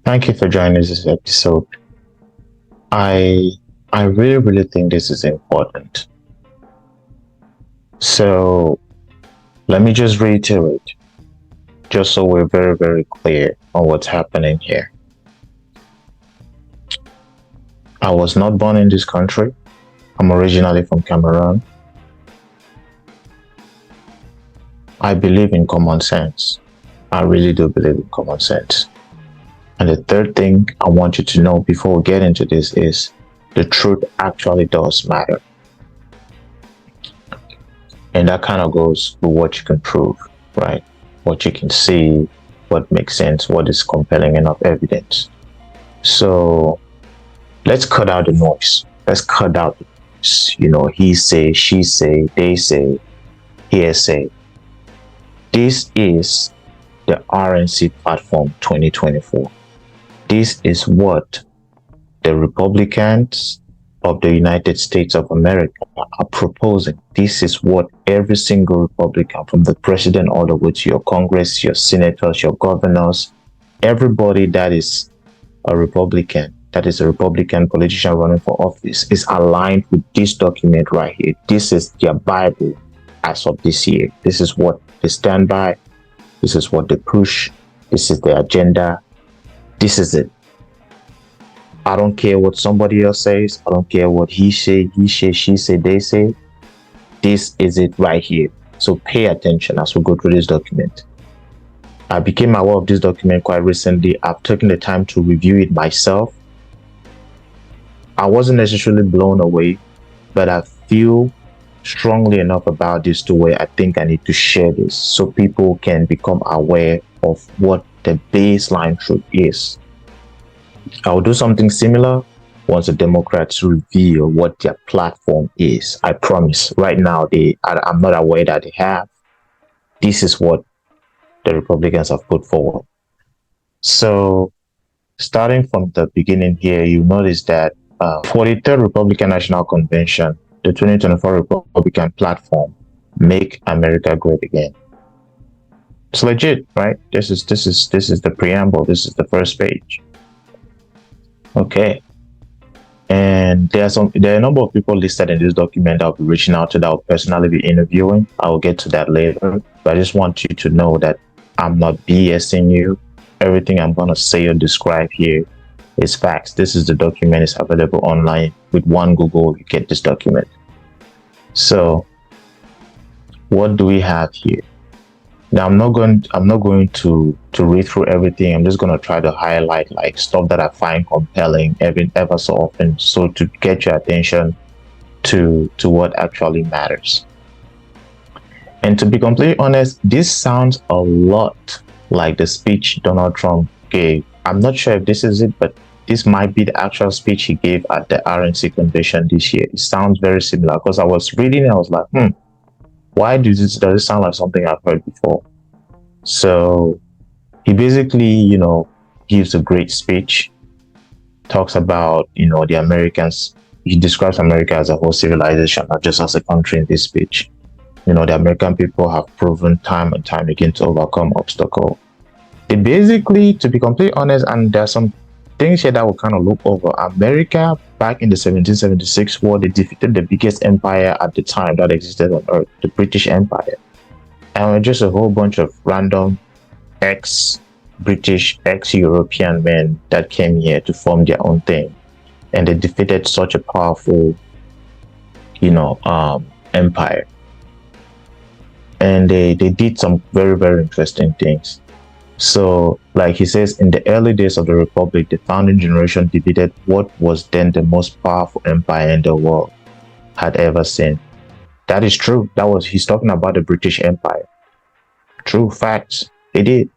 Thank you for joining this episode. I I really think this is important. So let me just reiterate, just so we're very clear on what's happening here. I was not born in this country. I'm originally from Cameroon. I believe in common sense. I really do believe in common sense. And the third thing I want you to know before we get into this is the truth actually does matter. And that kind of goes with what you can prove, right? What you can see, what makes sense, what is compelling enough evidence. So let's cut out the noise. Let's cut out the noise. He say, she say, they say, hearsay. This is the RNC platform 2024. This is what the Republicans of the United States of America are proposing. This is what every single Republican, from the president all the way to your Congress, your senators, your governors, everybody that is a Republican, that is a Republican politician running for office, is aligned with this document right here. This is their Bible as of this year. This is what they stand by. This is what they push. This is their agenda. This is it. I don't care what somebody else says. I don't care what he say, she say, they say. This is it right here. So pay attention as we go through this document. I became aware of this document quite recently. I've taken the time to review it myself. I wasn't necessarily blown away, but I feel strongly enough about this to where I think I need to share this so people can become aware of what the baseline truth is. I will do something similar once the Democrats reveal what their platform is. I promise. Right now, I'm not aware that they have. This is what the Republicans have put forward. So, starting from the beginning here, you notice that for the third Republican National Convention, the 2024 Republican platform, "Make America Great Again." It's legit, right? This is the preamble. This is the first page. Okay. And there are a number of people listed in this document I'll be reaching out to, that I'll personally be interviewing. I'll get to that later. But I just want you to know that I'm not BSing you. Everything I'm going to say or describe here is facts. This is the document. It's available online. With one Google, you get this document. So what do we have here? Now, I'm not going to read through everything. I'm just going to try to highlight like stuff that I find compelling ever so often, so to get your attention to what actually matters. And to be completely honest, this sounds a lot like the speech Donald Trump gave. I'm not sure if this is it, but this might be the actual speech he gave at the RNC convention this year. It sounds very similar, because I was reading it, I was like, why does it sound like something I've heard before? So he basically, gives a great speech, talks about, the Americans. He describes America as a whole civilization, not just as a country in this speech. The American people have proven time and time again to overcome obstacles. They basically, to be completely honest, and there's some things here that will kind of look over. America, back in the 1776 war, they defeated the biggest empire at the time that existed on Earth, the British Empire. And just a whole bunch of random ex-British, ex-European men that came here to form their own thing. And they defeated such a powerful, empire. And they did some very interesting things. So, like he says, in the early days of the Republic, the founding generation defeated what was then the most powerful empire in the world had ever seen. That is true. He's talking about the British Empire. True facts. They did.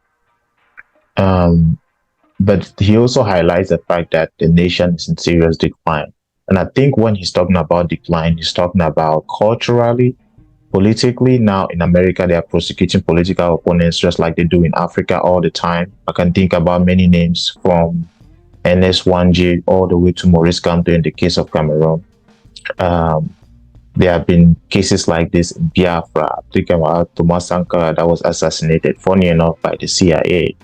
But he also highlights the fact that the nation is in serious decline. And I think when he's talking about decline, he's talking about culturally, politically. Now in America, they are prosecuting political opponents just like they do in Africa all the time. I can think about many names, from NS1J all the way to Maurice Kamto in the case of Cameroon. There have been cases like this in Biafra. Think about Thomas Sankara that was assassinated, funny enough, by the CIA.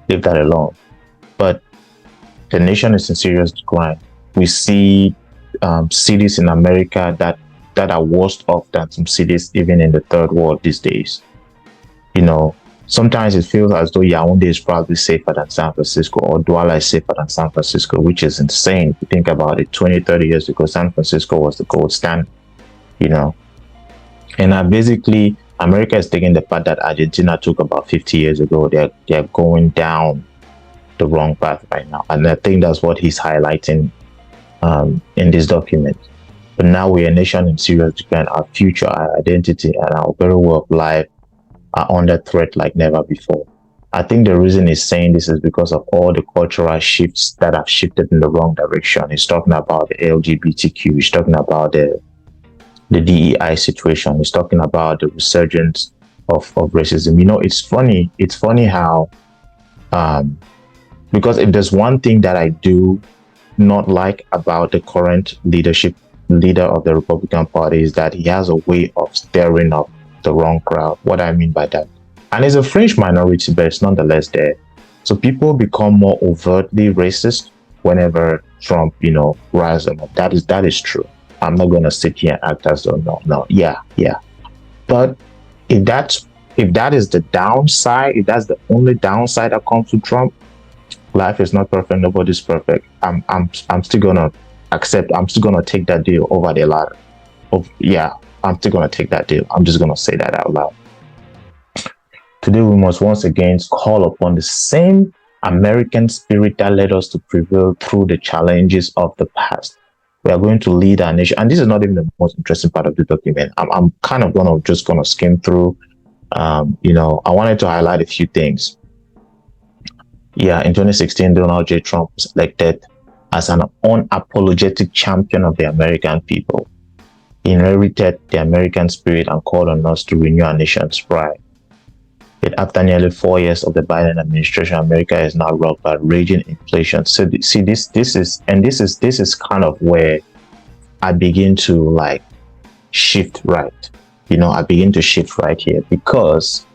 Leave that alone. but the nation is in serious decline. We see cities in America that are worse off than some cities even in the third world these days. You know, sometimes it feels as though Yaoundé is probably safer than San Francisco, or Douala is safer than San Francisco, which is insane. If you think about it, 20, 30 years ago, San Francisco was the gold standard, you know. And basically, America is taking the path that Argentina took about 50 years ago. They're going down the wrong path right now. And I think that's what he's highlighting in this document. But now we're a nation in serious decline. Our future, our identity, and our very way of life are under threat like never before. I think the reason he's saying this is because of all the cultural shifts that have shifted in the wrong direction. He's talking about the LGBTQ. He's talking about the DEI situation. He's talking about the resurgence of racism. You know, it's funny. It's funny how, because if there's one thing that I do not like about the current leader of the Republican Party, is that he has a way of stirring up the wrong crowd. What I mean by that, and it's a fringe minority, but it's nonetheless there. So people become more overtly racist whenever Trump, rises them up. That is true. I'm not gonna sit here and act as though no, yeah. But if that is the downside, if that's the only downside that comes to Trump, life is not perfect. Nobody's perfect. I'm still gonna accept. I'm still gonna take that deal over the ladder. I'm still gonna take that deal. I'm just gonna say that out loud. Today we must once again call upon the same American spirit that led us to prevail through the challenges of the past. We are going to lead our nation, and this is not even the most interesting part of the document. I'm kind of gonna skim through. I wanted to highlight a few things. Yeah, in 2016, Donald J. Trump was elected as an unapologetic champion of the American people. He inherited the American spirit and called on us to renew our nation's pride. Yet after nearly 4 years of the Biden administration, America is now rocked by raging inflation. So see, this is kind of where I begin to shift right. I begin to shift right here, because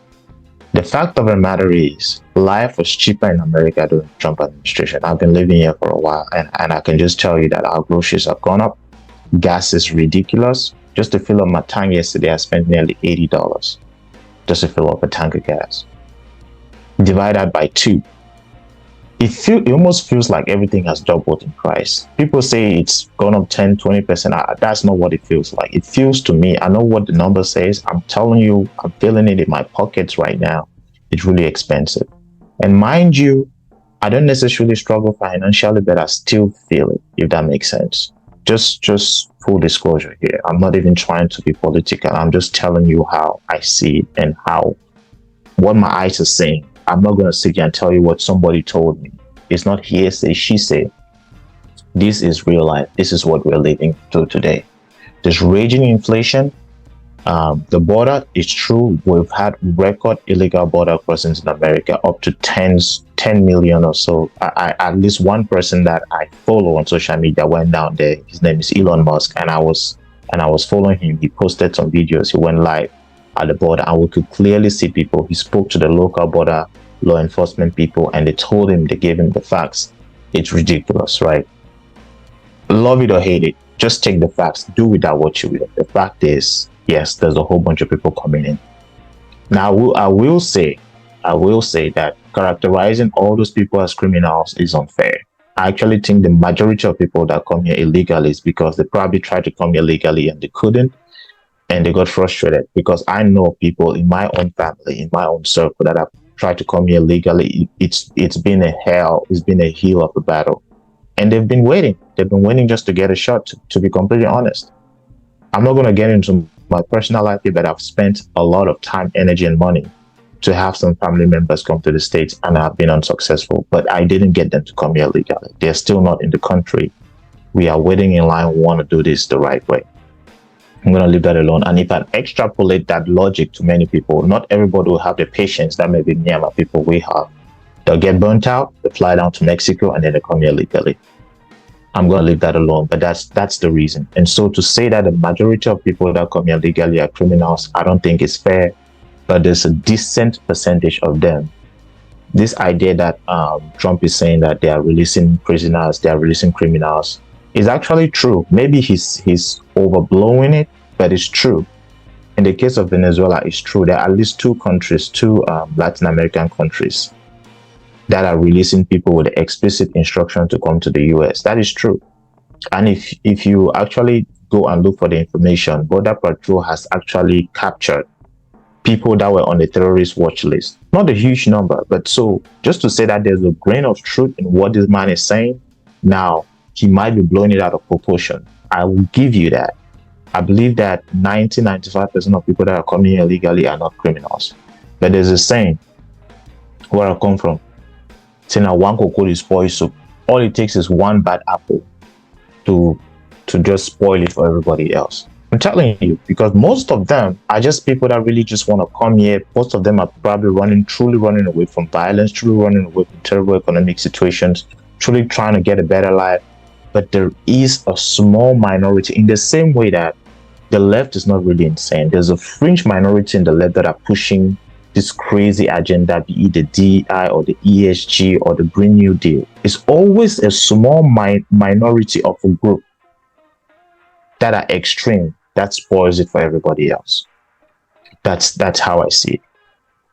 the fact of the matter is, life was cheaper in America during the Trump administration. I've been living here for a while, and I can just tell you that our groceries have gone up. Gas is ridiculous. Just to fill up my tank yesterday, I spent nearly $80 just to fill up a tank of gas. Divide that by 2. It almost feels like everything has doubled in price. People say it's gone up 10, 20%. That's not what it feels like. It feels to me, I know what the number says. I'm telling you, I'm feeling it in my pockets right now. It's really expensive. And mind you, I don't necessarily struggle financially, but I still feel it, if that makes sense. Just full disclosure here. I'm not even trying to be political. I'm just telling you how I see it and what my eyes are saying. I'm not going to sit here and tell you what somebody told me. It's not hearsay, she said. This is real life. This is what we're living through today. There's raging inflation. The border is true. We've had record illegal border crossings in America, up to 10 million or so. At least one person that I follow on social media went down there. His name is Elon Musk, and I was following him. He posted some videos. He went live at the border, and we could clearly see people. He spoke to the local border law enforcement people, and they gave him the facts. It's ridiculous, right? Love it or hate it, just take the facts. Do with that what you will. The fact is, yes, there's a whole bunch of people coming in. Now, I will say that characterizing all those people as criminals is unfair. I actually think the majority of people that come here illegally is because they probably tried to come here legally and they couldn't, and they got frustrated. Because I know people in my own family, in my own circle, that have tried to come here legally. It's been a hell. It's been a hill of a battle, and they've been waiting. They've been waiting just to get a shot. To be completely honest, I'm not going to get into my personal life here, but I've spent a lot of time, energy, and money to have some family members come to the States, and I've been unsuccessful. But I didn't get them to come here legally. They're still not in the country. We are waiting in line. We want to do this the right way. I'm going to leave that alone. And if I extrapolate that logic to many people, not everybody will have the patience that maybe me and my people we have. They'll get burnt out, they fly down to Mexico, and then they come here legally. I'm going to leave that alone, but that's the reason. And so to say that the majority of people that come here legally are criminals, I don't think it's fair. But there's a decent percentage of them this idea that Trump is saying that they are releasing prisoners, they are releasing criminals, is actually true. Maybe he's overblowing it, but it's true. In the case of Venezuela, it's true. There are at least two countries, two Latin American countries, that are releasing people with explicit instruction to come to the US. That is true. And if you actually go and look for the information, Border Patrol has actually captured people that were on the terrorist watch list. Not a huge number, but so just to say that there's a grain of truth in what this man is saying, now he might be blowing it out of proportion. I will give you that. I believe that 95% of people that are coming here illegally are not criminals. But there's a saying where I come from, saying that one cocoa is spoiled soup. All it takes is one bad apple to just spoil it for everybody else. I'm telling you, because most of them are just people that really just want to come here. Most of them are probably truly running away from violence, truly running away from terrible economic situations, truly trying to get a better life. But there is a small minority, in the same way that the left is not really insane. There's a fringe minority in the left that are pushing this crazy agenda, be it the DEI or the ESG or the Green New Deal. It's always a small minority of a group that are extreme that spoils it for everybody else. That's how I see it.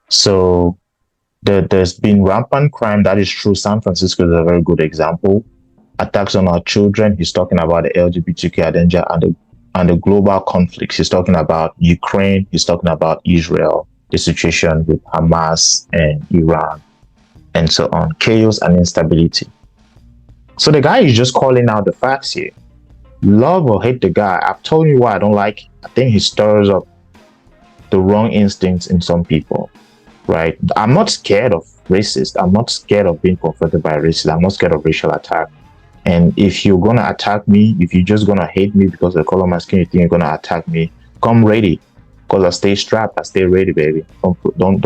So there's been rampant crime. That is true. San Francisco is a very good example. Attacks on our children. He's talking about the LGBTQ agenda and the global conflicts. He's talking about Ukraine. He's talking about Israel, the situation with Hamas and Iran, and so on. Chaos and instability. So the guy is just calling out the facts here. Love or hate the guy, I've told you why I don't like. I think he stirs up the wrong instincts in some people, right? I'm not scared of racists. I'm not scared of being confronted by racists. I'm not scared of racial attack. And if you're gonna attack me, if you're just gonna hate me because of the color of my skin, you think you're gonna attack me, come ready, because I stay strapped. I stay ready, baby. Don't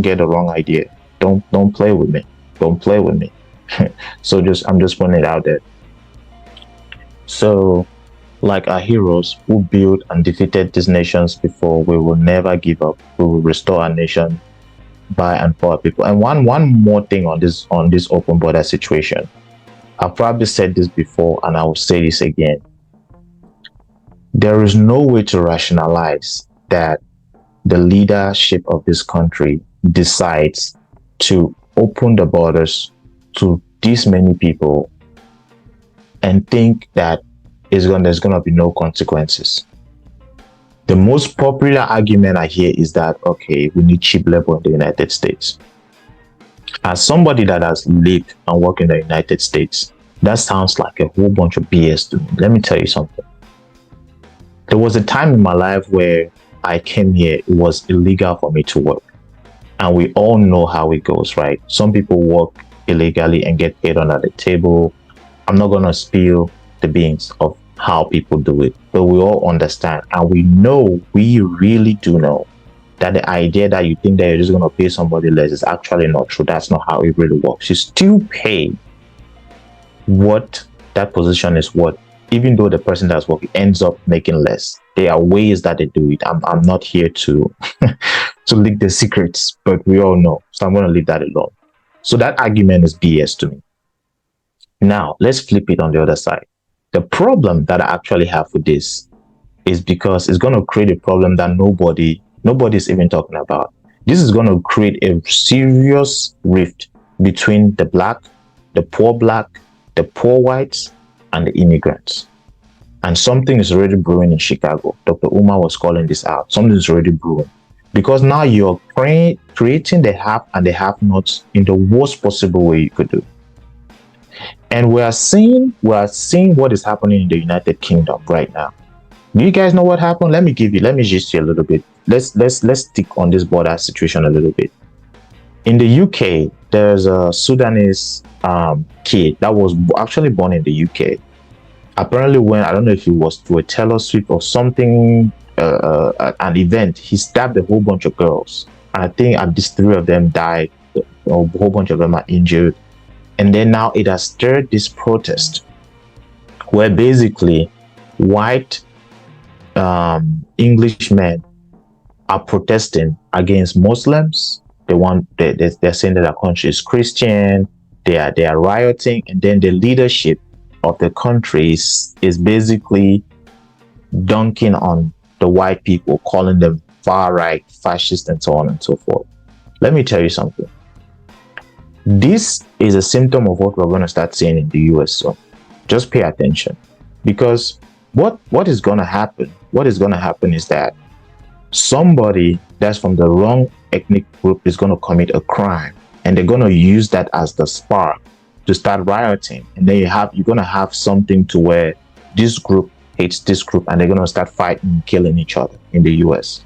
get the wrong idea. Don't play with me. Don't play with me. So I'm just putting it out there. So, like our heroes who built and defeated these nations before, we will never give up. We will restore our nation by and for our people. And one more thing on this open border situation. I've probably said this before and I will say this again. There is no way to rationalize that the leadership of this country decides to open the borders to this many people and think that there's going to be no consequences. The most popular argument I hear is that, okay, we need cheap labor in the United States. As somebody that has lived and worked in the United States, that sounds like a whole bunch of BS to me. Let me tell you something. There was a time in my life where I came here, it was illegal for me to work. And we all know how it goes, right? Some people work illegally and get paid under the table. I'm not going to spill the beans of how people do it, but we all understand. And we really do know that the idea that you think that you're just going to pay somebody less is actually not true. That's not how it really works. You still pay what that position is worth, even though the person that's working ends up making less. There are ways that they do it. I'm not here to to leak the secrets, but we all know. So I'm going to leave that alone. So that argument is BS to me. Now, let's flip it on the other side. The problem that I actually have with this is because it's going to create a problem that nobody's even talking about. This is going to create a serious rift between the poor whites, and the immigrants. And something is already brewing in Chicago. Dr. Umar was calling this out. Something is already brewing. Because now you're creating the have and the have-nots in the worst possible way you could do. And we are seeing what is happening in the United Kingdom right now. Do you guys know what happened? Let me just you a little bit. Let's stick on this border situation a little bit. In the UK, there's a Sudanese kid that was actually born in the UK. Apparently, I don't know if it was to a Taylor Swift or something, an event, he stabbed a whole bunch of girls. I think at least 3 of them died, a whole bunch of them are injured. And then now it has stirred this protest where basically white English men are protesting against Muslims they're saying that our country is Christian. They are rioting, and then the leadership of the country is basically dunking on the white people, calling them far right, fascist, and so on and so forth. Let me tell you something. This is a symptom of what we're going to start seeing in the US. So just pay attention, because what is going to happen? What is going to happen is that somebody that's from the wrong ethnic group is going to commit a crime, and they're going to use that as the spark to start rioting, and then you're going to have something to where this group hates this group, and they're going to start fighting and killing each other in the US.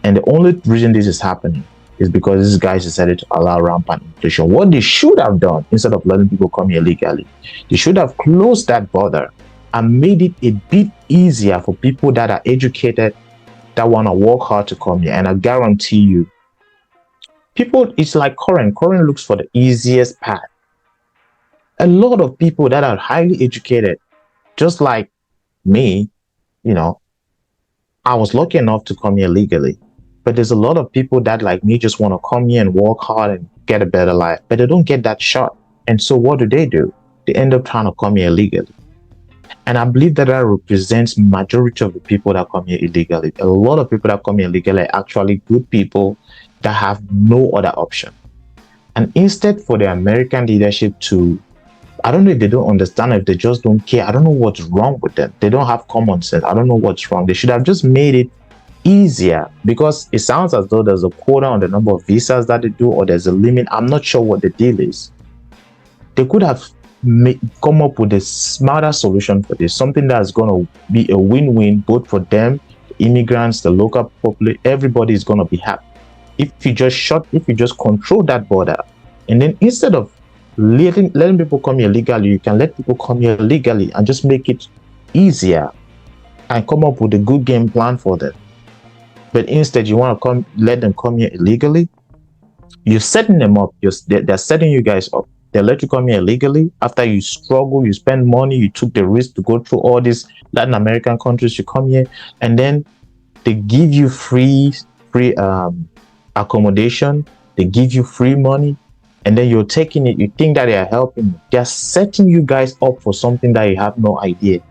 And the only reason this is happening is because these guys decided to allow rampant inflation. What they should have done, instead of letting people come here legally, they should have closed that border and made it a bit easier for people that are educated, that want to work hard to come here. And I guarantee you, people, it's like current looks for the easiest path. A lot of people that are highly educated, just like me, I was lucky enough to come here legally. But there's a lot of people that, like me, just want to come here and work hard and get a better life, but they don't get that shot. And so what do? They end up trying to come here illegally. And I believe that represents majority of the people that come here illegally. A lot of people that come here illegally are actually good people that have no other option. And instead for the American leadership to, I don't know if they don't understand, if they just don't care. I don't know what's wrong with them. They don't have common sense. I don't know what's wrong. They should have just made it easier, because it sounds as though there's a quota on the number of visas that they do, or there's a limit. I'm not sure what the deal is. They could have come up with a smarter solution for this, something that's going to be a win-win both for them, the immigrants, the local population. Everybody is going to be happy. If you just control that border, and then instead of letting people come here legally, you can let people come here legally and just make it easier and come up with a good game plan for them. But instead, you want to let them come here illegally. You're setting them up. They're setting you guys up. They let you come here illegally. After you struggle, you spend money, you took the risk to go through all these Latin American countries. You come here, and then they give you free accommodation. They give you free money, and then you're taking it. You think that they are helping you. They're setting you guys up for something that you have no idea.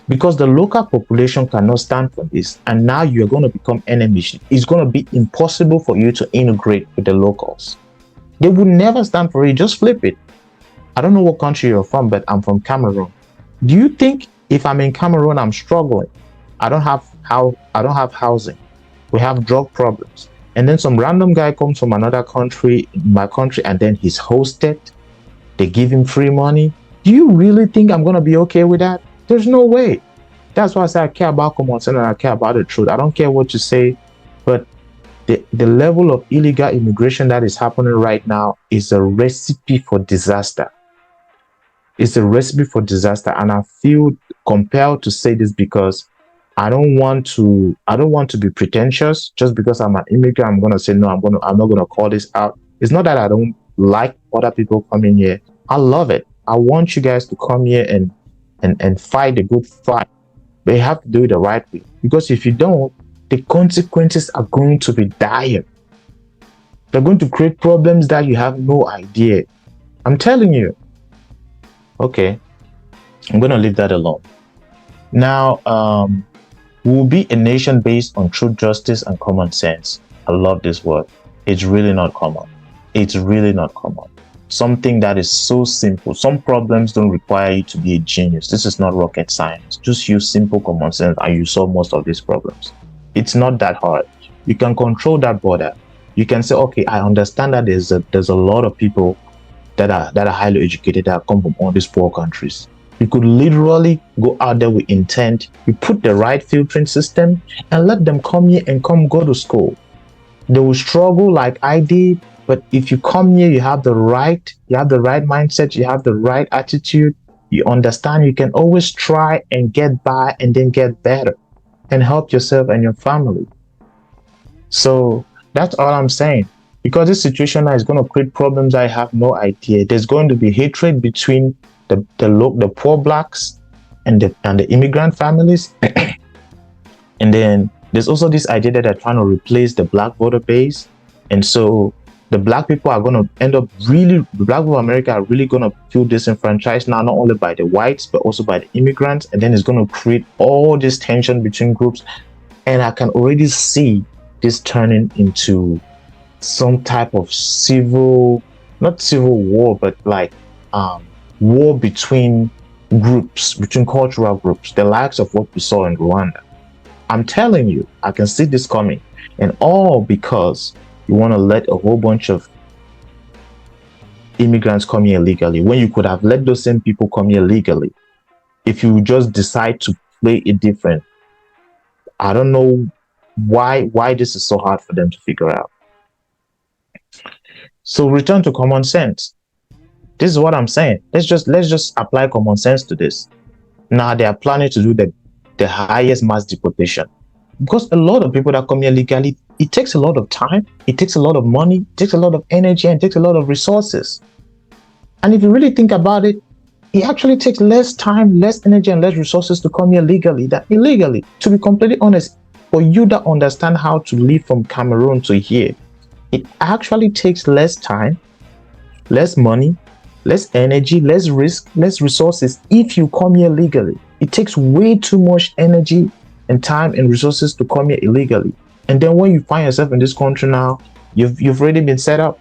Because the local population cannot stand for this, and now you're going to become enemies. It's going to be impossible for you to integrate with the locals. They would never stand for it. Just flip it. I don't know what country you're from, but I'm from Cameroon. Do you think if I'm in Cameroon, I'm struggling? I don't have housing. We have drug problems. And then some random guy comes from another country, my country, and then he's hosted. They give him free money. Do you really think I'm going to be okay with that? There's no way. That's why I say I care about common sense and I care about the truth. I don't care what you say, but the level of illegal immigration that is happening right now is a recipe for disaster. It's a recipe for disaster, and I feel compelled to say this because I don't want to be pretentious. Just because I'm an immigrant, I'm gonna say no. I'm not gonna call this out. It's not that I don't like other people coming here. I love it. I want you guys to come here and fight a good fight, but you have to do it the right way, because if you don't, the consequences are going to be dire. They're going to create problems that you have no idea. I'm telling you. Okay, I'm going to leave that alone. Now, we'll be a nation based on truth, justice, and common sense. I love this word. It's really not common. It's really not common. Something that is so simple. Some problems don't require you to be a genius. This is not rocket science. Just use simple common sense and you solve most of these problems. It's not that hard. You can control that border. You can say, okay, I understand that there's a lot of people that are highly educated that come from all these poor countries. You could literally go out there with intent. You put the right filtering system and let them come here and go to school. They will struggle like I did. But if you come here, you have the right mindset, you have the right attitude, you understand you can always try and get by and then get better and help yourself and your family. So that's all I'm saying. Because this situation now is going to create problems I have no idea. There's going to be hatred between the poor blacks and the immigrant families. And then there's also this idea that they're trying to replace the black voter base. And so The black people are going to end up really, the black people of America are really going to feel disenfranchised now, not only by the whites, but also by the immigrants. And then it's going to create all this tension between groups. And I can already see this turning into some type of civil, not civil war, but like war between groups, between cultural groups, the likes of what we saw in Rwanda. I'm telling you, I can see this coming. And all because you want to let a whole bunch of immigrants come here illegally when you could have let those same people come here legally. If you just decide to play it different, I don't know why this is so hard for them to figure out. So return to common sense. This is what I'm saying. Let's just apply common sense to this. Now they are planning to do the highest mass deportation, because a lot of people that come here legally, it takes a lot of time, it takes a lot of money, it takes a lot of energy, and it takes a lot of resources. And if you really think about it, it actually takes less time, less energy, and less resources to come here legally than illegally. To be completely honest, for you that understand how to live from Cameroon to here, it actually takes less time, less money, less energy, less risk, less resources if you come here legally. It takes way too much energy and time and resources to come here illegally. And then when you find yourself in this country now, you've already been set up.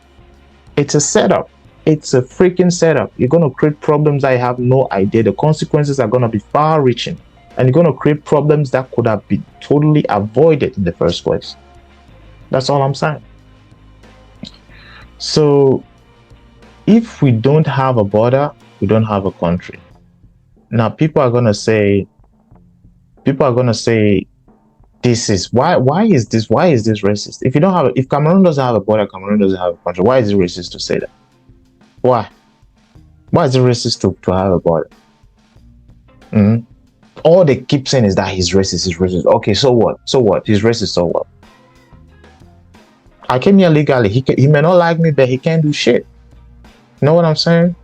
It's a setup. It's a freaking setup. You're going to create problems I have no idea. The consequences are going to be far-reaching. And you're going to create problems that could have been totally avoided in the first place. That's all I'm saying. So if we don't have a border, we don't have a country. Now people are going to say, this is why is this racist? If Cameroon doesn't have a border, Cameroon doesn't have a country, why is it racist to say that? Why is it racist to have a border? All they keep saying is that he's racist. Okay, so what? He's racist, so what? I came here legally. He may not like me, but he can't do shit. You know what I'm saying?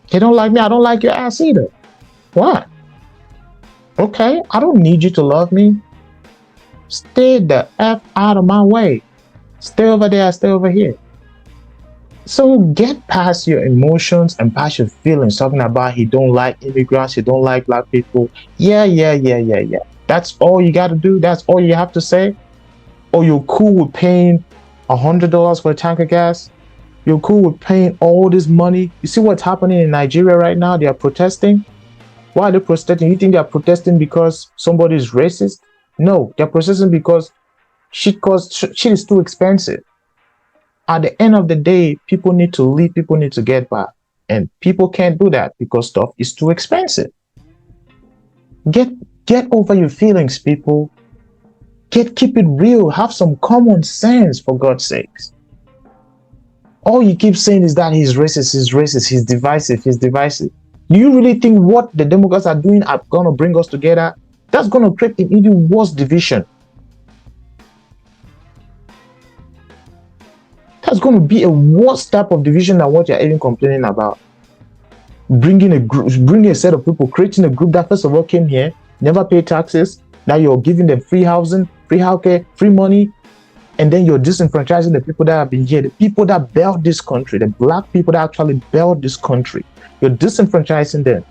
He don't like me, I don't like your ass either. Why? Okay, I don't need you to love me. Stay the F out of my way. Stay over there, stay over here. So get past your emotions and past your feelings, talking about he don't like immigrants, he don't like black people. Yeah. That's all you got to do? That's all you have to say? Or you're cool with paying $100 for a tank of gas? You're cool with paying all this money? You see what's happening in Nigeria right now? They are protesting. Why are they protesting? You think they are protesting because somebody is racist? No, they're protesting because shit is too expensive. At the end of the day, people need to live, people need to get by. And people can't do that because stuff is too expensive. Get over your feelings, people. Keep it real. Have some common sense, for God's sakes. All you keep saying is that he's racist, he's divisive. Do you really think what the Democrats are doing are going to bring us together? That's going to create an even worse division. That's going to be a worse type of division than what you're even complaining about. Bringing a set of people, creating a group that first of all came here, never paid taxes. Now you're giving them free housing, free healthcare, free money. And then you're disenfranchising the people that have been here, the people that built this country, the black people that actually built this country. You're disenfranchising them.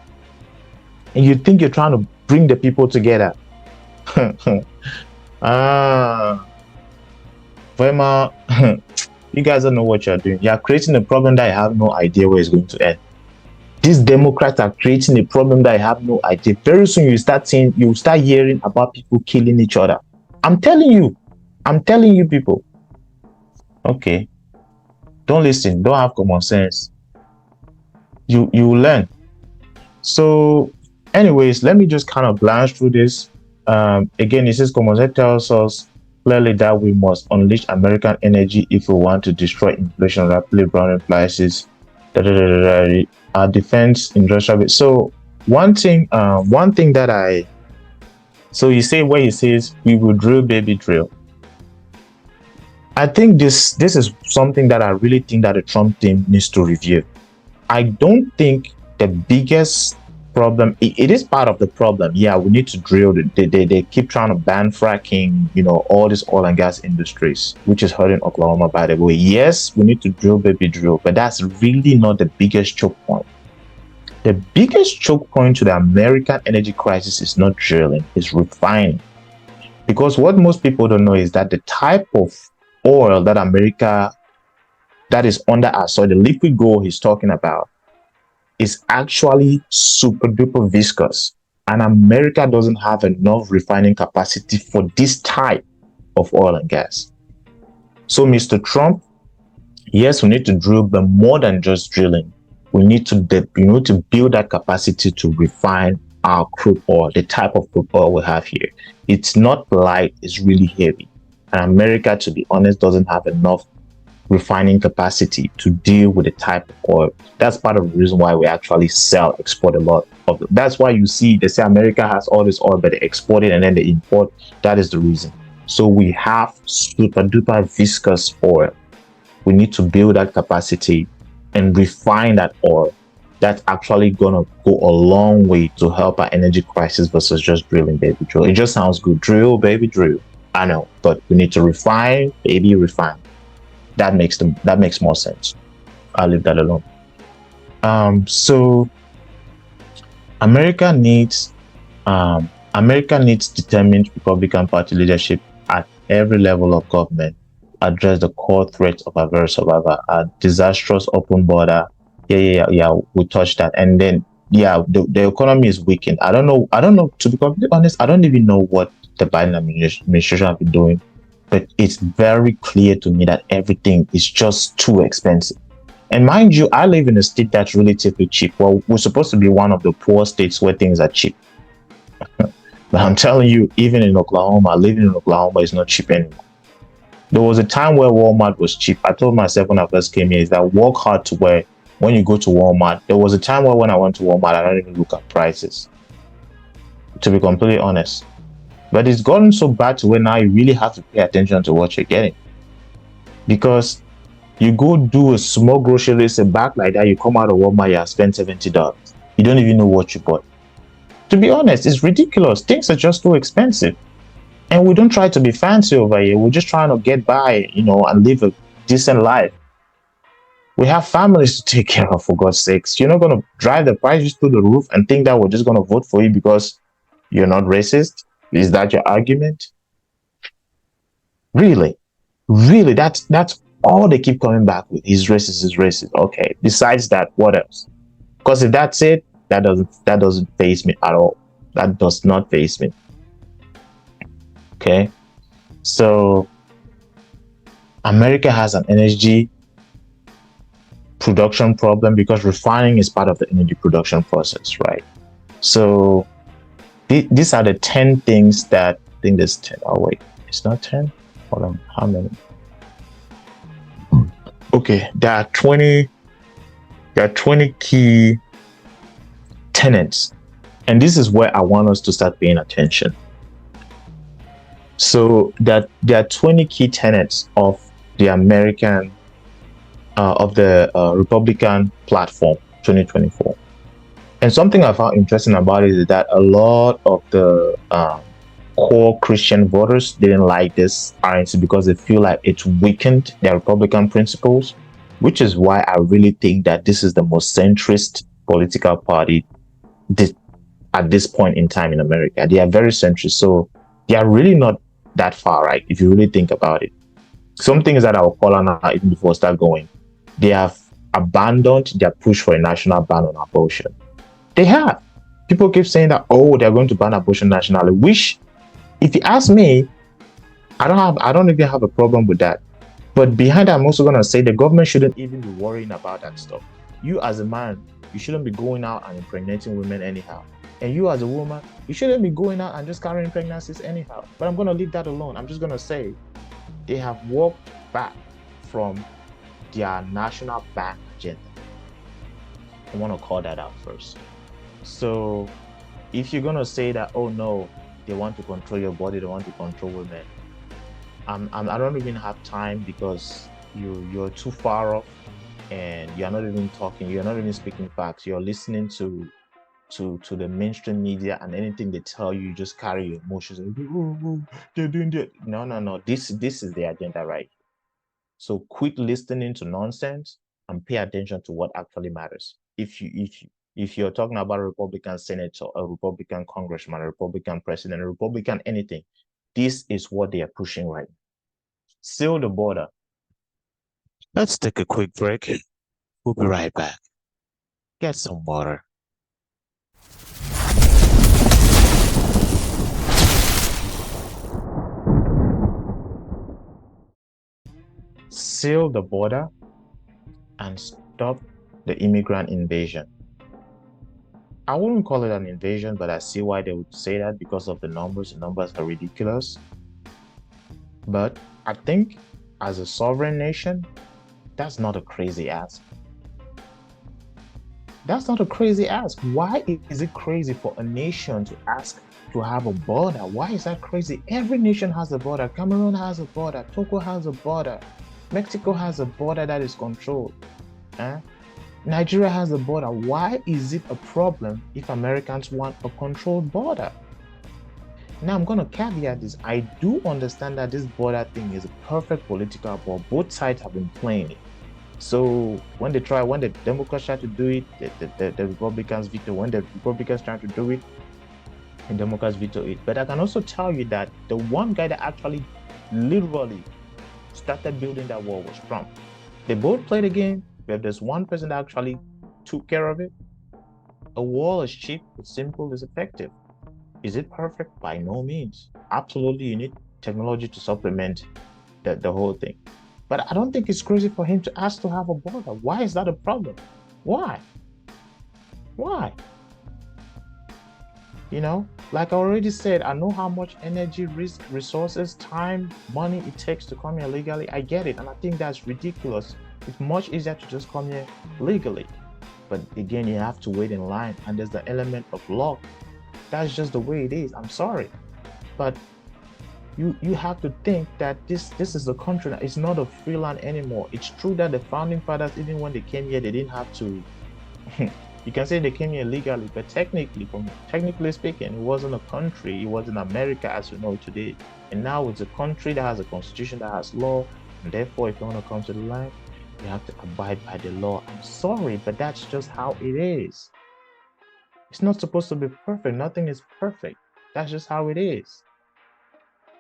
And you think you're trying to bring the people together. Vraiment, you guys don't know what you're doing. You're creating a problem that I have no idea where it's going to end. These Democrats are creating a problem that I have no idea. Very soon you start hearing about people killing each other. I'm telling you people. Okay. Don't listen. Don't have common sense. You will learn. So anyways, let me just kind of glance through this. Again, it says common sense tells us clearly that we must unleash American energy if we want to destroy inflation, rapidly growing prices, our defense industrial base. So one thing that so you say where he says we will drill, baby, drill. I think this is something that I really think that the Trump team needs to review. I don't think the biggest problem. It is part of the problem. Yeah, we need to drill. They keep trying to ban fracking, all these oil and gas industries, which is hurting Oklahoma, by the way. Yes, we need to drill, baby, drill, but that's really not the biggest choke point. The biggest choke point to the American energy crisis is not drilling, it's refining. Because what most people don't know is that the type of oil that that is under our soil, the liquid gold he's talking about, is actually super duper viscous. And America doesn't have enough refining capacity for this type of oil and gas. So, Mr. Trump, yes, we need to drill, but more than just drilling, we need to build that capacity to refine our crude oil, the type of crude oil we have here. It's not light, it's really heavy. And America, to be honest, doesn't have enough refining capacity to deal with the type of oil. That's part of the reason why we actually export a lot of it. That's why you see they say America has all this oil, but they export it and then they import. That is the reason. So we have super duper viscous oil. We need to build that capacity and refine that oil. That's actually gonna go a long way to help our energy crisis versus just drilling, baby, drill. It just sounds good. Drill, baby, drill. I know, but we need to refine, baby, refine. That makes more sense. I'll leave that alone. So America needs determined Republican Party leadership at every level of government. Address the core threats of our very survival. A disastrous open border. Yeah. We touched that, and then the economy is weakened. I don't know. To be completely honest, I don't even know what the Biden administration have been doing. But it's very clear to me that everything is just too expensive. And mind you, I live in a state that's relatively cheap. Well, we're supposed to be one of the poor states where things are cheap. But I'm telling you, even in Oklahoma, living in Oklahoma is not cheap anymore. There was a time where Walmart was cheap. I told myself when I first came here is that work hard to where when you go to Walmart, there was a time where when I went to Walmart, I don't even look at prices. To be completely honest. But it's gotten so bad to where now you really have to pay attention to what you're getting. Because you go do a small grocery list, a bag like that, you come out of Walmart, you have spent $70. You don't even know what you bought. To be honest, it's ridiculous. Things are just too expensive. And we don't try to be fancy over here. We're just trying to get by, and live a decent life. We have families to take care of, for God's sakes. You're not going to drive the prices through the roof and think that we're just going to vote for you because you're not racist. Is that your argument? Really, that's all they keep coming back with. He's racist. Okay. Besides that, what else? Because if that's it, that doesn't faze me at all. That does not faze me. Okay. So America has an energy production problem because refining is part of the energy production process, right? So these are the 10 things that I think there's 10. Oh wait, it's not 10. Hold on, how many? Okay, there are 20 key tenets, and this is where I want us to start paying attention. So that there are 20 key tenets of the American Republican platform 2024. And something I found interesting about it is that a lot of the core Christian voters didn't like this RNC because they feel like it's weakened their Republican principles, which is why I really think that this is the most centrist political party at this point in time in America. They are very centrist, so they are really not that far right if you really think about it. Some things that I will call on even before I start going. They have abandoned their push for a national ban on abortion. They have. People keep saying that, they're going to ban abortion nationally, which, if you ask me, I don't even have a problem with that. But behind that, I'm also going to say the government shouldn't even be worrying about that stuff. You as a man, you shouldn't be going out and impregnating women anyhow. And you as a woman, you shouldn't be going out and just carrying pregnancies anyhow. But I'm going to leave that alone. I'm just going to say they have walked back from their national ban agenda. I want to call that out first. So if you're going to say that, they want to control your body, they want to control women, I don't even have time because you're too far off and you're not even talking, you're not even speaking facts, you're listening to to the mainstream media, and anything they tell you, you just carry your emotions. Oh, they're doing that. No. This is the agenda, right? So quit listening to nonsense and pay attention to what actually matters. If you're talking about a Republican senator, a Republican congressman, a Republican president, a Republican anything, this is what they are pushing right now. Seal the border. Let's take a quick break. We'll be right back. Get some water. Seal the border and stop the immigrant invasion. I wouldn't call it an invasion, but I see why they would say that because of the numbers. The numbers are ridiculous. But I think as a sovereign nation, that's not a crazy ask. That's not a crazy ask. Why is it crazy for a nation to ask to have a border? Why is that crazy? Every nation has a border. Cameroon has a border. Togo has a border. Mexico has a border that is controlled. Nigeria has a border. Why is it a problem if Americans want a controlled border? Now, I'm going to caveat this. I do understand that this border thing is a perfect political ball. Both sides have been playing it. So when the Democrats try to do it, the Republicans veto. When the Republicans try to do it, the Democrats veto it. But I can also tell you that the one guy that actually literally started building that wall was Trump. They both played the game, but there's one person that actually took care of it. A wall is cheap, it's simple, it's effective. Is it perfect? By no means. Absolutely, you need technology to supplement the whole thing. But I don't think it's crazy for him to ask to have a border. Why is that a problem? Why? You know, like I already said, I know how much energy, risk, resources, time, money it takes to come here legally. I get it, and I think that's ridiculous. It's much easier to just come here legally. But again, you have to wait in line, and there's the element of luck. That's just the way it is. I'm sorry. But you have to think that this is a country that is not a free land anymore. It's true that the founding fathers, even when they came here, they didn't have to you can say they came here legally, but technically speaking, it wasn't a country. It wasn't America as we know it today. And now it's a country that has a constitution, that has law, and therefore if you want to come to the land, you have to abide by the law. I'm sorry, but that's just how it is. It's not supposed to be perfect. Nothing is perfect. That's just how it is.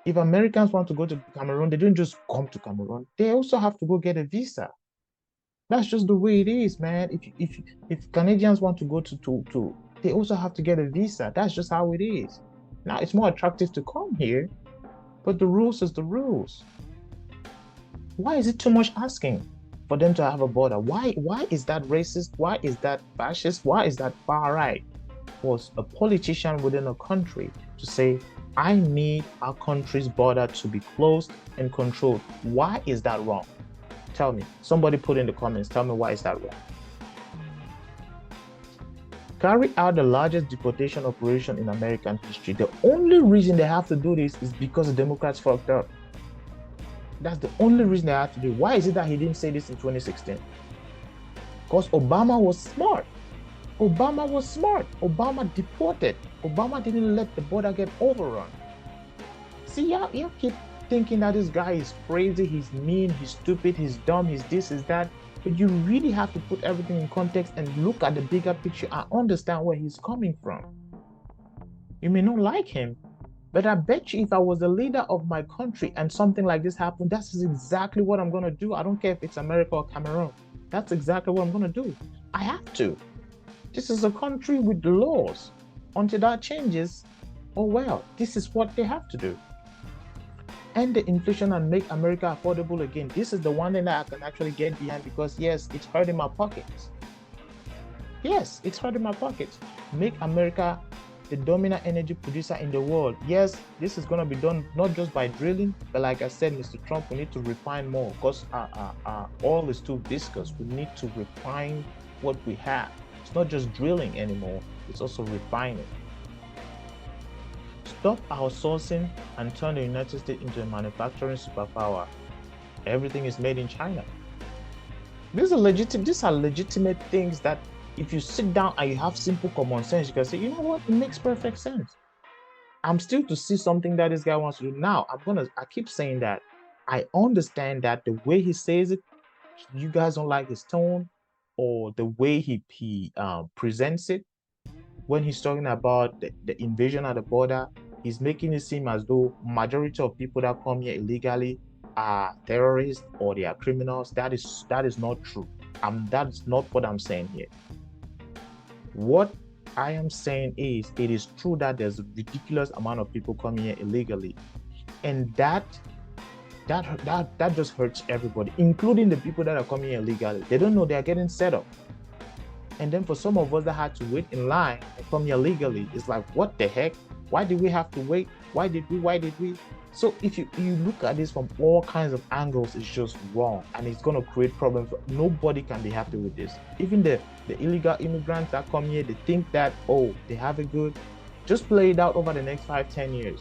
If Americans want to go to Cameroon, they don't just come to Cameroon. They also have to go get a visa. That's just the way it is, man. If Canadians want to go to they also have to get a visa. That's just how it is. Now it's more attractive to come here, but the rules is the rules. Why is it too much asking for them to have a border? Why is that racist? Why is that fascist? Why is that far right? Was a politician within a country to say, I need our country's border to be closed and controlled. Why is that wrong? Tell me. Somebody put in the comments. Tell me why is that wrong? Carry out the largest deportation operation in American history. The only reason they have to do this is because the Democrats fucked up. That's the only reason they have to do it. Why is it that he didn't say this in 2016? Because Obama was smart. Obama deported. Obama didn't let the border get overrun. See, you keep thinking that this guy is crazy, he's mean, he's stupid, he's dumb, he's this, he's that. But you really have to put everything in context and look at the bigger picture and understand where he's coming from. You may not like him, but I bet you if I was the leader of my country and something like this happened, that's exactly what I'm going to do. I don't care if it's America or Cameroon. That's exactly what I'm going to do. I have to. This is a country with laws. Until that changes, oh well, this is what they have to do. End the inflation and make America affordable again. This is the one thing that I can actually get behind because yes, it's hurting my pockets. Yes, it's hurting my pockets. Make America the dominant energy producer in the world. Yes, this is going to be done not just by drilling, but like I said, Mr. Trump, we need to refine more because our oil is too viscous. We need to refine what we have. It's not just drilling anymore, it's also refining. Stop outsourcing and turn the United States into a manufacturing superpower. Everything is made in China. These are legitimate things that If you sit down and you have simple common sense, you can say, you know what, it makes perfect sense. I'm still to see something that this guy wants to do. Now, I keep saying that I understand that the way he says it, you guys don't like his tone or the way he presents it when he's talking about the invasion at the border. He's making it seem as though majority of people that come here illegally are terrorists or they are criminals. That is not true. That's not what I'm saying here. What I am saying is it is true that there's a ridiculous amount of people coming here illegally, and that just hurts everybody, including the people that are coming here illegally. They don't know they are getting set up. And then for some of us that had to wait in line and come here legally, it's like, what the heck? Why did we have to wait? Why did we? Why did we? So if you look at this from all kinds of angles, it's just wrong, and it's gonna create problems. Nobody can be happy with this. Even the illegal immigrants that come here, they think that, oh, they have it good. Just play it out over the next 5, 10 years.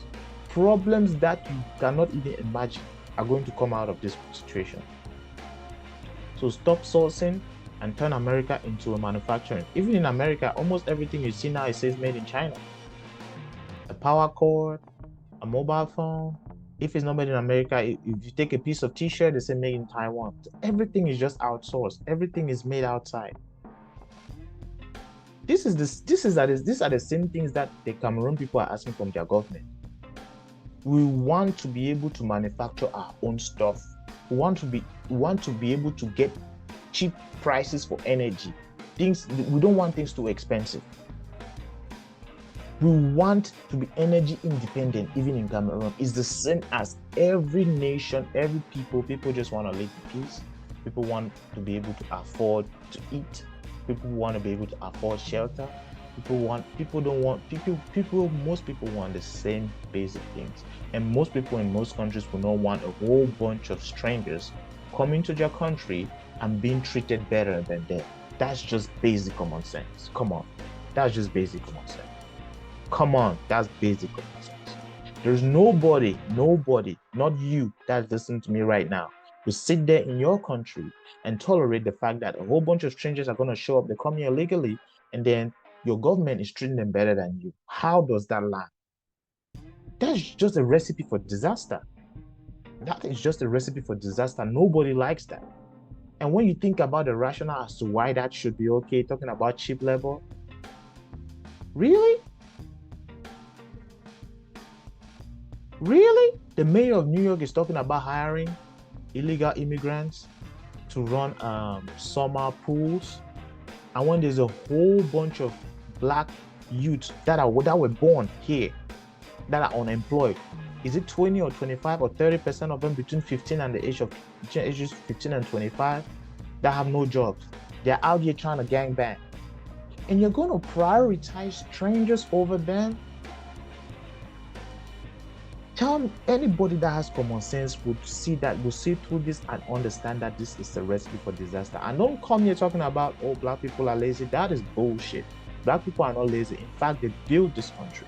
Problems that you cannot even imagine are going to come out of this situation. So stop sourcing and turn America into a manufacturing. Even in America, almost everything you see now, it says made in China. A power cord, a mobile phone. If it's not made in America, if you take a piece of t-shirt, they say made in Taiwan. Everything is just outsourced. Everything is made outside. These are the same things that the Cameroon people are asking from their government. We want to be able to manufacture our own stuff. We want to be able to get cheap prices for energy. We don't want things too expensive. We want to be energy independent, even in Cameroon. It's the same as every nation, every people. People just want to live in peace. People want to be able to afford to eat. People want to be able to afford shelter. Most people want the same basic things. And most people in most countries will not want a whole bunch of strangers coming to their country and being treated better than them. That's just basic common sense. Come on. That's just basic common sense. Come on. That's basic common sense. There's nobody, not you that's listening to me right now, to sit there in your country and tolerate the fact that a whole bunch of strangers are going to show up, they come here illegally, and then your government is treating them better than you. How does that land? That's just a recipe for disaster. That is just a recipe for disaster. Nobody likes that. And when you think about the rationale as to why that should be okay, talking about cheap labor, really? Really? The mayor of New York is talking about hiring illegal immigrants to run summer pools. And when there's a whole bunch of black youths that were born here that are unemployed, is it 20 or 25 or 30% of them between 15 and the ages 15 and 25 that have no jobs? They're out here trying to gangbang. And you're going to prioritize strangers over them? Tell me, anybody that has common sense would see through this and understand that this is a recipe for disaster. And don't come here talking about, oh, black people are lazy. That is bullshit. Black people are not lazy. In fact, they built this country.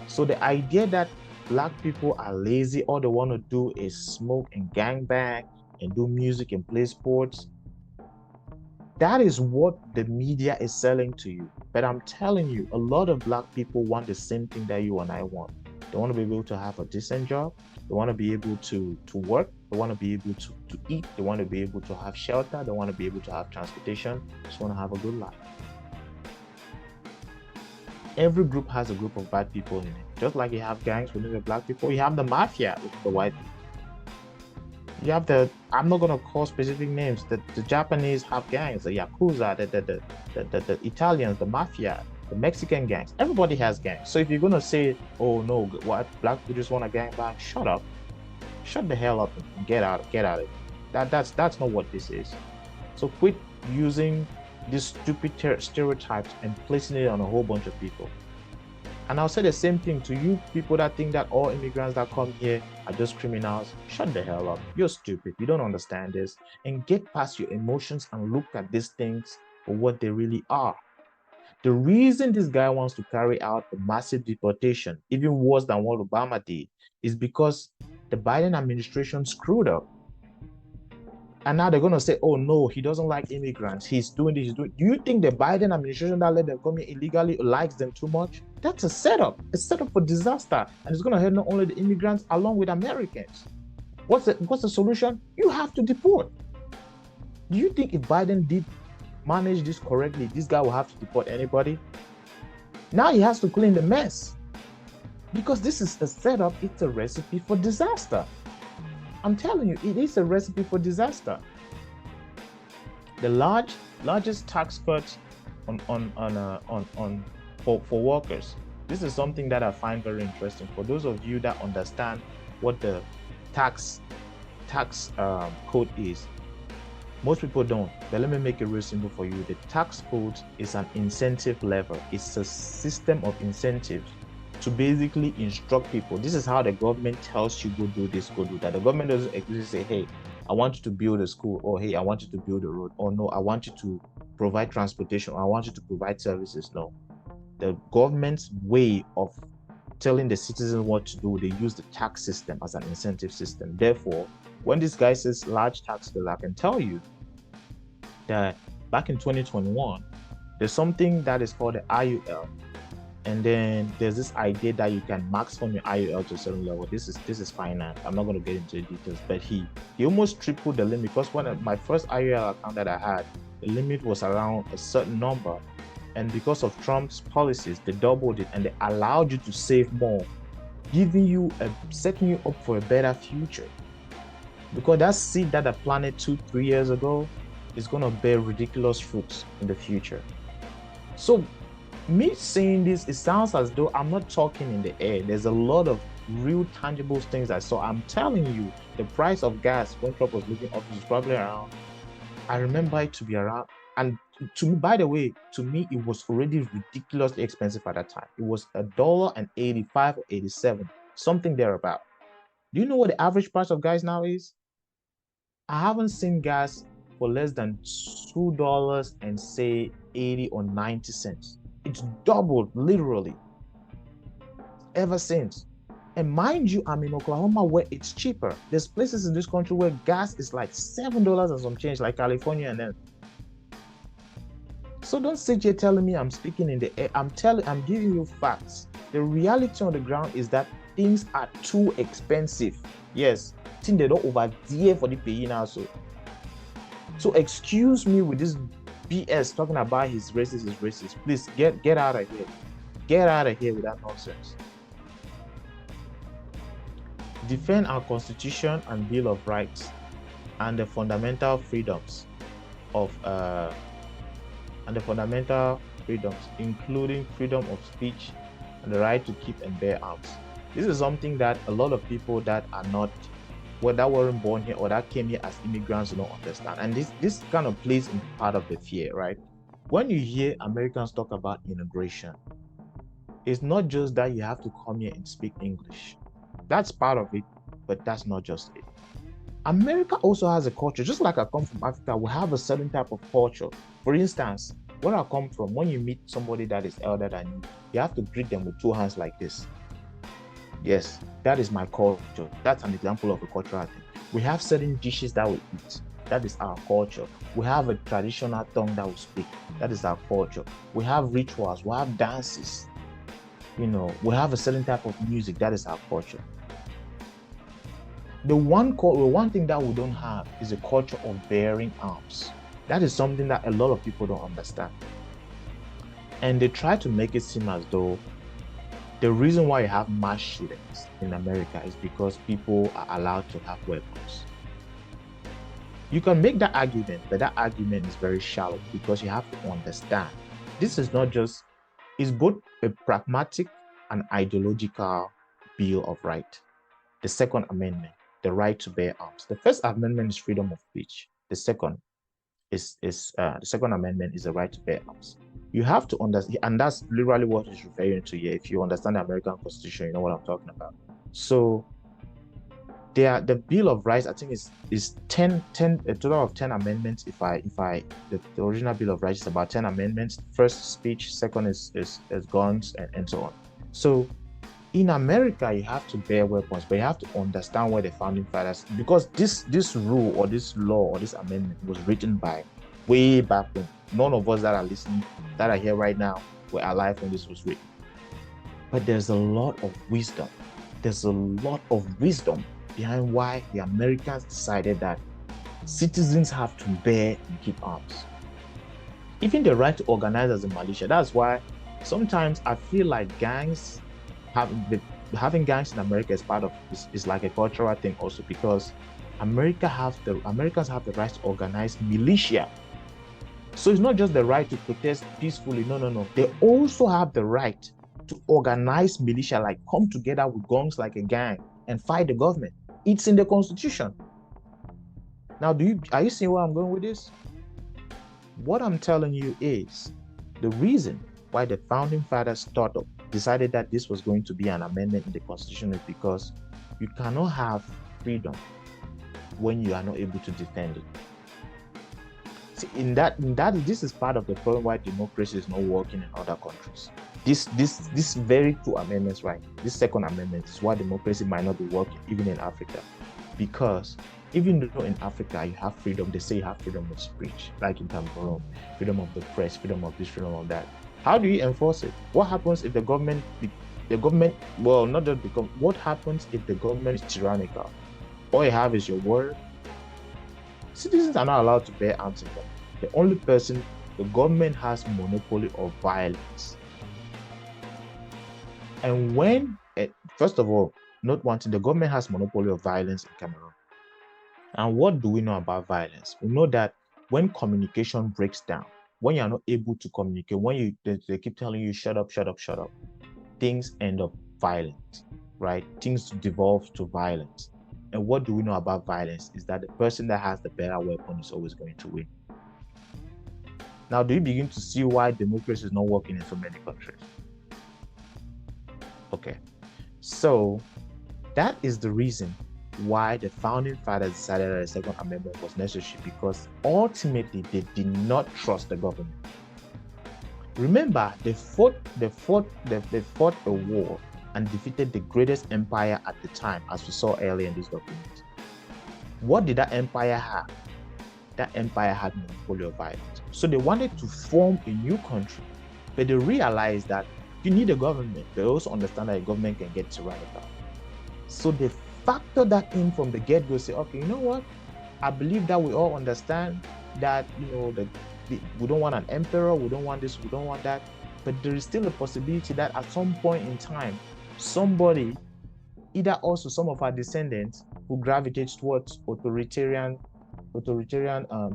So the idea that black people are lazy, all they want to do is smoke and gangbang and do music and play sports, that is what the media is selling to you. But I'm telling you, a lot of black people want the same thing that you and I want. They want to be able to have a decent job. They want to be able to work. They want to be able to eat. They want to be able to have shelter. They want to be able to have transportation. They just want to have a good life. Every group has a group of bad people in it. Just like you have gangs within the black people, you have the mafia with the white people. You have I'm not going to call specific names. The Japanese have gangs, the Yakuza, the Italians, the mafia, the Mexican gangs. Everybody has gangs. So if you're going to say, oh no, what, black people just want to gang bang, shut up. Shut the hell up and get out of it. That's not what this is. So quit using these stupid stereotypes and placing it on a whole bunch of people. And I'll say the same thing to you people that think that all immigrants that come here are just criminals. Shut the hell up. You're stupid. You don't understand this. And get past your emotions and look at these things for what they really are. The reason this guy wants to carry out a massive deportation, even worse than what Obama did, is because the Biden administration screwed up. And now they're going to say, oh, no, he doesn't like immigrants. He's doing this. Do you think the Biden administration that let them come here illegally likes them too much? That's a setup for disaster. And it's going to hurt not only the immigrants along with Americans. What's the solution? You have to deport. Do you think if Biden did manage this correctly, this guy will have to deport anybody? Now he has to clean the mess. Because this is a setup, it's a recipe for disaster. I'm telling you, it is a recipe for disaster. The largest tax cuts for workers. This is something that I find very interesting. For those of you that understand what the tax code is, most people don't. But let me make it real simple for you. The tax code is an incentive lever. It's a system of incentives to basically instruct people. This is how the government tells you go do this, go do that. The government doesn't actually say, hey, I want you to build a school, or hey, I want you to build a road, or no, I want you to provide transportation, or I want you to provide services. No. The government's way of telling the citizens what to do, they use the tax system as an incentive system. Therefore, when this guy says large tax bill, I can tell you that back in 2021, there's something that is called the IUL. And then there's this idea that you can max from your IUL to a certain level. This is finance. I'm not going to get into the details, but he almost tripled the limit, because when my first IUL account that I had, the limit was around a certain number. And because of Trump's policies, they doubled it and they allowed you to save more, setting you up for a better future. Because that seed that I planted 2-3 years ago is going to bear ridiculous fruits in the future. So me saying this, it sounds as though I'm not talking in the air. There's a lot of real tangible things I saw. I'm telling you, the price of gas when Trump was looking up was probably around, I remember it to be around, and to me, by the way, to me, it was already ridiculously expensive at that time. It was $1.85 or 87, something thereabout. Do you know what the average price of gas now is? I haven't seen gas for less than $2 and say 80 or 90 cents. It's doubled literally ever since. And mind you, I'm in Oklahoma where it's cheaper. There's places in this country where gas is like $7 and some change, like California. And then, so don't sit here telling me I'm speaking in the air. I'm giving you facts. The reality on the ground is that things are too expensive. Yes, I think they don't overdear for the paying also. So excuse me with this BS talking about he's racist. Please get out of here. Get out of here with that nonsense. Defend our Constitution and Bill of Rights and the fundamental freedoms including freedom of speech and the right to keep and bear arms. This is something that a lot of people that are not, that weren't born here or that came here as immigrants don't understand. And this kind of plays in part of the fear, right? When you hear Americans talk about immigration, it's not just that you have to come here and speak English. That's part of it, but that's not just it. America also has a culture. Just like I come from Africa, we have a certain type of culture. For instance, where I come from, when you meet somebody that is elder than you, you have to greet them with two hands like this. Yes, that is my culture. That's an example of a cultural thing. We have certain dishes that we eat. That is our culture. We have a traditional tongue that we speak. That is our culture. We have rituals. We have dances. We have a certain type of music. That is our culture. The one thing that we don't have is a culture of bearing arms. That is something that a lot of people don't understand. And they try to make it seem as though the reason why you have mass shootings in America is because people are allowed to have weapons. You can make that argument, but that argument is very shallow, because you have to understand this is not just, it's both a pragmatic and ideological Bill of Rights. The Second Amendment, the right to bear arms. The First Amendment is freedom of speech. The Second Amendment is the right to bear arms. You have to understand, and that's literally what it's referring to here. If you understand the American Constitution, you know what I'm talking about. So the Bill of Rights, I think is 10 a total of 10 amendments. The original Bill of Rights is about 10 amendments. First, speech. Second is guns, and so on. So In America, you have to bear weapons, but you have to understand where the founding fathers, because this rule or this law or this amendment was written by way back when. None of us that are listening, that are here right now, were alive when this was written. But there's a lot of wisdom. There's a lot of wisdom behind why the Americans decided that citizens have to bear and keep arms. Even the right to organize as a militia. That's why sometimes I feel like having gangs in America is part of is like a cultural thing also, because Americans have the right to organize militia. So it's not just the right to protest peacefully. No, no, no. They also have the right to organize militia, like come together with guns like a gang and fight the government. It's in the Constitution. Now, are you seeing where I'm going with this? What I'm telling you is the reason why the founding fathers decided that this was going to be an amendment in the Constitution is because you cannot have freedom when you are not able to defend it. See, this is part of the problem why democracy is not working in other countries. This very two amendments, right? This second amendment is why democracy might not be working even in Africa, because even though in Africa you have freedom, they say you have freedom of speech, like in Cameroon, freedom of the press, freedom of this, freedom of that. How do you enforce it? What happens if the government, well, not just become, what happens if the government is tyrannical? All you have is your word. Citizens are not allowed to bear arms in them. The only person, the government has monopoly of violence. And first of all, not wanting, the government has monopoly of violence in Cameroon. And what do we know about violence? We know that when communication breaks down, when you're not able to communicate, when they keep telling you, shut up, shut up, shut up, things end up violent, right? Things devolve to violence. And what do we know about violence is that the person that has the better weapon is always going to win. Now, do you begin to see why democracy is not working in so many countries? Okay, so that is the reason why the founding fathers decided that the Second Amendment was necessary, because ultimately they did not trust the government. Remember, they fought a war and defeated the greatest empire at the time, as we saw earlier in this document. What did that empire have? That empire had monopoly of violence. So they wanted to form a new country, but they realized that you need a government. They also understand that a government can get tyrannical. So they factor that in from the get-go. Say, okay, you know what? I believe that we all understand that, we don't want an emperor, we don't want this, we don't want that. But there is still a possibility that at some point in time, somebody, either also some of our descendants, who gravitates towards authoritarian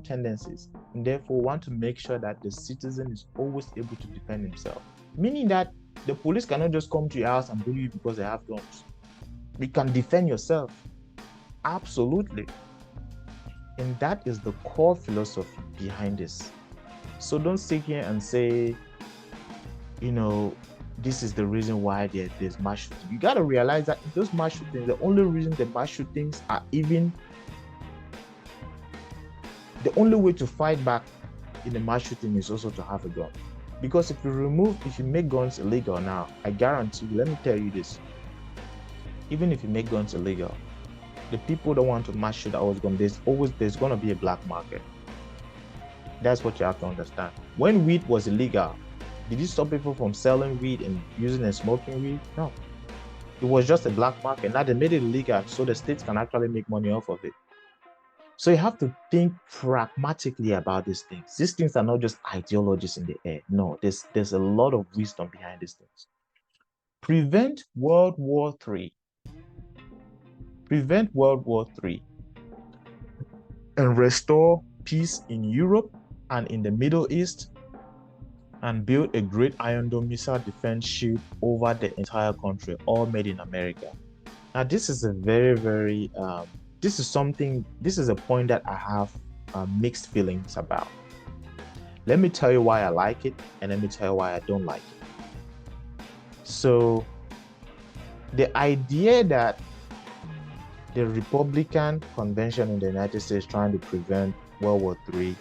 tendencies, and therefore want to make sure that the citizen is always able to defend himself. Meaning that the police cannot just come to your house and bully you because they have guns. You can defend yourself. Absolutely. And that is the core philosophy behind this. So don't sit here and say, this is the reason why there's mass shooting. You got to realize that those mass shootings, the only reason the mass shootings are even, the only way to fight back in a mass shooting is also to have a gun. Because if you make guns illegal now, I guarantee you, let me tell you this, even if you make guns illegal, the people that want to mass shoot there's going to be a black market. That's what you have to understand. When weed was illegal, did it stop people from selling weed and using and smoking weed? No. It was just a black market. Now they made it illegal so the states can actually make money off of it. So you have to think pragmatically about these things. These things are not just ideologies in the air. No, there's a lot of wisdom behind these things. Prevent World War III. Prevent World War III and restore peace in Europe and in the Middle East, and build a great Iron Dome missile defense shield over the entire country, all made in America. Now, this is a very, very, this is a point that I have mixed feelings about. Let me tell you why I like it, and let me tell you why I don't like it. So, the idea that the Republican convention in the United States trying to prevent World War III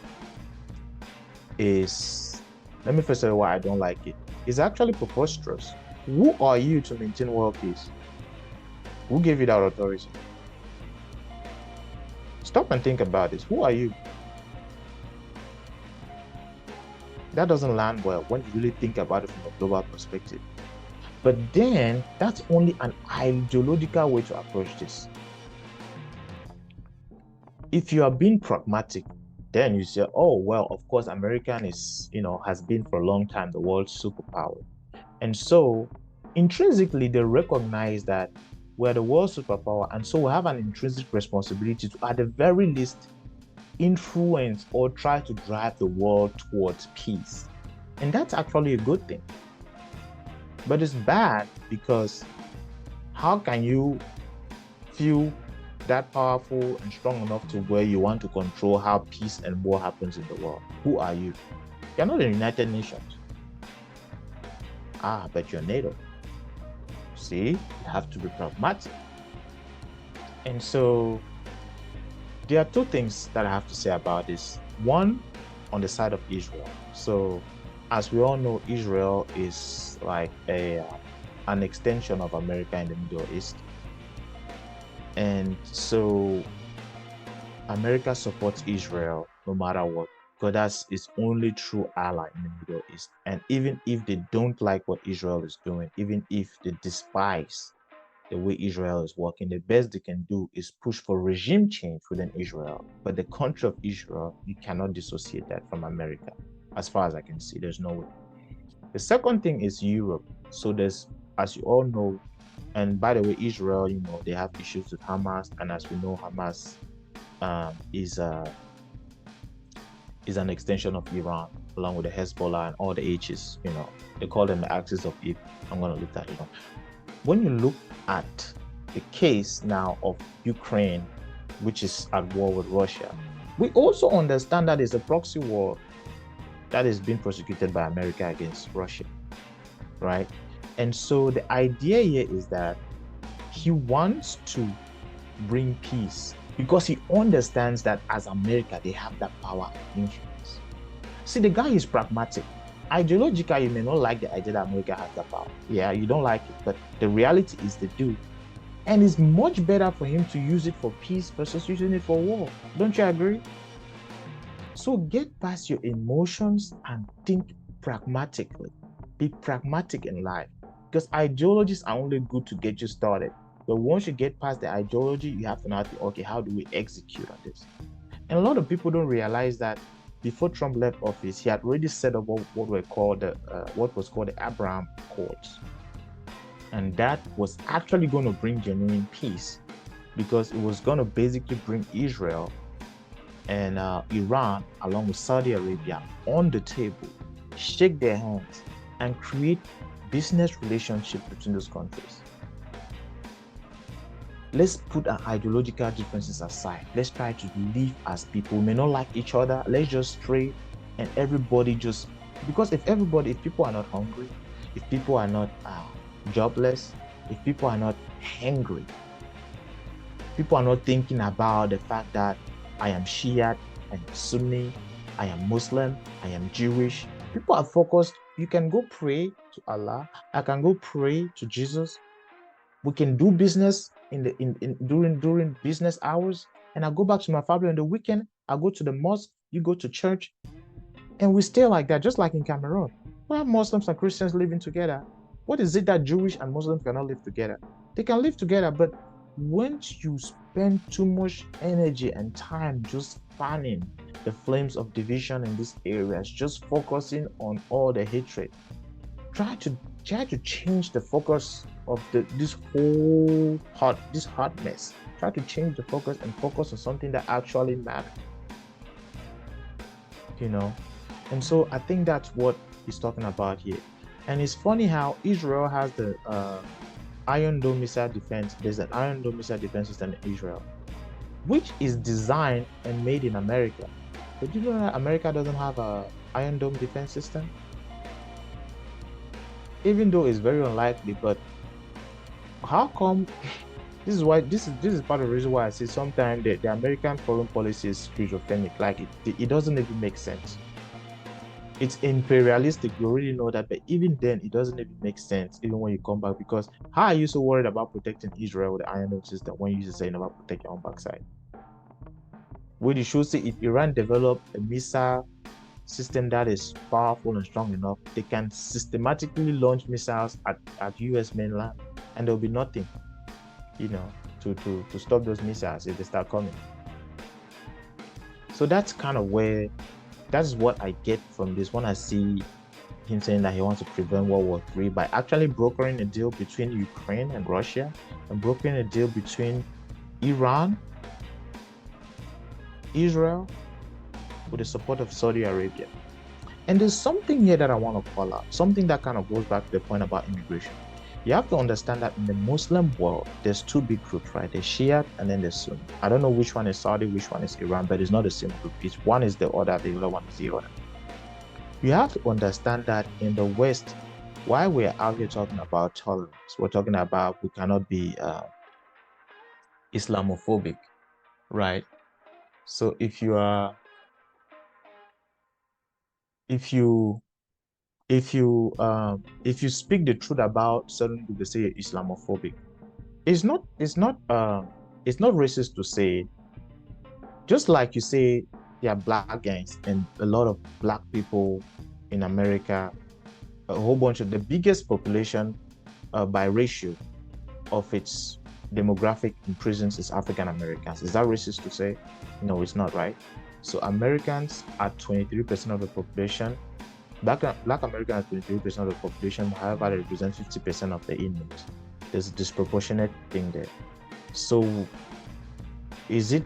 is, let me first tell you why I don't like it. It's actually preposterous. Who are you to maintain world peace? Who gave you that authority? Stop and think about this. Who are you? That doesn't land well when you really think about it from a global perspective. But then that's only an ideological way to approach this. If you are being pragmatic, then you say, oh, well, of course, American is, has been for a long time the world's superpower. And so intrinsically, they recognize that we're the world's superpower. And so we have an intrinsic responsibility to, at the very least, influence or try to drive the world towards peace. And that's actually a good thing. But it's bad because how can you feel that powerful and strong enough to where you want to control how peace and war happens in the world? Who are you? You're not the United Nations. But you're NATO. See, you have to be pragmatic. And so there are two things that I have to say about this. One, on the side of Israel. So as we all know, Israel is like an extension of America in the Middle East. And so America supports Israel no matter what, because that's its only true ally in the Middle East. And even if they don't like what Israel is doing, even if they despise the way Israel is working, the best they can do is push for regime change within Israel. But the country of Israel, you cannot dissociate that from America. As far as I can see, there's no way. The second thing is Europe. So there's, as you all know, and by the way, Israel, they have issues with Hamas, and as we know, Hamas is an extension of Iran, along with the Hezbollah and all the H's. They call them the axis of evil. I'm going to look that up. When you look at the case now of Ukraine, which is at war with Russia, we also understand that it's a proxy war that is being prosecuted by America against Russia, right? And so the idea here is that he wants to bring peace because he understands that as America, they have that power and influence. See, the guy is pragmatic. Ideologically, you may not like the idea that America has that power. Yeah, you don't like it, but the reality is they do. And it's much better for him to use it for peace versus using it for war. Don't you agree? So get past your emotions and think pragmatically. Be pragmatic in life. Because ideologies are only good to get you started. But once you get past the ideology, you have to now think, okay, how do we execute on this? And a lot of people don't realize that before Trump left office, he had already set up what was called the Abraham Accords. And that was actually going to bring genuine peace because it was going to basically bring Israel and Iran, along with Saudi Arabia, on the table, shake their hands, and create business relationships between those countries. Let's put our ideological differences aside. Let's try to live as people. We may not like each other. Let's just pray and everybody just, because if people are not hungry, if people are not jobless, if people are not hungry, people are not thinking about the fact that I am Shia, I am Sunni, I am Muslim, I am Jewish. People are focused. You can go pray to Allah. I can go pray to Jesus. We can do business during business hours, and I go back to my family on the weekend. I go to the mosque. You go to church, and we stay like that, just like in Cameroon. We have Muslims and Christians living together. What is it that Jewish and Muslims cannot live together? They can live together, but once you spend too much energy and time just fanning the flames of division in these areas, just focusing on all the hatred, try to change the focus of this hotness. Try to change the focus and focus on something that actually matters. And so I think that's what he's talking about here. And it's funny how Israel has the Iron Dome missile defense. There's an Iron Dome missile defense system in Israel, which is designed and made in America. But you know that America doesn't have a Iron Dome defense system? Even though it's very unlikely, but how come? This is why this is part of the reason why I say sometimes the American foreign policy is schizophrenic. Like it doesn't even make sense. it's imperialistic. You already know that, but even then, it doesn't even make sense. Even when you come back, because how are you so worried about protecting Israel with the Iron Dome system when you just saying about protect your own backside? What you should see, if Iran develop a missile system that is powerful and strong enough, they can systematically launch missiles at US mainland, and there'll be nothing, you know, to stop those missiles if they start coming. So that's kind of where, that's what I get from this when I see him saying that he wants to prevent World War III by actually brokering a deal between Ukraine and Russia, and brokering a deal between Iran, Israel, with the support of Saudi Arabia. And there's something here that I want to call out, something that kind of goes back to the point about immigration. You have to understand that in the Muslim world, there's two big groups, right? There's Shia and then there's Sunni. I don't know which one is Saudi, which one is Iran, but it's not the same group. It's one is the other, the other one is the other. You have to understand that in the West, why we're out here talking about tolerance, we're talking about we cannot be Islamophobic, right? So if you are, if you if you speak the truth about certain people, they say you're Islamophobic. It's not racist to say, just like you say there are black gangs and a lot of black people in America, a whole bunch of the biggest population by ratio of its demographic in prisons is African Americans. Is that racist to say? No, it's not, right? So Americans are 23% of the population. Black Americans are 23% of the population, however, they represent 50% of the inmates. There's a disproportionate thing there. So is it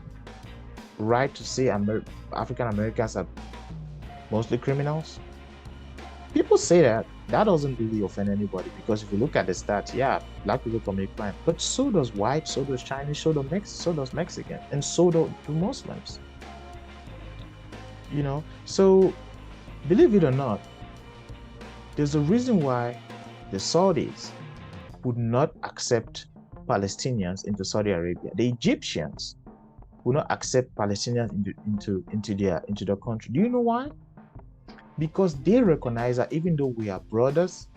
right to say African Americans are mostly criminals? People say that. That doesn't really offend anybody, because if you look at the stats, yeah, black people commit crime, but so does white, so does Chinese, so does Mexican, and so do Muslims. So believe it or not, there's a reason why the Saudis would not accept Palestinians into Saudi Arabia. The Egyptians would not accept Palestinians into their country. Do you know why? Because they recognize that even though we are brothers,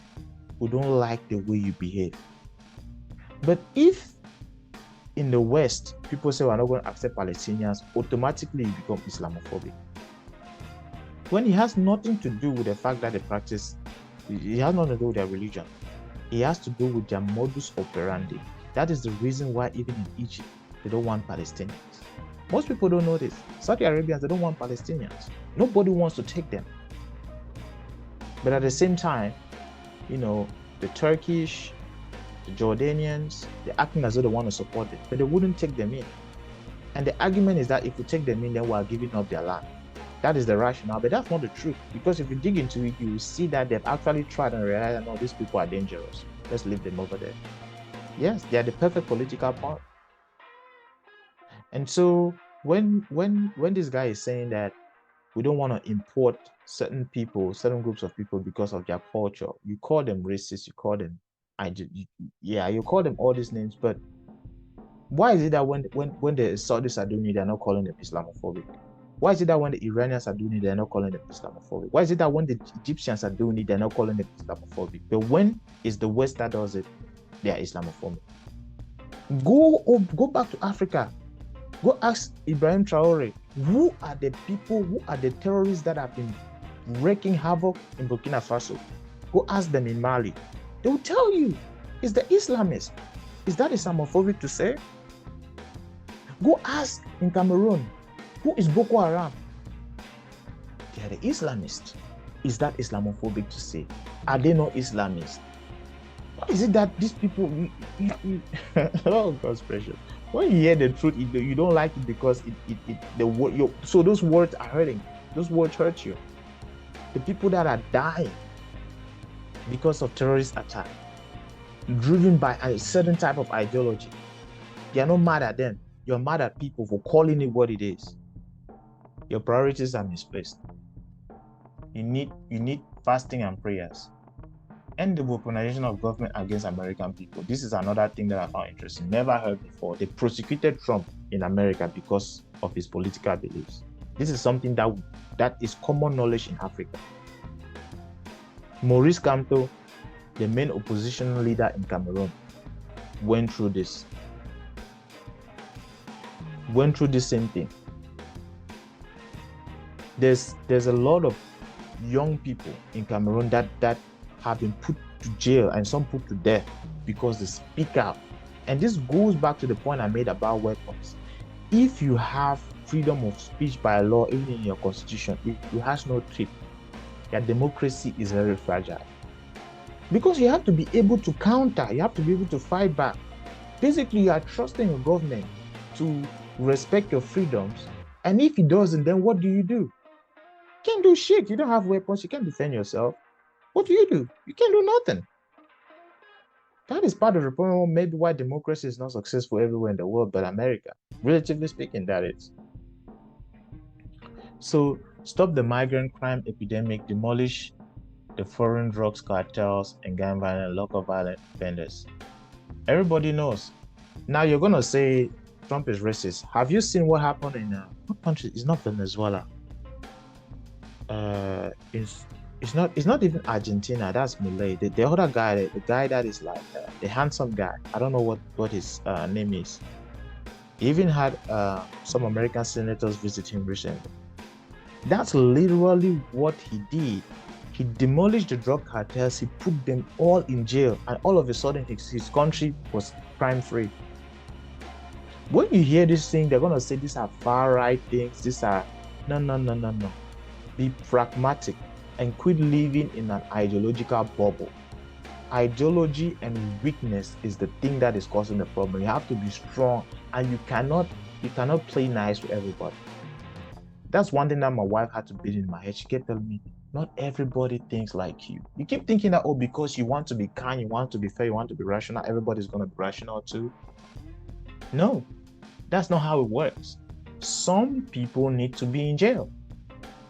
we don't like the way you behave. But if in the West, people say we're not going to accept Palestinians, automatically you become Islamophobic. When it has nothing to do with the fact that they practice, it has nothing to do with their religion. It has to do with their modus operandi. That is the reason why even in Egypt, they don't want Palestinians. Most people don't know this. Saudi Arabians, they don't want Palestinians. Nobody wants to take them. But at the same time, the Turkish, the Jordanians, they're acting as though they want to support them, but they wouldn't take them in. And the argument is that if we take them in, then we're giving up their land. That is the rationale, but that's not the truth. Because if you dig into it, you will see that they've actually tried and realized that, no, these people are dangerous. Let's leave them over there. Yes, they are the perfect political pawn. And so when this guy is saying that we don't want to import certain people, certain groups of people because of their culture, you call them racist, you call them, you call them all these names, but why is it that when the Saudis are doing it, they're not calling them Islamophobic? Why is it that when the Iranians are doing it, they're not calling them Islamophobic? Why is it that when the Egyptians are doing it, they're not calling them Islamophobic? But when it's the West that does it, they are Islamophobic. Go back to Africa. Go ask Ibrahim Traore, who are the people, who are the terrorists that have been wreaking havoc in Burkina Faso? Go ask them in Mali. They will tell you, it's the Islamists. Is that Islamophobic to say? Go ask in Cameroon, who is Boko Haram? They are the Islamists. Is that Islamophobic to say? Are they not Islamists? Why is it that these people, oh God's precious, when you hear the truth, you don't like it because so those words are hurting. Those words hurt you. The people that are dying because of terrorist attack, driven by a certain type of ideology, they are not mad at them. You're mad at people for calling it what it is. Your priorities are misplaced. You need fasting and prayers. And the weaponization of government against American people. This is another thing that I found interesting. Never heard before. They prosecuted Trump in America because of his political beliefs. This is something that is common knowledge in Africa. Maurice Kamto, the main opposition leader in Cameroon, went through the same thing. There's a lot of young people in Cameroon that have been put to jail and some put to death because they speak out. And this goes back to the point I made about weapons. If you have freedom of speech by law, even in your constitution, it has no trip. Your democracy is very fragile. Because you have to be able to counter, you have to be able to fight back. Basically, you are trusting your government to respect your freedoms. And if it doesn't, then what do? You can't do shit. You don't have weapons. You can't defend yourself. What do? You can't do nothing. That is part of the problem, maybe why democracy is not successful everywhere in the world, but America, relatively speaking, that is. So stop the migrant crime epidemic, demolish the foreign drugs cartels and gang violence, local violent offenders. Everybody knows. Now you're gonna say Trump is racist. Have you seen what happened in what country? It's not Venezuela. It's not even Argentina. That's Milei. The other guy, the guy that is like the handsome guy. I don't know what his name is. He even had some American senators visit him recently. That's literally what he did. He demolished the drug cartels. He put them all in jail, and all of a sudden, his country was crime-free. When you hear this thing, they're gonna say these are far-right things. These are no. Be pragmatic and quit living in an ideological bubble. Ideology and weakness is the thing that is causing the problem. You have to be strong, and you cannot play nice with everybody. That's one thing that my wife had to beat in my head. She kept telling me, not everybody thinks like you. You keep thinking that, oh, because you want to be kind, you want to be fair, you want to be rational, everybody's going to be rational too. No, that's not how it works. Some people need to be in jail.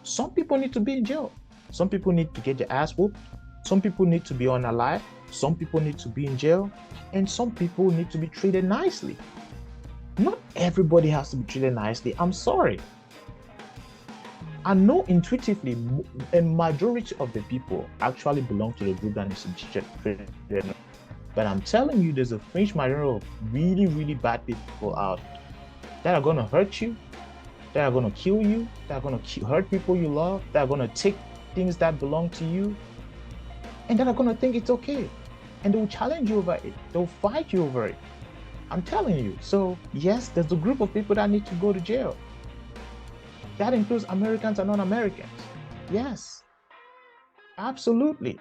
Some people need to be in jail. Some people need to get their ass whooped. Some people need to be unalive. Some people need to be in jail. And some people need to be treated nicely. Not everybody has to be treated nicely. I'm sorry. I know intuitively a majority of the people actually belong to the group that is treated. But I'm telling you, there's a fringe majority of really, really bad people out that are going to hurt you, that are going to kill you, that are going to hurt people you love, that are going to take things that belong to you, and that are going to think it's okay. And they'll challenge you over it. They'll fight you over it. I'm telling you. So yes, there's a group of people that need to go to jail. That includes Americans and non-Americans. Yes, absolutely.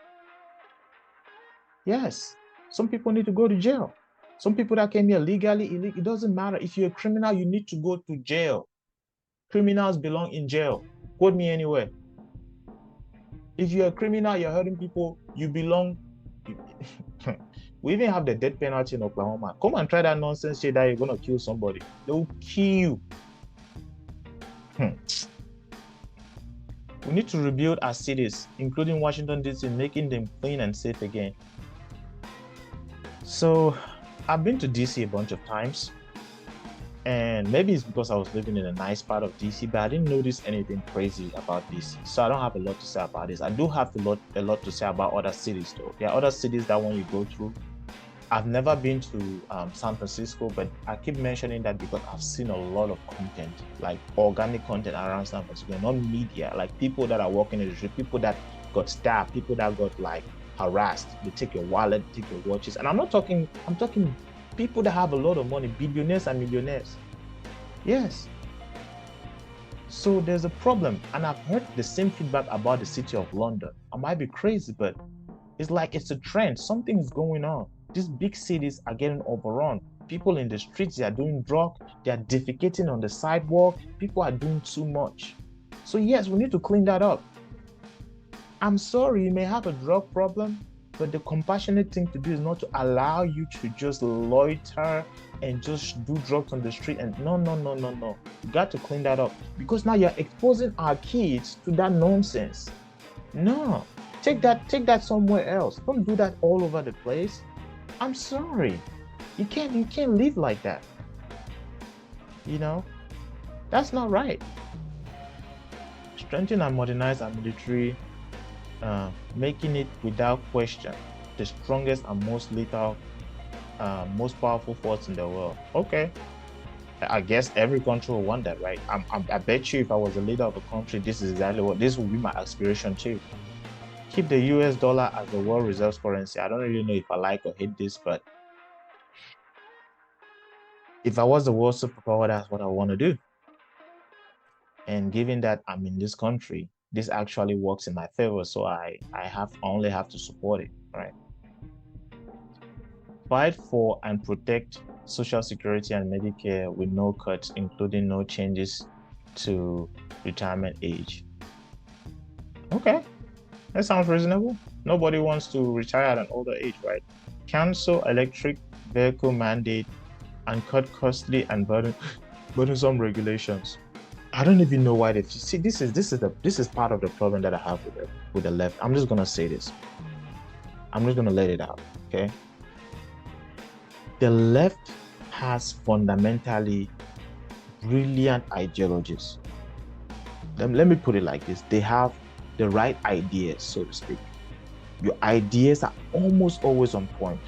Yes, some people need to go to jail. Some people that came here legally, illegal, it doesn't matter. If you're a criminal, you need to go to jail. Criminals belong in jail. Quote me anywhere. If you're a criminal, you're hurting people, you belong. We even have the death penalty in Oklahoma. Come and try that nonsense shit that you're going to kill somebody. They will kill you. We need to rebuild our cities, including Washington, D.C., making them clean and safe again. So, I've been to D.C. a bunch of times, and maybe it's because I was living in a nice part of D.C., but I didn't notice anything crazy about D.C., so I don't have a lot to say about this. I do have a lot to say about other cities, though. There are other cities that when you go through, I've never been to San Francisco, but I keep mentioning that because I've seen a lot of content, like organic content around San Francisco, not media, like people that are walking in the street, people that got stabbed, people that got like harassed. They take your wallet, take your watches. And I'm talking people that have a lot of money, billionaires and millionaires. Yes. So there's a problem. And I've heard the same feedback about the city of London. I might be crazy, but it's like it's a trend. Something is going on. These big cities are getting overrun. People in the streets, they are doing drugs, they are defecating on the sidewalk. People are doing too much. So yes, we need to clean that up. I'm sorry, you may have a drug problem, but the compassionate thing to do is not to allow you to just loiter and just do drugs on the street. And no. You got to clean that up, because now you're exposing our kids to that nonsense. No, take that somewhere else. Don't do that all over the place. I'm sorry. You can't live like that. You know? That's not right. Strengthen and modernize our military. making it without question the strongest and most lethal, most powerful force in the world. Okay, I guess every country will want that, right? I bet you if I was the leader of a country, this is exactly what this would be my aspiration too. Keep the US dollar as the world reserves currency. I don't really know if I like or hate this, but if I was the world superpower, that's what I want to do. And given that I'm in this country, this actually works in my favor. So I only have to support it, right? Fight for and protect Social Security and Medicare with no cuts, including no changes to retirement age. Okay, that sounds reasonable. Nobody wants to retire at an older age, right? Cancel electric vehicle mandate and cut costly and burdensome regulations. I don't even know why they see this is part of the problem that I have with the left. I'm just gonna say this. I'm just gonna let it out. Okay. The left has fundamentally brilliant ideologies. Let me put it like this. They have the right ideas, so to speak. Your ideas are almost always on point.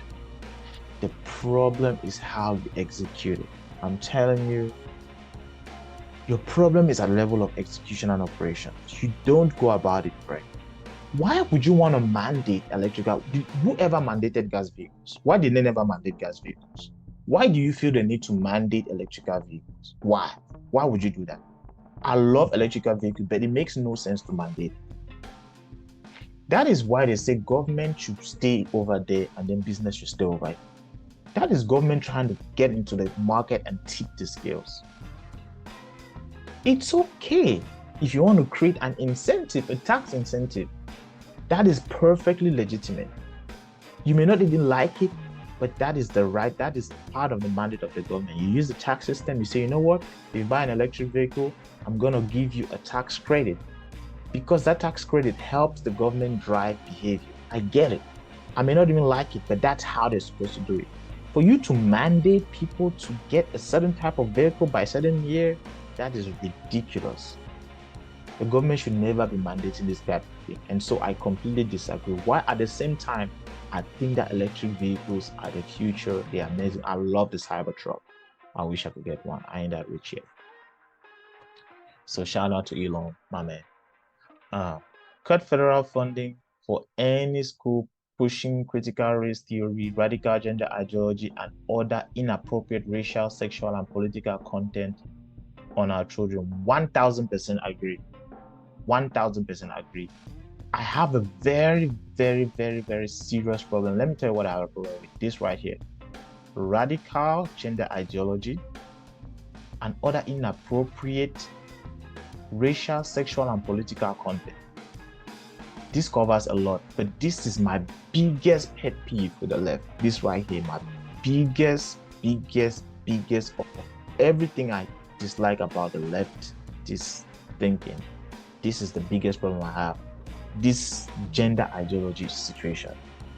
The problem is how you execute it. I'm telling you, your problem is at level of execution and operation. You don't go about it right. Why would you want to mandate electrical? Whoever mandated gas vehicles? Why did they never mandate gas vehicles? Why do you feel the need to mandate electrical vehicles? Why? Why would you do that? I love electrical vehicles, but it makes no sense to mandate. That is why they say government should stay over there and then business should stay over here. That is government trying to get into the market and tip the scales. It's okay if you want to create an incentive, a tax incentive. That is perfectly legitimate. You may not even like it, but that is that is part of the mandate of the government. You use the tax system, you say, you know what, if you buy an electric vehicle, I'm going to give you a tax credit because that tax credit helps the government drive behavior. I get it. I may not even like it, but that's how they're supposed to do it. For you to mandate people to get a certain type of vehicle by a certain year, that is ridiculous. The government should never be mandating this type of thing. And so I completely disagree. While at the same time, I think that electric vehicles are the future. They're amazing. I love the Cybertruck. I wish I could get one. I ain't that rich yet. So shout out to Elon, my man. Cut federal funding for any school pushing critical race theory, radical gender ideology, and other inappropriate racial, sexual, and political content on our children. 1000% agree. 1000% agree. I have a very, very, very, very serious problem. Let me tell you what I have a problem with. This right here. Radical gender ideology and other inappropriate racial, sexual, and political content. This covers a lot, but this is my biggest pet peeve with the left. This right here, my biggest of everything I dislike about the left, this thinking. This is the biggest problem I have. This gender ideology situation.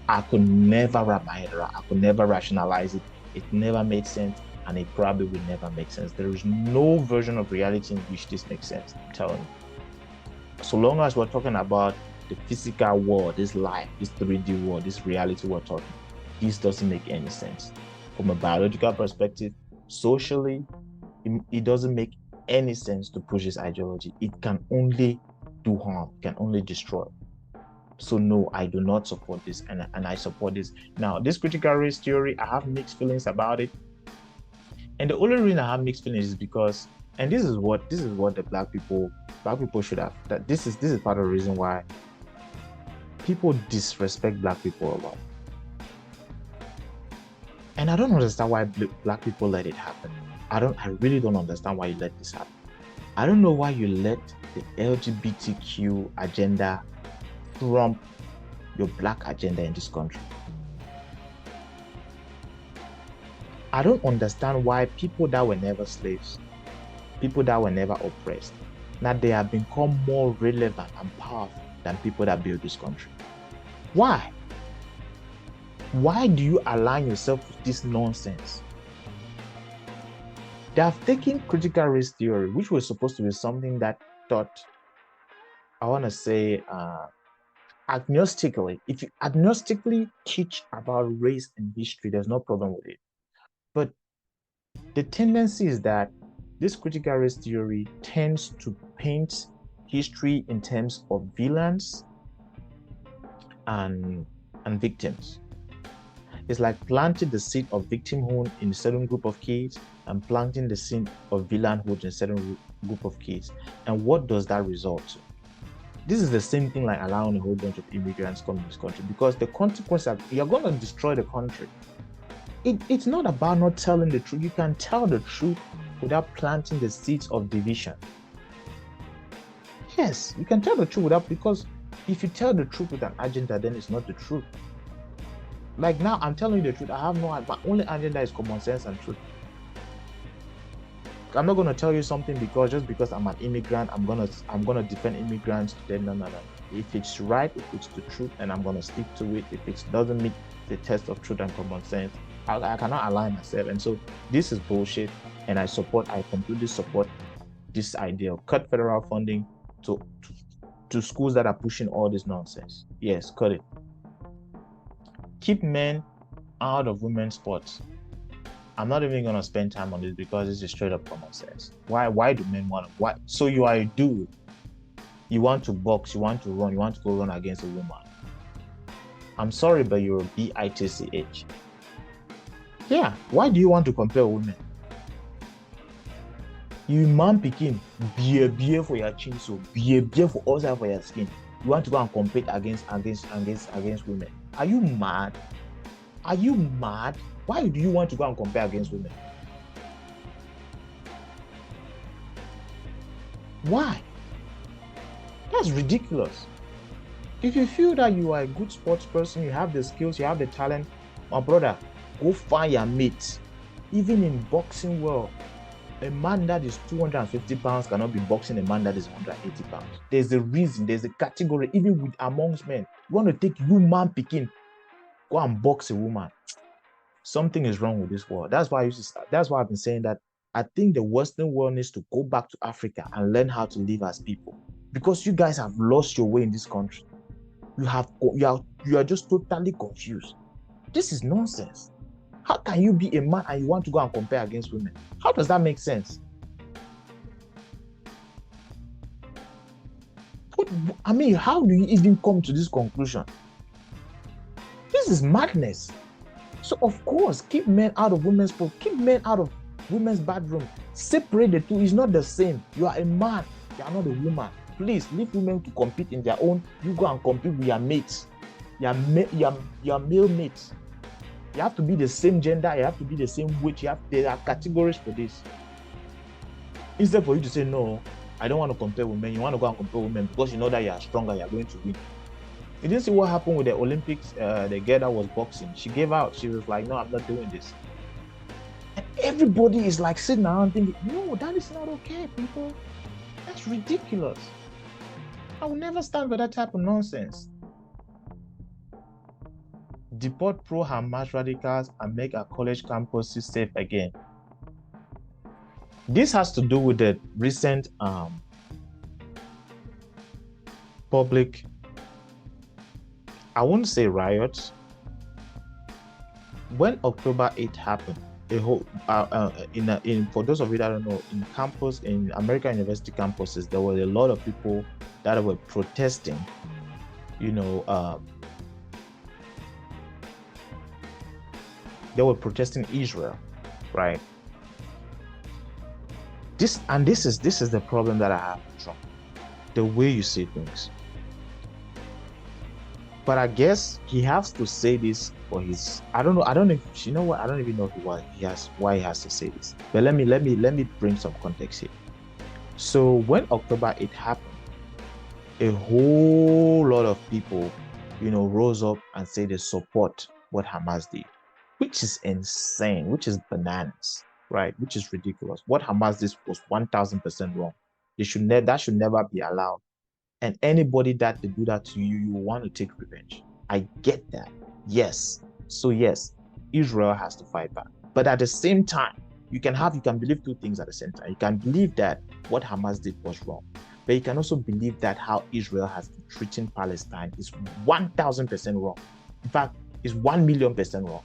I could never wrap my head around. I could never rationalize it. It never made sense, and it probably will never make sense. There is no version of reality in which this makes sense. I'm telling you. So long as we're talking about the physical world, this life, this 3D world, this reality we're talking, this doesn't make any sense. From a biological perspective, socially, it doesn't make any sense to push this ideology. It can only do harm, can only destroy. So no, I do not support this, and I support this. Now, this critical race theory, I have mixed feelings about it. And the only reason I have mixed feelings is because, and this is what the black people should have. That this is part of the reason why people disrespect black people a lot. And I don't understand why black people let it happen. I really don't understand why you let this happen. I don't know why you let the LGBTQ agenda trump your black agenda in this country. I don't understand why people that were never slaves, people that were never oppressed, now they have become more relevant and powerful than people that built this country. Why? Why do you align yourself with this nonsense? They have taken critical race theory, which was supposed to be something that taught, I want to say, agnostically, if you agnostically teach about race and history, there's no problem with it. But the tendency is that this critical race theory tends to paint history in terms of villains and victims. It's like planting the seed of victimhood in a certain group of kids and planting the seed of villainhood in a certain group of kids. And what does that result to? This is the same thing like allowing a whole bunch of immigrants come in this country, because the consequence of you're going to destroy the country. It's not about not telling the truth. You can tell the truth without planting the seeds of division. Yes, you can tell the truth without, because if you tell the truth with an agenda, then it's not the truth. Like now, I'm telling you the truth. I have no, my only agenda is common sense and truth. I'm not gonna tell you something because just because I'm an immigrant, I'm gonna defend immigrants. Then no. If it's right, if it's the truth, and I'm gonna stick to it. If it doesn't meet the test of truth and common sense, I cannot align myself. And so this is bullshit. And I completely support this idea of cut federal funding to schools that are pushing all this nonsense. Yes, cut it. Keep men out of women's sports. I'm not even gonna spend time on this because this is straight up common sense. Why do men want to? Why? So you are a dude. You want to box. You want to run. You want to go run against a woman. I'm sorry, but you're a bitch. Yeah. Why do you want to compare women? You man picking beer for your chin, so beer for outside for your skin. You want to go and compete against women? Are you mad? Are you mad? Why do you want to go and compare against women? Why? That's ridiculous. If you feel that you are a good sports person, you have the skills, you have the talent, my brother, go find your mate. Even in boxing world, a man that is 250 pounds cannot be boxing a man that is 180 pounds. There's a reason, there's a category, even with amongst men. You want to take you man picking, go and box a woman. Something is wrong with this world. That's why I've been saying that I think the Western world needs to go back to Africa and learn how to live as people. Because you guys have lost your way in this country. You are just totally confused. This is nonsense. How can you be a man and you want to go and compare against women? How does that make sense? I mean, how do you even come to this conclusion? This is madness. So of course, keep men out of women's sports, keep men out of women's bedroom. Separate the two. It's not the same. You are a man, you are not a woman. Please leave women to compete in their own. You go and compete with your mates, your male mates. You have to be the same gender, you have to be the same weight, there are categories for this. Instead for you to say, no, I don't want to compare women, you want to go and compare women because you know that you are stronger, you are going to win. You didn't see what happened with the Olympics, the girl that was boxing. She gave out. She was like, no, I'm not doing this. And everybody is like sitting around thinking, no, that is not okay, people. That's ridiculous. I will never stand for that type of nonsense. Deport pro-Hamas radicals and make our college campuses safe again. This has to do with the recent public, I won't say riots. When October 8th happened, a whole for those of you that don't know, in American university campuses, there were a lot of people that were protesting. They were protesting Israel, right? This is the problem that I have with Trump, the way you say things. But I guess he has to say this for his. I don't know. I don't know. You know what? I don't even know why he has to say this. But let me bring some context here. So when October 8 happened, a whole lot of people, rose up and say they support what Hamas did, which is insane, which is bananas, right? Which is ridiculous. What Hamas did was 1000% wrong. That should never be allowed. And anybody that they do that to you, you want to take revenge. I get that. Yes. So yes, Israel has to fight back. But at the same time, you can believe two things at the same time. You can believe that what Hamas did was wrong. But you can also believe that how Israel has been treating Palestine is 1,000% wrong. In fact, it's 1,000,000% wrong.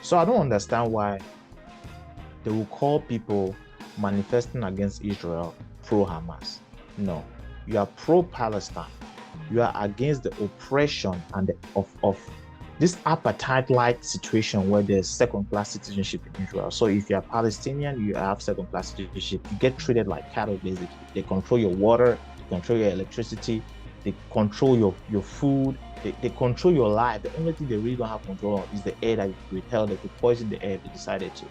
So I don't understand why they will call people manifesting against Israel pro-Hamas. No, you are pro-Palestine. You are against the oppression and of this apartheid-like situation where there's second-class citizenship in Israel. So if you're Palestinian, you have second-class citizenship. You get treated like cattle, basically. They control your water, they control your electricity, they control your food, they control your life. The only thing they really don't have control of is the air that you breathe. Hell, they could poison the air if they decided to.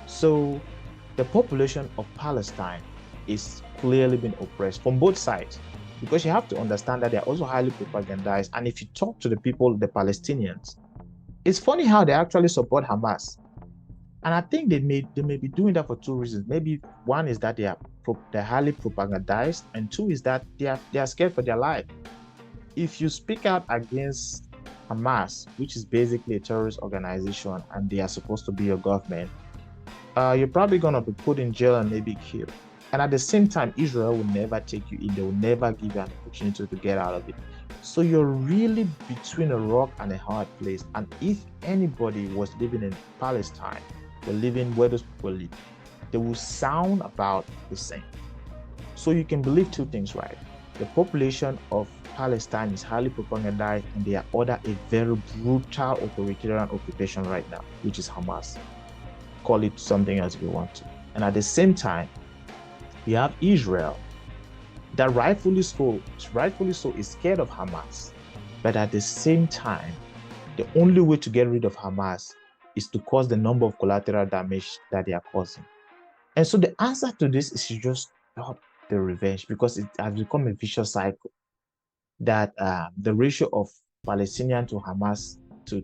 So the population of Palestine is clearly being oppressed from both sides, because you have to understand that they're also highly propagandized. And if you talk to the people, the Palestinians, it's funny how they actually support Hamas. And I think they may be doing that for two reasons. Maybe one is that they're highly propagandized, and two is that they are scared for their life. If you speak out against Hamas, which is basically a terrorist organization, and they are supposed to be your government, you're probably going to be put in jail and maybe killed. And at the same time, Israel will never take you in. They will never give you an opportunity to get out of it. So you're really between a rock and a hard place. And if anybody was living in Palestine, or living where those people live, they will sound about the same. So you can believe two things, right? The population of Palestine is highly propagandized, and they are under a very brutal authoritarian occupation right now, which is Hamas. Call it something else if you want to. And at the same time, you have Israel that rightfully so is scared of Hamas. But at the same time, the only way to get rid of Hamas is to cause the number of collateral damage that they are causing. And so the answer to this is to just stop the revenge, because it has become a vicious cycle that the ratio of Palestinian to Hamas to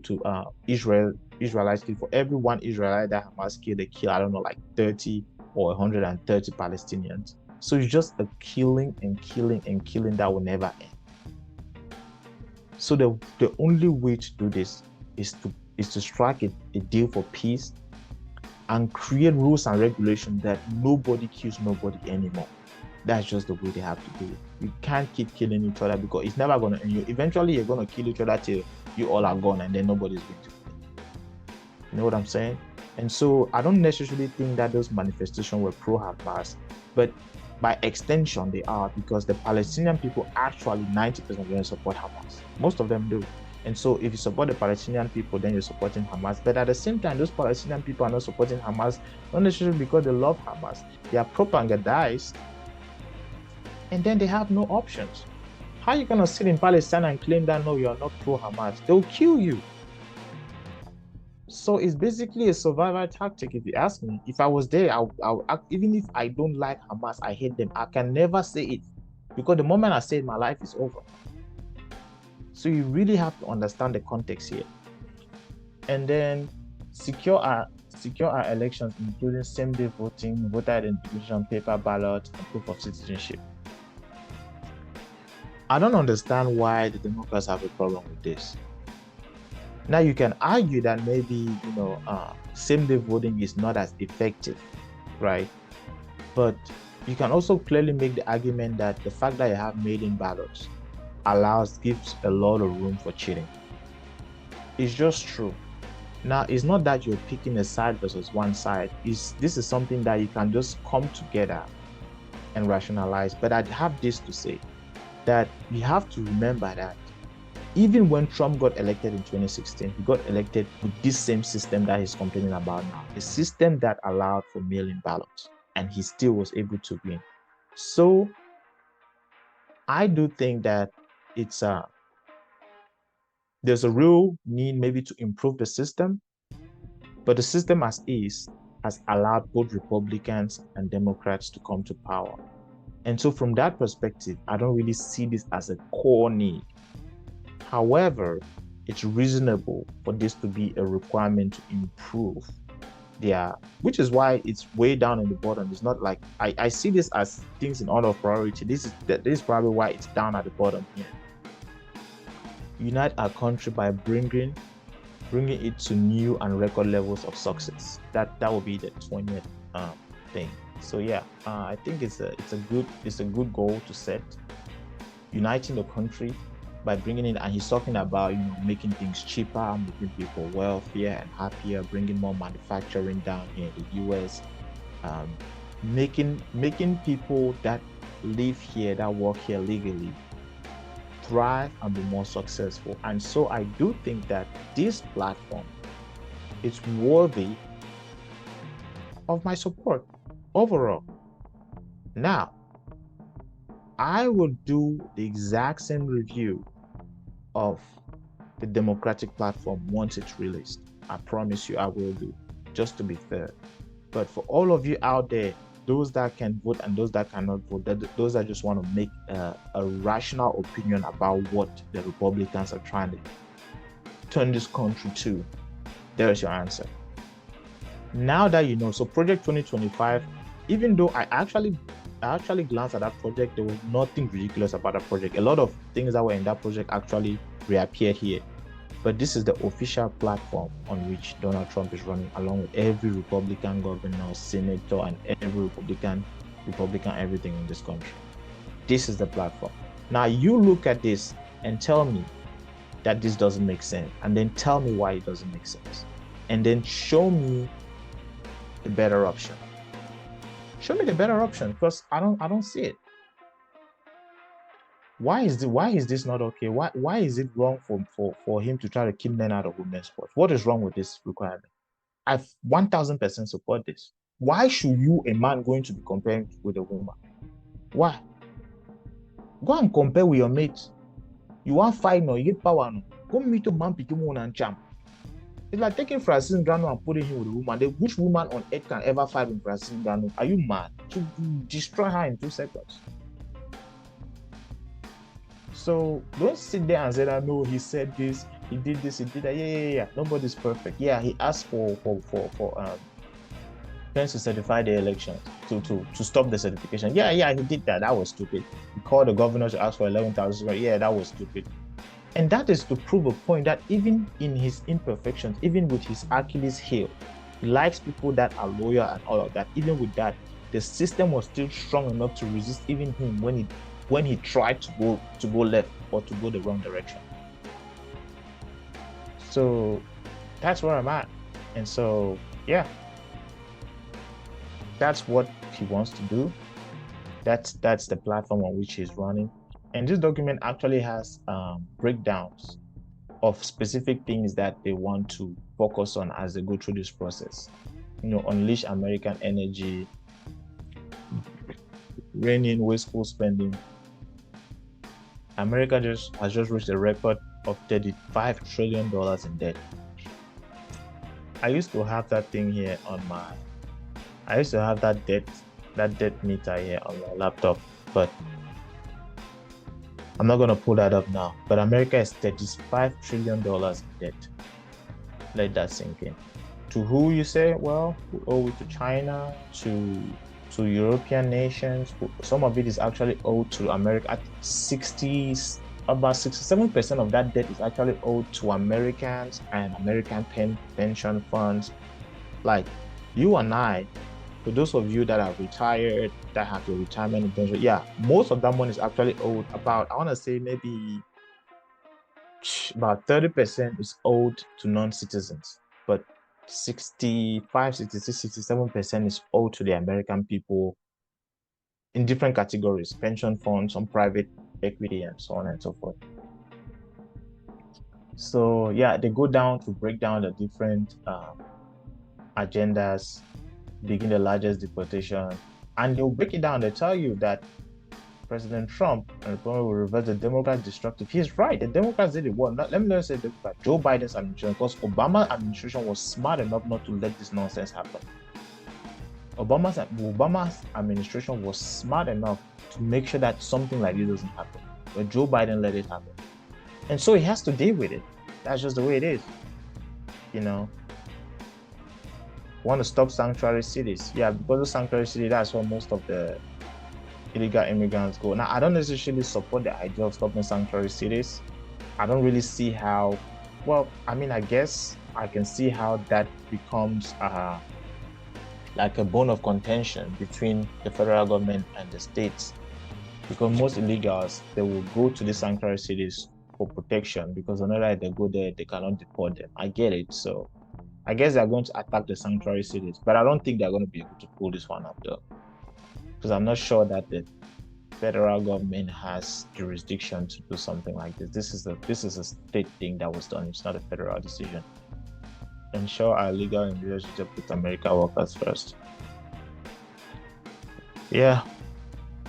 Israelites kill, for every one Israelite that Hamas kill, they kill, I don't know, like 30 or 130 Palestinians. So it's just a killing and killing and killing that will never end. So the only way to do this is to strike a deal for peace and create rules and regulations that nobody kills nobody anymore. That's just the way they have to do it. You can't keep killing each other, because it's never going to end. Eventually, you're going to kill each other till you all are gone, and then nobody's going to kill. You know what I'm saying? And so I don't necessarily think that those manifestations were pro-Hamas, but by extension they are, because the Palestinian people actually 90% of them support Hamas. Most of them do. And so if you support the Palestinian people, then you're supporting Hamas. But at the same time, those Palestinian people are not supporting Hamas, not necessarily because they love Hamas. They are propagandized, and then they have no options. How are you going to sit in Palestine and claim that, no, you're not pro-Hamas? They'll kill you. So it's basically a survival tactic, if you ask me. If I was there, I'll even if I don't like Hamas, I hate them, I can never say it, because the moment I say it, my life is over. So you really have to understand the context here. And then secure our elections, including same-day voting, voter identification, paper ballot, and proof of citizenship. I don't understand why the Democrats have a problem with this. Now you can argue that maybe same-day voting is not as effective, right? But you can also clearly make the argument that the fact that you have mail-in ballots gives a lot of room for cheating. It's just true. Now, it's not that you're picking a side versus one side. This is something that you can just come together and rationalize. But I have this to say, that we have to remember that even when Trump got elected in 2016, he got elected with this same system that he's complaining about now, a system that allowed for mail-in ballots, and he still was able to win. So I do think that there's a real need maybe to improve the system, but the system as is has allowed both Republicans and Democrats to come to power. And so from that perspective, I don't really see this as a core need. However, it's reasonable for this to be a requirement to improve which is why it's way down in the bottom. It's not like I see this as things in order of priority. This is probably why it's down at the bottom here. Unite our country by bringing it to new and record levels of success. That will be the 20th thing. So yeah, I think it's a good goal to set, uniting the country by bringing in, and he's talking about making things cheaper, making people wealthier and happier, bringing more manufacturing down here in the U.S., um, making people that live here, that work here legally, thrive and be more successful. And so I do think that this platform is worthy of my support overall. Now, I will do the exact same review of the Democratic platform once it's released. I promise you I will do, just to be fair. But for all of you out there, those that can vote and those that cannot vote, those that just want to make a rational opinion about what the Republicans are trying to turn this country to, there's your answer. Now that you know, so Project 2025, even though I actually glanced at that project, there was nothing ridiculous about that project. A lot of things that were in that project actually reappeared here. But this is the official platform on which Donald Trump is running, along with every Republican governor, senator, and every Republican everything in this country. This is the platform. Now you look at this and tell me that this doesn't make sense, and then tell me why it doesn't make sense, and then show me the better option. Show me the better option, because I don't see it. Why is this not okay? Why is it wrong for him to try to keep men out of women's sports? What is wrong with this requirement? I 1000% support this. Why should you, a man, going to be comparing with a woman? Why? Go and compare with your mates. You want fight no, you get power no. Go meet a man, pick him and champ. It's like taking Francis Ngannou and putting him with a woman. Which woman on earth can ever fight with Francis Ngannou? Are you mad? To destroy her in 2 seconds. So don't sit there and say that no, he said this, he did this, he did that. Yeah. Nobody's perfect. Yeah, he asked for friends to certify the election to stop the certification. Yeah, he did that. That was stupid. He called the governor to ask for 11,000. Yeah, that was stupid. And that is to prove a point that even in his imperfections, even with his Achilles heel, he likes people that are loyal and all of that. Even with that, the system was still strong enough to resist even him when he tried to go left or to go the wrong direction. So that's where I'm at. And so yeah, that's what he wants to do. That's the platform on which he's running. And this document actually has breakdowns of specific things that they want to focus on as they go through this process. Unleash American energy, rein in wasteful spending. America has just reached a record of $35 trillion in debt. I used to have that thing here I used to have that debt meter here on my laptop, but I'm not gonna pull that up now. But America is $35 trillion in debt. Let that sink in. To who, you say? Well, we owe it to China, to European nations. Some of it is actually owed to America. At about 67% of that debt is actually owed to Americans and American pension funds. Like you and I, for those of you that are retired, that have your retirement pension, yeah, most of that money is actually owed. About, I want to say maybe about 30% is owed to non-citizens, but 65, 66, 67% is owed to the American people in different categories: pension funds, some private equity, and so on and so forth. So yeah, they go down to break down the different agendas, begin the largest deportation, and they'll break it down. They tell you that President Trump and the Republican will reverse the Democrat destructive. He's right. The Democrats did it well. Let me not say Democrat. Joe Biden's administration, because Obama's administration was smart enough not to let this nonsense happen. Obama's administration was smart enough to make sure that something like this doesn't happen. But Joe Biden let it happen. And so he has to deal with it. That's just the way it is. Want to stop sanctuary cities. Yeah, because of sanctuary cities, that's where most of the illegal immigrants go. Now, I don't necessarily support the idea of stopping sanctuary cities. I don't really see how, well, I mean, I guess I can see how that becomes like a bone of contention between the federal government and the states, because most illegals, they will go to the sanctuary cities for protection, because whenever they go there, they cannot deport them. I get it. So I guess they're going to attack the sanctuary cities, but I don't think they're going to be able to pull this one up though, because I'm not sure that the federal government has jurisdiction to do something like this. This is a state thing that was done. It's not a federal decision. Ensure our legal and relationship with American workers first. Yeah,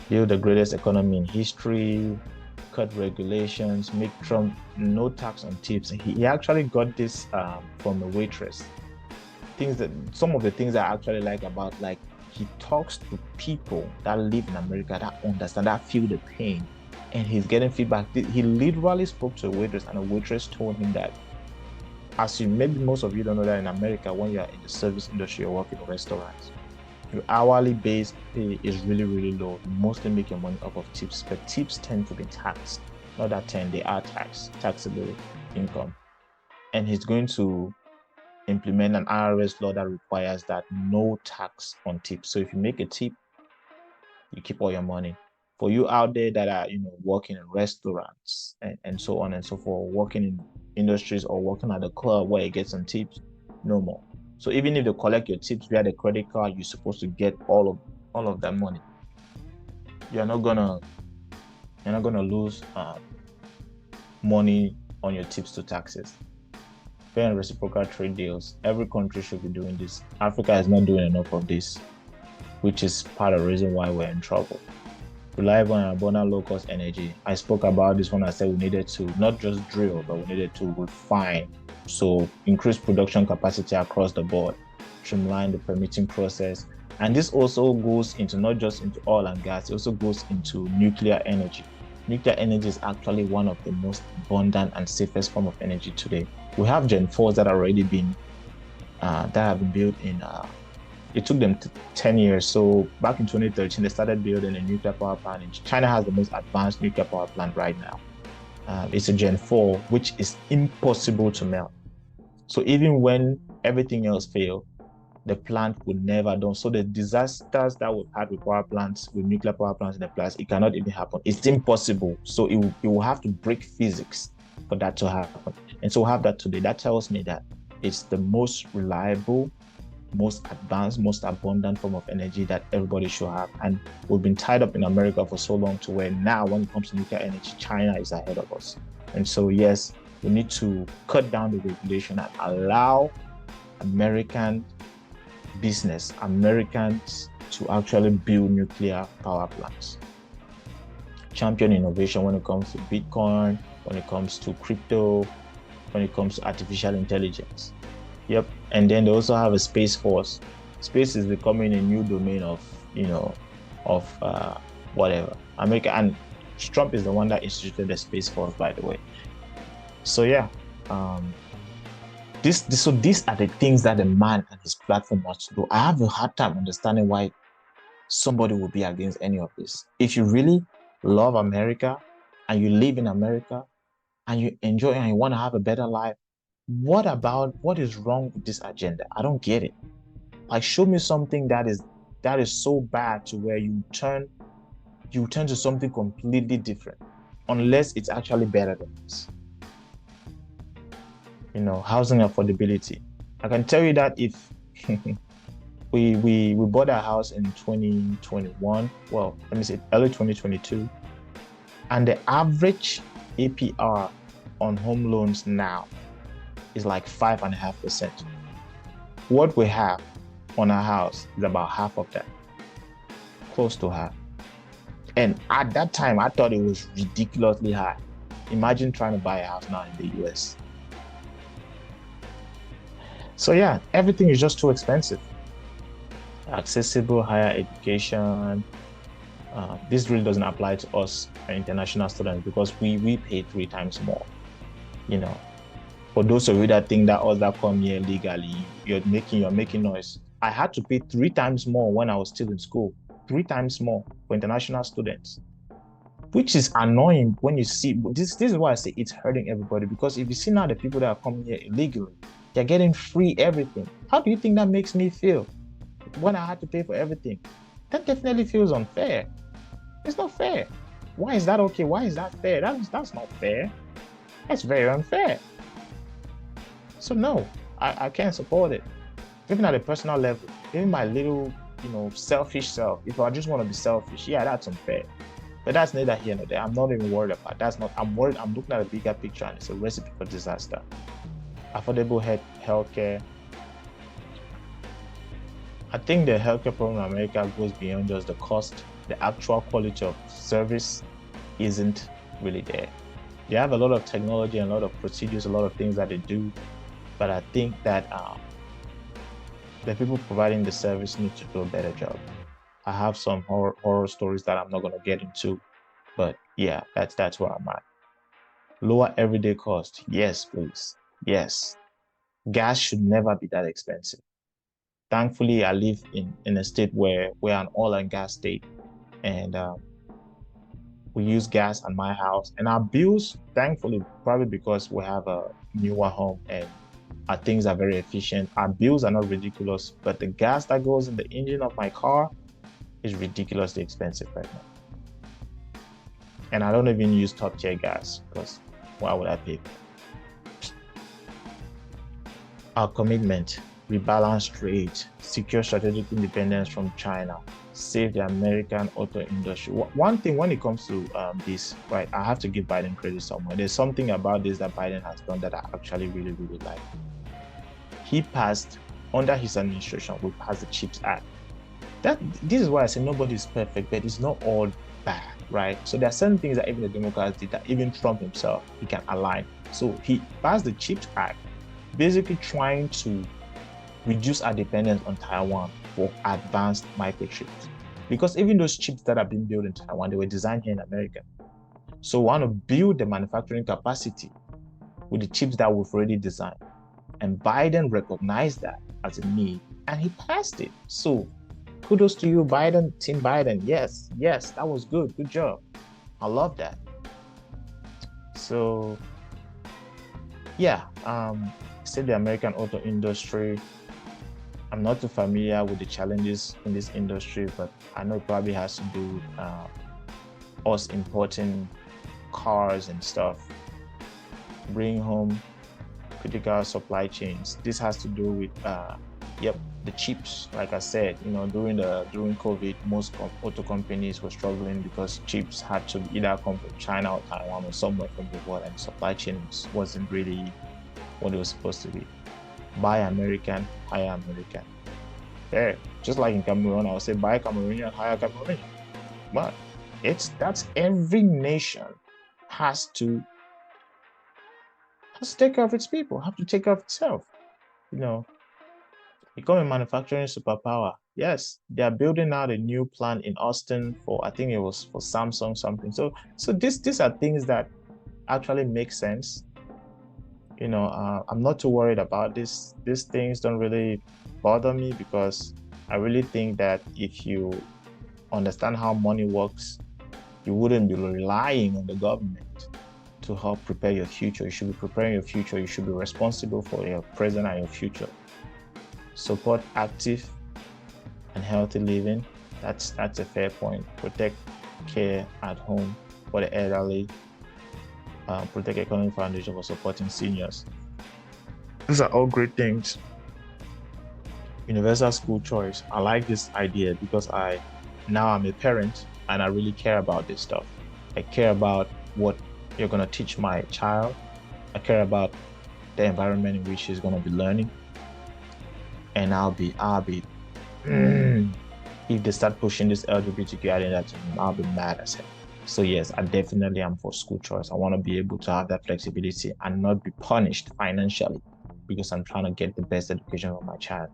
build the greatest economy in history, cut regulations, make Trump no tax on tips. He actually got this from a waitress. Some of the things I actually like about, like, he talks to people that live in America, that understand, that feel the pain, and he's getting feedback. He literally spoke to a waitress, and a waitress told him that, as you maybe most of you don't know, that in America, when you're in the service industry or working in restaurants, your hourly base pay is really, really low. You mostly make your money off of tips, but tips tend to be taxed. Not that 10, they are taxable income. And he's going to implement an IRS law that requires that no tax on tips. So if you make a tip, you keep all your money. For you out there that are, working in restaurants and so on and so forth, working in industries or working at a club where you get some tips, no more. So even if they collect your tips via the credit card, you're supposed to get all of that money. You're not gonna lose money on your tips to taxes. Fair and reciprocal trade deals. Every country should be doing this. Africa is not doing enough of this, which is part of the reason why we're in trouble. Reliable and abundant low-cost energy. I spoke about this when I said we needed to not just drill, but we needed to refine. So increase production capacity across the board, streamline the permitting process. And this also goes into not just into oil and gas, it also goes into nuclear energy. Nuclear energy is actually one of the most abundant and safest form of energy today. We have Gen 4s that have been built in it took them 10 years. So back in 2013, they started building a nuclear power plant. China has the most advanced nuclear power plant right now. It's a Gen 4, which is impossible to melt. So even when everything else failed, the plant would never done. So the disasters that we've had with power plants, with nuclear power plants in the past, it cannot even happen. It's impossible. So it will have to break physics for that to happen. And so we have that today. That tells me that it's the most reliable, most advanced, most abundant form of energy that everybody should have. And we've been tied up in America for so long to where now when it comes to nuclear energy, China is ahead of us. And so yes, we need to cut down the regulation and allow American business, Americans, to actually build nuclear power plants. Champion innovation when it comes to Bitcoin, when it comes to crypto, when it comes to artificial intelligence. Yep. And then they also have a space force. Space is becoming a new domain of whatever. America, and Trump is the one that instituted the space force, by the way. So yeah, these are the things that the man and his platform wants to do. I have a hard time understanding why somebody would be against any of this. If you really love America and you live in America and you enjoy and you want to have a better life, what is wrong with this agenda? I don't get it. Like, show me something that is so bad to where you turn to something completely different, unless it's actually better than this. Housing affordability. I can tell you that if we bought a house in 2021, well, let me say early 2022, and the average APR on home loans now is like 5.5%. What we have on our house is about half of that, close to half. And at that time, I thought it was ridiculously high. Imagine trying to buy a house now in the US. So yeah, everything is just too expensive. Accessible higher education. This really doesn't apply to us international students because we pay 3 times more. For those of you that think that us that come here legally, you're making noise. I had to pay 3 times more when I was still in school. 3 times more for international students, which is annoying when you see this. This is why I say it's hurting everybody, because if you see now the people that are coming here illegally, they're getting free everything. How do you think that makes me feel? when I had to pay for everything. That definitely feels unfair. It's not fair. Why is that okay? Why is that fair? That's not fair. That's very unfair. So no, I can't support it. Even at a personal level, even my little, selfish self, if I just want to be selfish, yeah, that's unfair. But that's neither here nor there. I'm not even worried about that's not I'm worried. I'm looking at a bigger picture and it's a recipe for disaster. Affordable healthcare. I think the healthcare program in America goes beyond just the cost. The actual quality of service isn't really there. They have a lot of technology and a lot of procedures, a lot of things that they do, but I think that the people providing the service need to do a better job. I have some horror stories that I'm not going to get into, but yeah, that's where I'm at. Lower everyday cost. Yes, please. Yes. Gas should never be that expensive. Thankfully, I live in a state where we're an oil and gas state, and we use gas at my house. And our bills, thankfully, probably because we have a newer home and our things are very efficient, our bills are not ridiculous, but the gas that goes in the engine of my car is ridiculously expensive right now. And I don't even use top tier gas because why would I pay? Our commitment, rebalance trade, secure strategic independence from China, save the American auto industry. One thing when it comes to this, right, I have to give Biden credit somewhere. There's something about this that Biden has done that I actually really, really like. He passed, under his administration, we passed the CHIPS Act. This is why I say nobody is perfect, but it's not all bad, right? So there are certain things that even the Democrats did that even Trump himself, he can align. So he passed the CHIPS Act, basically trying to reduce our dependence on Taiwan for advanced microchips. Because even those chips that are being built in Taiwan, they were designed here in America. So we want to build the manufacturing capacity with the chips that we've already designed. And Biden recognized that as a need and he passed it. So kudos to you, Biden, Team Biden. Yes, that was good. Good job. I love that. So yeah, save the American auto industry. I'm not too familiar with the challenges in this industry, but I know it probably has to do with us importing cars and stuff, bring home critical supply chains. This has to do with the chips. Like I said, during COVID, most auto companies were struggling because chips had to either come from China or Taiwan or somewhere from the world, and supply chain wasn't really what it was supposed to be. Buy American, hire American. There, just like in Cameroon, I would say buy Cameroonian, hire Cameroonian. But that's every nation has to take care of its people, have to take care of itself. Become a manufacturing superpower. Yes, they are building out a new plant in Austin I think it was for Samsung something. So these are things that actually make sense. I'm not too worried about this. These things don't really bother me because I really think that if you understand how money works, you wouldn't be relying on the government to help prepare your future. You should be preparing your future. You should be responsible for your present and your future. Support active and healthy living. That's a fair point. Protect care at home for the elderly. Protect economic foundation for supporting seniors. These are all great things. Universal school choice. I like this idea because now I'm a parent and I really care about this stuff. I care about what you're going to teach my child. I care about the environment in which she's going to be learning. And I'll be if they start pushing this LGBTQ agenda to me, I'll be mad as hell. So yes, I definitely am for school choice. I want to be able to have that flexibility and not be punished financially because I'm trying to get the best education for my child.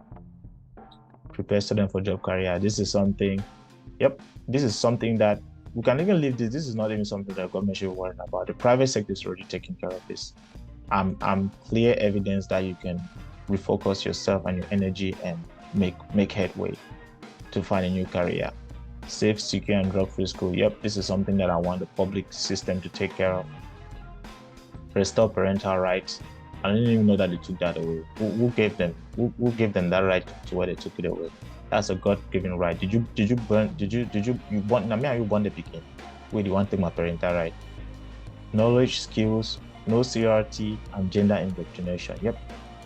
Prepare students for job career. This is something that we can even leave this. This is not even something that the government should be worrying about. The private sector is already taking care of this. I'm clear evidence that you can refocus yourself and your energy and make headway to find a new career. Safe, secure, and drug-free school. Yep, this is something that I want the public system to take care of. Restore parental rights. I didn't even know that they took that away. Who gave them that right to where they took it away? That's a God-given right. Did you you want, I mean, are you born the begin? Wait, you want to take my parental right? Knowledge, skills, no CRT, and gender indoctrination. Yep,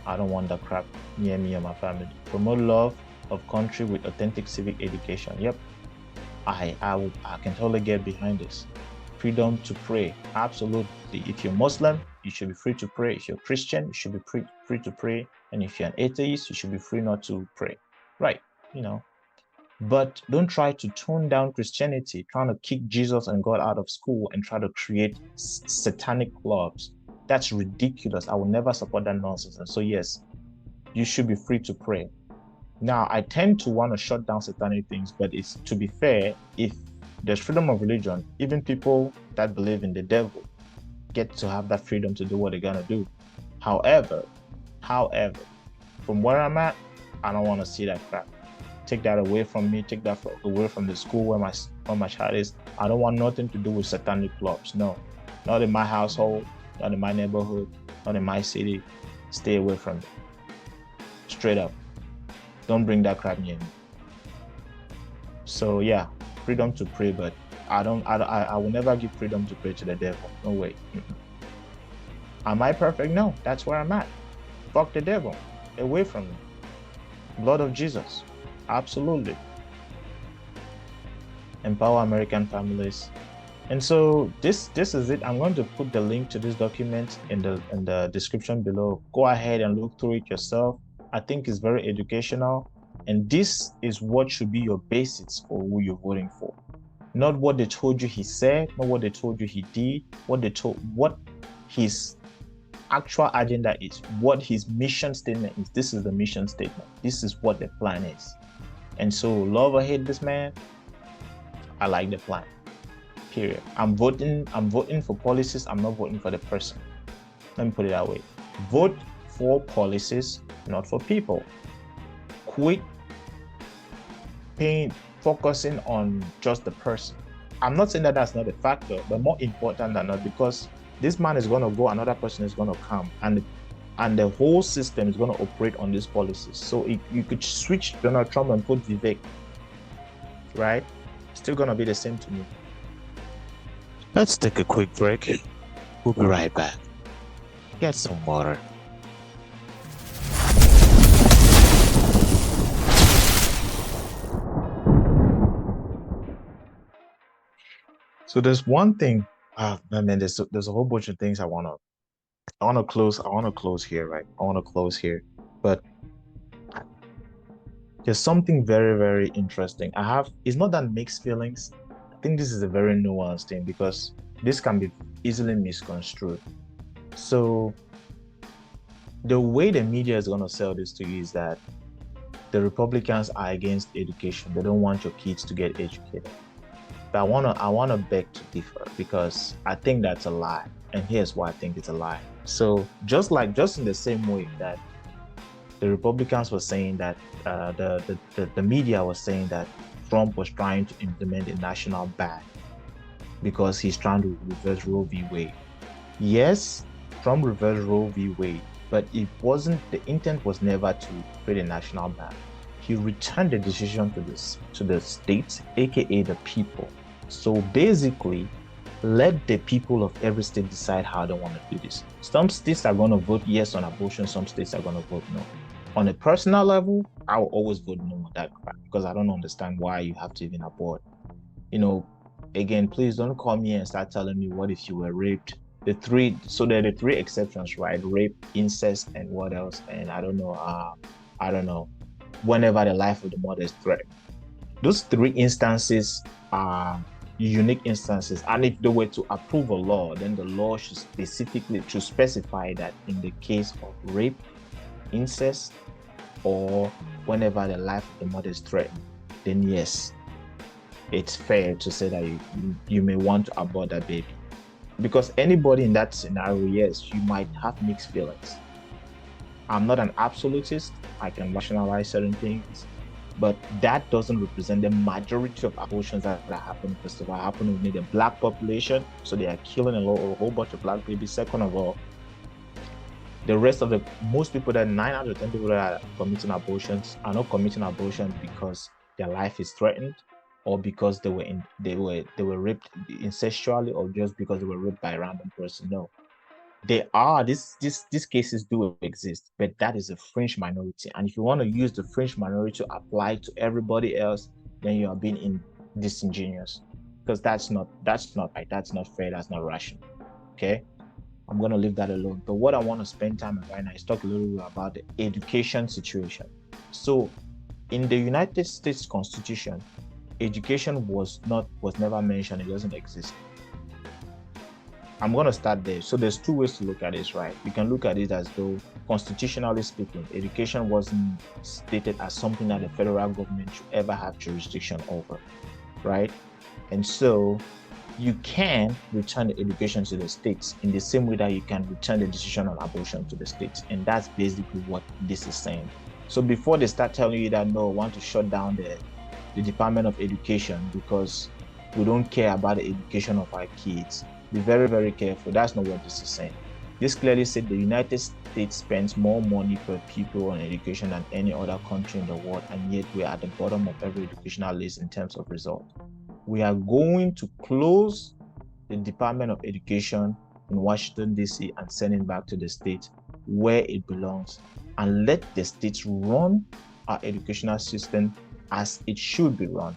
I don't want that crap near me or my family. Promote love of country with authentic civic education. Yep, I can totally get behind this. Freedom to pray. Absolutely. If you're Muslim, you should be free to pray. If you're Christian, you should be free to pray. And if you're an atheist, you should be free not to pray. Right. You know. But don't try to tone down Christianity, trying to kick Jesus and God out of school and try to create satanic clubs. That's ridiculous. I will never support that nonsense. And so, yes, you should be free to pray. Now, I tend to want to shut down satanic things, but it's, to be fair, if there's freedom of religion, even people that believe in the devil get to have that freedom to do what they're gonna do. However, from where I'm at, I don't want to see that crap. Take that away from me. Take that away from the school where my child is. I don't want nothing to do with satanic clubs. No, not in my household, not in my neighborhood, not in my city. Stay away from it. Straight up. Don't bring that crap near me. So yeah, freedom to pray, but I will never give freedom to pray to the devil. No way. Am I perfect? No, that's where I'm at. Fuck the devil. Away from me. Blood of Jesus. Absolutely. Empower American families. And so this is it. I'm going to put the link to this document in the description below. Go ahead and look through it yourself. I think it's very educational. And this is what should be your basis for who you're voting for. Not what they told you he said, not what they told you he did, what his actual agenda is, what his mission statement is. This is the mission statement. This is what the plan is. And so, love or hate this man, I like the plan. Period. I'm voting for policies. I'm not voting for the person. Let me put it that way. Vote for policies, not for people. Quit focusing on just the person. I'm not saying that that's not a factor, but more important than not, because this man is going to go, another person is going to come, and the whole system is going to operate on these policies. So you could switch Donald Trump and put Vivek, right? Still going to be the same to me. Let's take a quick break. We'll be right back. Get some water. So there's one thing, man, there's a whole bunch of things I want to close here, right? I want to close here, but there's something very, very interesting. It's not that mixed feelings. I think this is a very nuanced thing because this can be easily misconstrued. So the way the media is going to sell this to you is that the Republicans are against education. They don't want your kids to get educated. But I wanna beg to differ because I think that's a lie. And here's why I think it's a lie. So just in the same way that the Republicans were saying that the media was saying that Trump was trying to implement a national ban because he's trying to reverse Roe v. Wade. Yes, Trump reversed Roe v. Wade, but the intent was never to create a national ban. He returned the decision to the states, aka the people. So basically, let the people of every state decide how they want to do this. Some states are going to vote yes on abortion, some states are going to vote no. On a personal level, I will always vote no on that crap because I don't understand why you have to even abort. Again, please don't call me and start telling me what if you were raped. There are the three exceptions, right? Rape, incest, and what else? And I don't know. Whenever the life of the mother is threatened. Those three instances are unique instances, and if they were to approve a law, then the law should specify that in the case of rape, incest, or whenever the life of the mother is threatened, then yes, it's fair to say that you may want to abort that baby. Because anybody in that scenario, yes, you might have mixed feelings. I'm not an absolutist. I can rationalize certain things, but that doesn't represent the majority of abortions that are happening. First of all, happening within the black population, so they are killing a whole bunch of black babies. Second of all, The rest of the most people, that 9 out of 10 people that are committing abortions are not committing abortion because their life is threatened, or because they were raped incestually, or just because they were raped by a random person. No, they are these cases do exist, but that is a fringe minority. And if you want to use the fringe minority to apply to everybody else, then you are being disingenuous, because that's not right. That's not fair. That's not rational. Okay, I'm going to leave that alone. But what I want to spend time on right now is talk a little bit about the education situation. So, in the United States Constitution, education was never mentioned. It doesn't exist. I'm going to start there. So there's two ways to look at this, right? You can look at it as though, constitutionally speaking, education wasn't stated as something that the federal government should ever have jurisdiction over, right? And so you can return the education to the states in the same way that you can return the decision on abortion to the states. And that's basically what this is saying. So before they start telling you that, no, we want to shut down the Department of Education because we don't care about the education of our kids, be very, very careful. That's not what this is saying. This clearly said the United States spends more money per pupil on education than any other country in the world, and yet we're at the bottom of every educational list in terms of result. We are going to close the Department of Education in Washington, D.C., and send it back to the state where it belongs, and let the states run our educational system as it should be run.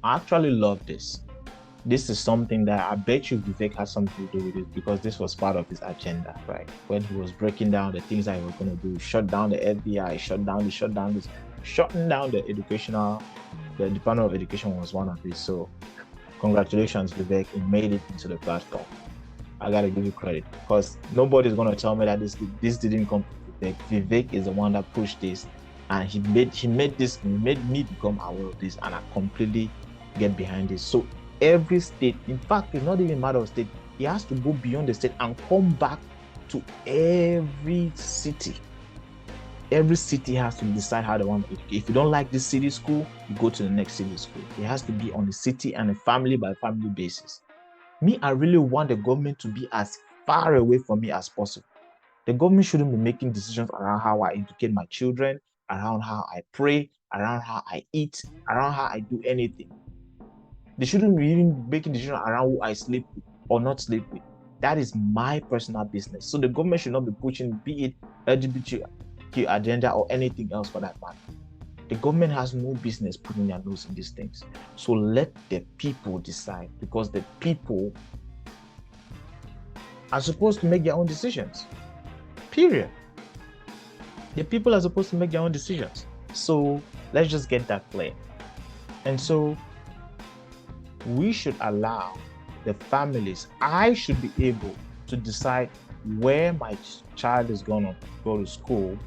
I actually love this. This is something that I bet you Vivek has something to do with it, because this was part of his agenda, right? When he was breaking down the things that he was going to do, shut down the FBI, shutting down the Department of Education was one of these. So congratulations, Vivek. It made it into the platform. I gotta give you credit, because nobody's gonna tell me that this didn't come from Vivek. Vivek is the one that pushed this, and he made me become aware of this, and I completely get behind this. So every state, in fact, it's not even a matter of state. He has to go beyond the state and come back to every city. Every city has to decide how they want to educate. If you don't like this city school, you go to the next city school. It has to be on a city and a family by family basis. Me, I really want the government to be as far away from me as possible. The government shouldn't be making decisions around how I educate my children, around how I pray, around how I eat, around how I do anything. They shouldn't be even making decisions around who I sleep with or not sleep with. That is my personal business. So the government should not be pushing, be it LGBTQ agenda or anything else for that matter. The government has no business putting their nose in these things. So let the people decide, because the people are supposed to make their own decisions. Period. The people are supposed to make their own decisions. So let's just get that clear. And so we should allow the families, I should be able to decide where my child is going to go to school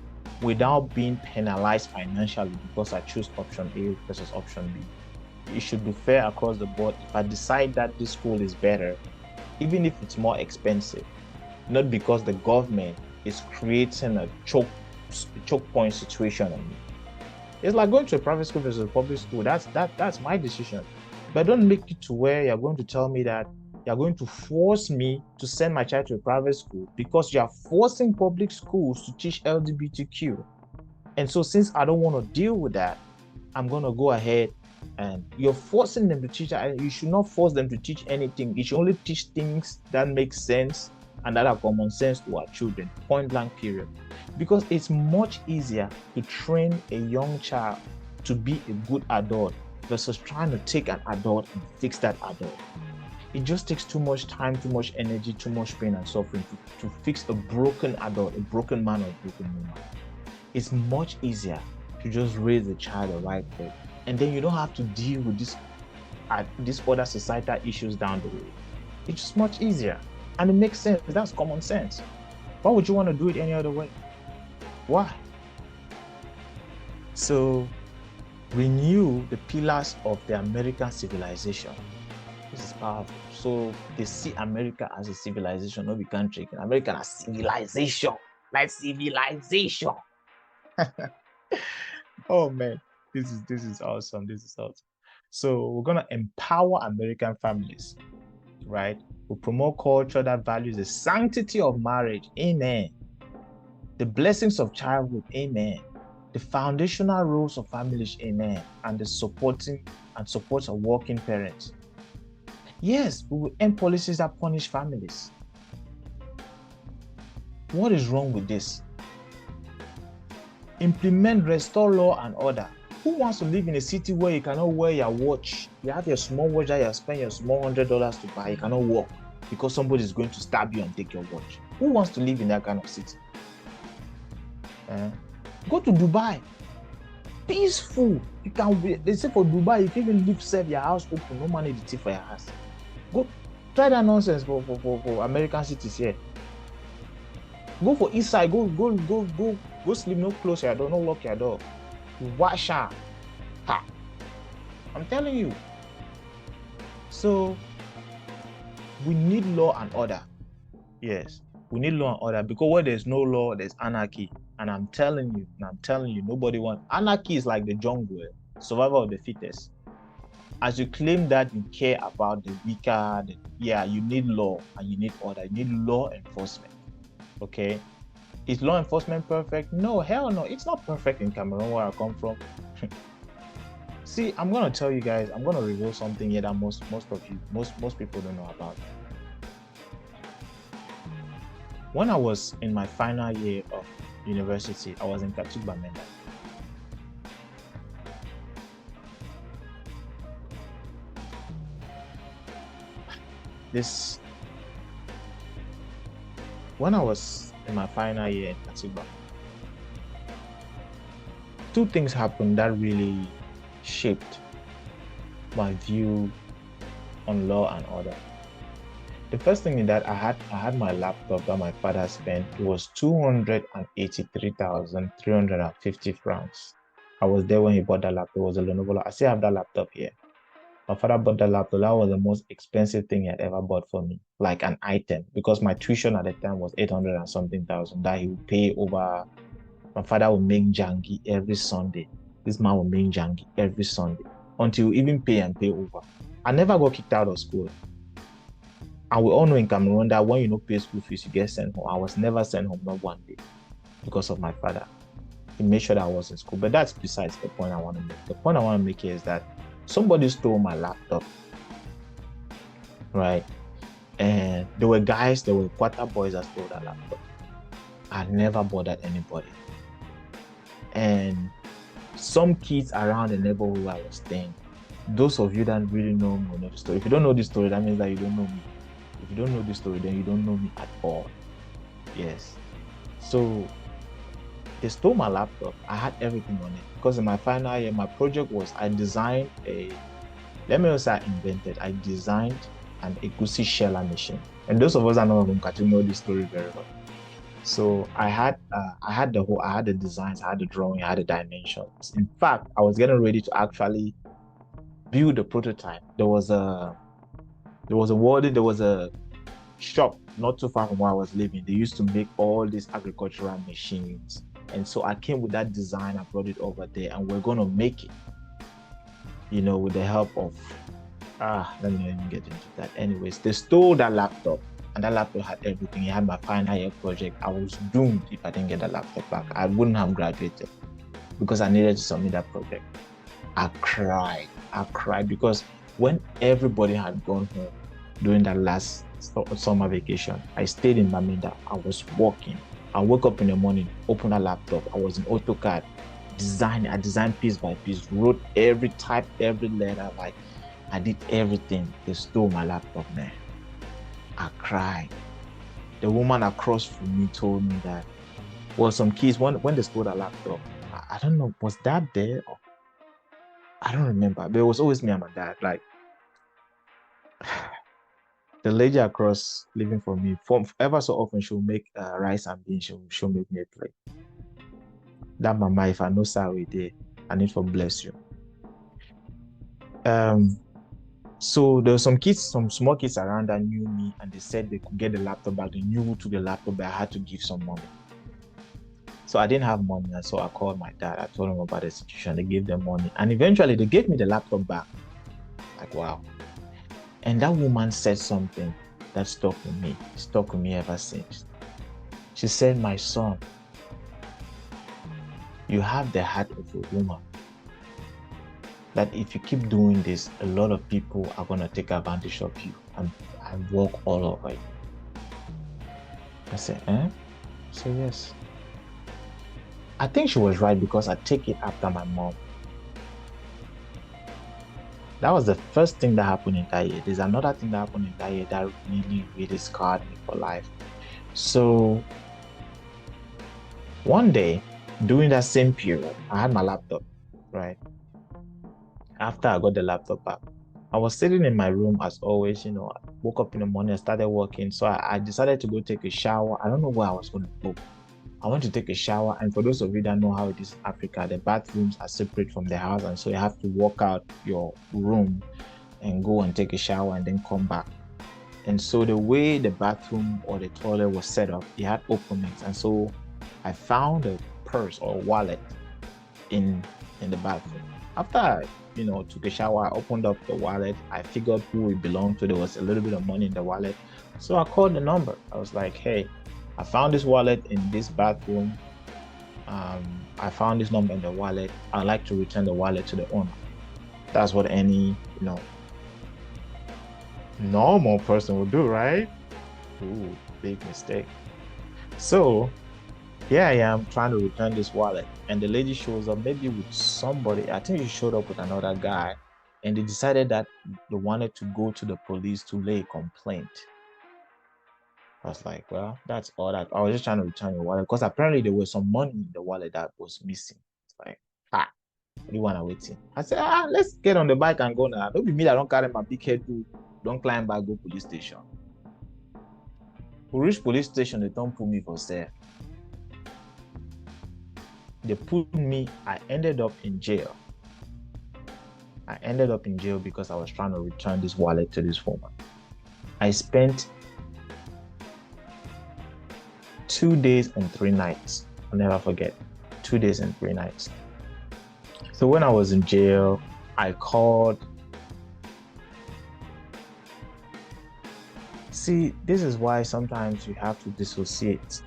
without being penalized financially because I choose option A versus option B. It should be fair across the board. If I decide that this school is better, even if it's more expensive, not because the government is creating a choke point situation on me. It's like going to a private school versus a public school. That's my decision. But don't make it to where you're going to tell me that you're going to force me to send my child to a private school because you're forcing public schools to teach LGBTQ. And so since I don't want to deal with that, I'm going to go ahead, and you're forcing them to teach. You should not force them to teach anything. You should only teach things that make sense and that are common sense to our children, point blank period. Because it's much easier to train a young child to be a good adult versus trying to take an adult and fix that adult. It just takes too much time, too much energy, too much pain and suffering to fix a broken adult, a broken man or a broken woman. It's much easier to just raise a child the right way, and then you don't have to deal with these other societal issues down the road. It's just much easier, and it makes sense. That's common sense. Why would you want to do it any other way? Why? So renew the pillars of the American civilization. This is powerful. So they see America as a civilization, not a country. America as civilization, like civilization. Oh man, this is awesome. This is awesome. So we're gonna empower American families, right? We promote culture that values the sanctity of marriage. Amen. The blessings of childhood. Amen. The foundational roles of families. Amen. And the supporting and support of working parents. Yes, we will end policies that punish families. What is wrong with this? Implement, restore law and order. Who wants to live in a city where you cannot wear your watch? You have your small watch that you spend your small $100 to buy. You cannot walk because somebody is going to stab you and take your watch. Who wants to live in that kind of city? Go to Dubai. Peaceful. You can. They say for Dubai, if you even leave your house open, no money to thief for your house. Go try that nonsense for American cities here. Go for east side. Go sleep. No close your door. No lock your door. Wash out. Ha. I'm telling you. So we need law and order. Yes, we need law and order, because where there's no law, there's anarchy. And I'm telling you, nobody wants anarchy. Is like the jungle, survival of the fittest. As you claim that you care about the weaker, you need law and you need order. You need law enforcement. Okay, is law enforcement perfect? No, hell no. It's not perfect in Cameroon, where I come from. See, I'm gonna tell you guys. I'm gonna reveal something here that most people don't know about. When I was in my final year of university, I was in Bamenda. When I was in my final year in Katiba, two things happened that really shaped my view on law and order. The first thing is that I had my laptop that my father spent. It was 283,350 francs. I was there when he bought that laptop. It was a Lenovo. I still have that laptop here. My father bought that laptop. That was the most expensive thing he had ever bought for me, like an item, because my tuition at the time was 800 and something thousand that he would pay over. My father would make jangi every Sunday. This man would make jangi every Sunday until even pay over. I never got kicked out of school. And we all know in Cameroon that when you don't pay school fees, you get sent home. I was never sent home, not one day, because of my father. He made sure that I was in school. But that's besides the point I want to make. The point I want to make here is that somebody stole my laptop, right? And there were quarter boys that stole that laptop. I never bothered anybody. And some kids around the neighborhood where I was staying, those of you that really know me know the story. If you don't know this story, that means that you don't know me. If you don't know this story, then you don't know me at all. Yes. So they stole my laptop. I had everything on it, because in my final year, my project was I designed an Egusi sheller machine. And those of us that know from Katu know this story very well. So I had the designs, I had the drawing, I had the dimensions. In fact, I was getting ready to actually build a prototype. There was a shop not too far from where I was living. They used to make all these agricultural machines. And so I came with that design, I brought it over there, and we're going to make it, with the help of, let me not even get into that. Anyways, they stole that laptop, and that laptop had everything. It had my final year project. I was doomed if I didn't get the laptop back. I wouldn't have graduated because I needed to submit that project. I cried because when everybody had gone home during that last summer vacation, I stayed in Bamenda. I was working. I woke up in the morning, opened a laptop. I was in AutoCAD, I designed piece by piece, wrote every letter, like I did everything. They stole my laptop, man. I cried. The woman across from me told me that, well, some kids, when they stole the laptop, I don't know, was Dad there? Or, I don't remember, but it was always me and my dad. Like, the lady across living for me, ever so often, she'll make rice and beans. She'll make me a plate. That mama, if I know sorry there, I need to bless you. So there were some small kids around that knew me, and they said they could get the laptop back. They knew who took the laptop, but I had to give some money. So I didn't have money, and so I called my dad. I told him about the situation. They gave them money, and eventually they gave me the laptop back. Like, wow. And that woman said something. that stuck with me. Stuck with me ever since. She said, "My son, you have the heart of a woman. That if you keep doing this, a lot of people are gonna take advantage of you and walk all over you." I said, "Eh?" I said, "Yes." I think she was right because I take it after my mom. That was the first thing that happened in that year. There's another thing that happened in that year that really, really scarred me for life. So one day, during that same period, I had my laptop, right? After I got the laptop back, I was sitting in my room as always, I woke up in the morning, I started working. So I decided to go take a shower. I don't know where I was going to go. I went to take a shower. And for those of you that know how it is in Africa, the bathrooms are separate from the house. And so you have to walk out your room and go and take a shower and then come back. And so the way the bathroom or the toilet was set up, it had openings. And so I found a purse or wallet in the bathroom. After I, took a shower, I opened up the wallet. I figured who it belonged to. There was a little bit of money in the wallet. So I called the number. I was like, "Hey, I found this wallet in this bathroom. I found this number in the wallet. I'd like to return the wallet to the owner." That's what any, normal person would do, right? Ooh, big mistake. So here I am trying to return this wallet, and the lady shows up, maybe with somebody. I think she showed up with another guy, and they decided that they wanted to go to the police to lay a complaint. I was like, well, that's all that. I was just trying to return your wallet because apparently there was some money in the wallet that was missing. It's like, what do you want to wait? I said, let's get on the bike and go now. Don't be me that don't carry my big head to, don't climb back, go police station. We reach police station, they don't put me for sale. They put me, I ended up in jail. I ended up in jail because I was trying to return this wallet to this woman. I spent 2 days and 3 nights. I'll never forget. 2 days and 3 nights. So when I was in jail, I called. See, this is why sometimes you have to dissociate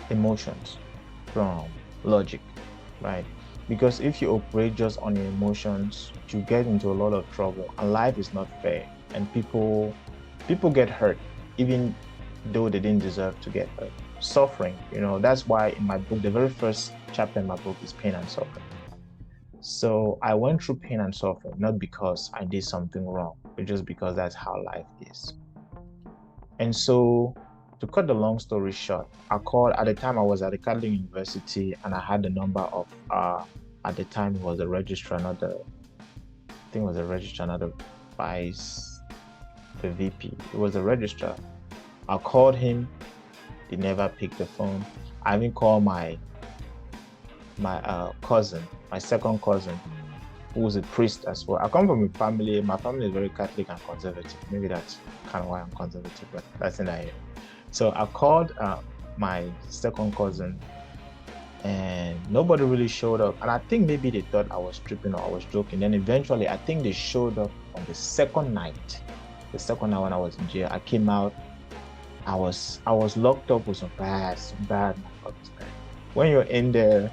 emotions from logic, right? Because if you operate just on your emotions, you get into a lot of trouble, and life is not fair, and people get hurt even though they didn't deserve to get hurt. Suffering, that's why in my book, the very first chapter in my book is pain and suffering. So I went through pain and suffering, not because I did something wrong, but just because that's how life is. And so, to cut the long story short, I called. At the time I was at the Catholic University, and I had the number of at the time it was the registrar, not the vice, the VP. It was the registrar. I called him. He never picked the phone. I even called my cousin, my second cousin, who was a priest as well. I come from a family. My family is very Catholic and conservative. Maybe that's kind of why I'm conservative, but that's in that area. So I called my second cousin, and nobody really showed up. And I think maybe they thought I was tripping or I was joking. Then eventually, I think they showed up on the second night. The second night when I was in jail, I came out. I was locked up with some bad. When you're in there,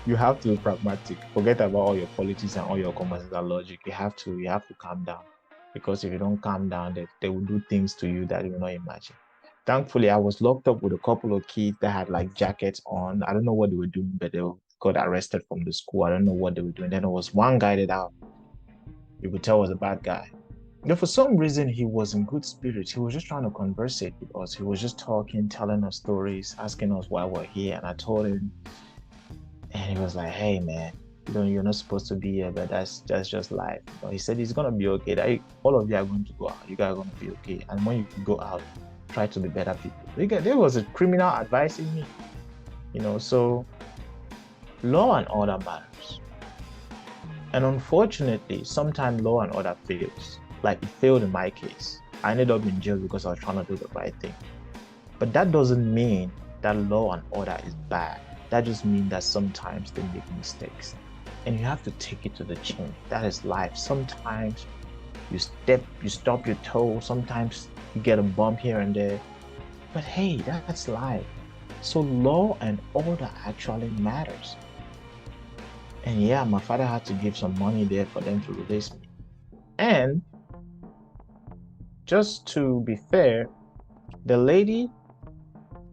you have to be pragmatic. Forget about all your politics and all your conversational logic. You have to calm down, because if you don't calm down, they will do things to you that you will not imagine. Thankfully, I was locked up with a couple of kids that had like jackets on. I don't know what they were doing, but they got arrested from the school. I don't know what they were doing. Then there was one guy that you could tell was a bad guy. For some reason, he was in good spirits. He was just trying to conversate with us. He was just talking, telling us stories, asking us why we're here. And I told him, and he was like, "Hey, man, you're not supposed to be here, but that's just life." He said he's gonna be okay. All of you are going to go out. You guys are gonna be okay. And when you go out, try to be better people. There was a criminal advising me, So law and order matters. And unfortunately, sometimes law and order fails. Like it failed in my case. I ended up in jail because I was trying to do the right thing. But that doesn't mean that law and order is bad. That just means that sometimes they make mistakes. and you have to take it to the chin. That is life. Sometimes you stop your toe. Sometimes you get a bump here and there. But hey, that's life. So law and order actually matters. And yeah, my father had to give some money there for them to release me. And just to be fair, the lady,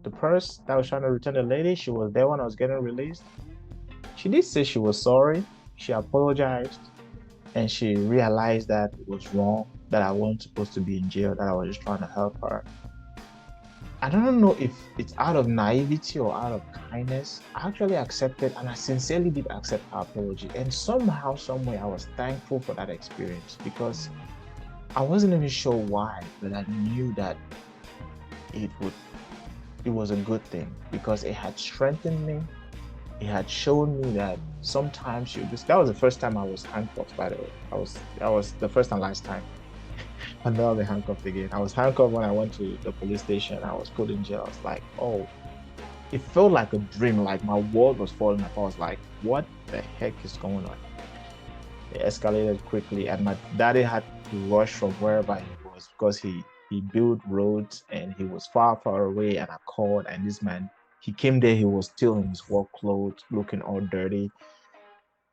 the purse that was trying to return the lady, she was there when I was getting released. She did say she was sorry. She apologized and she realized that it was wrong, that I wasn't supposed to be in jail, that I was just trying to help her. I don't know if it's out of naivety or out of kindness. I actually accepted and I sincerely did accept her apology. And somehow, someway, I was thankful for that experience because I wasn't even sure why, but I knew that it would it was a good thing because it had strengthened me. It had shown me that sometimes you just that was the first time I was handcuffed, by the way. I was the first and last time. And now I'll be handcuffed again. I was handcuffed when I went to the police station. I was put in jail. I was like, oh, it felt like a dream. Like my world was falling apart. I was like, what the heck is going on? It escalated quickly, and my daddy had to rush from wherever he was because he built roads and he was far, far away. And I called, and this man, he came there. He was still in his work clothes, looking all dirty.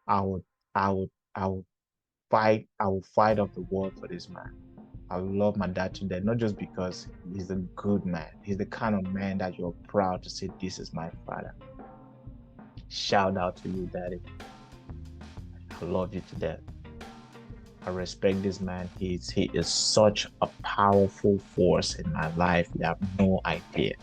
I would, I would, I would fight. I would fight off the world for this man. I love my dad to death, not just because he's a good man. He's the kind of man that you're proud to say, this is my father. Shout out to you, daddy. I love you to death. I respect this man. He is such a powerful force in my life. You have no idea.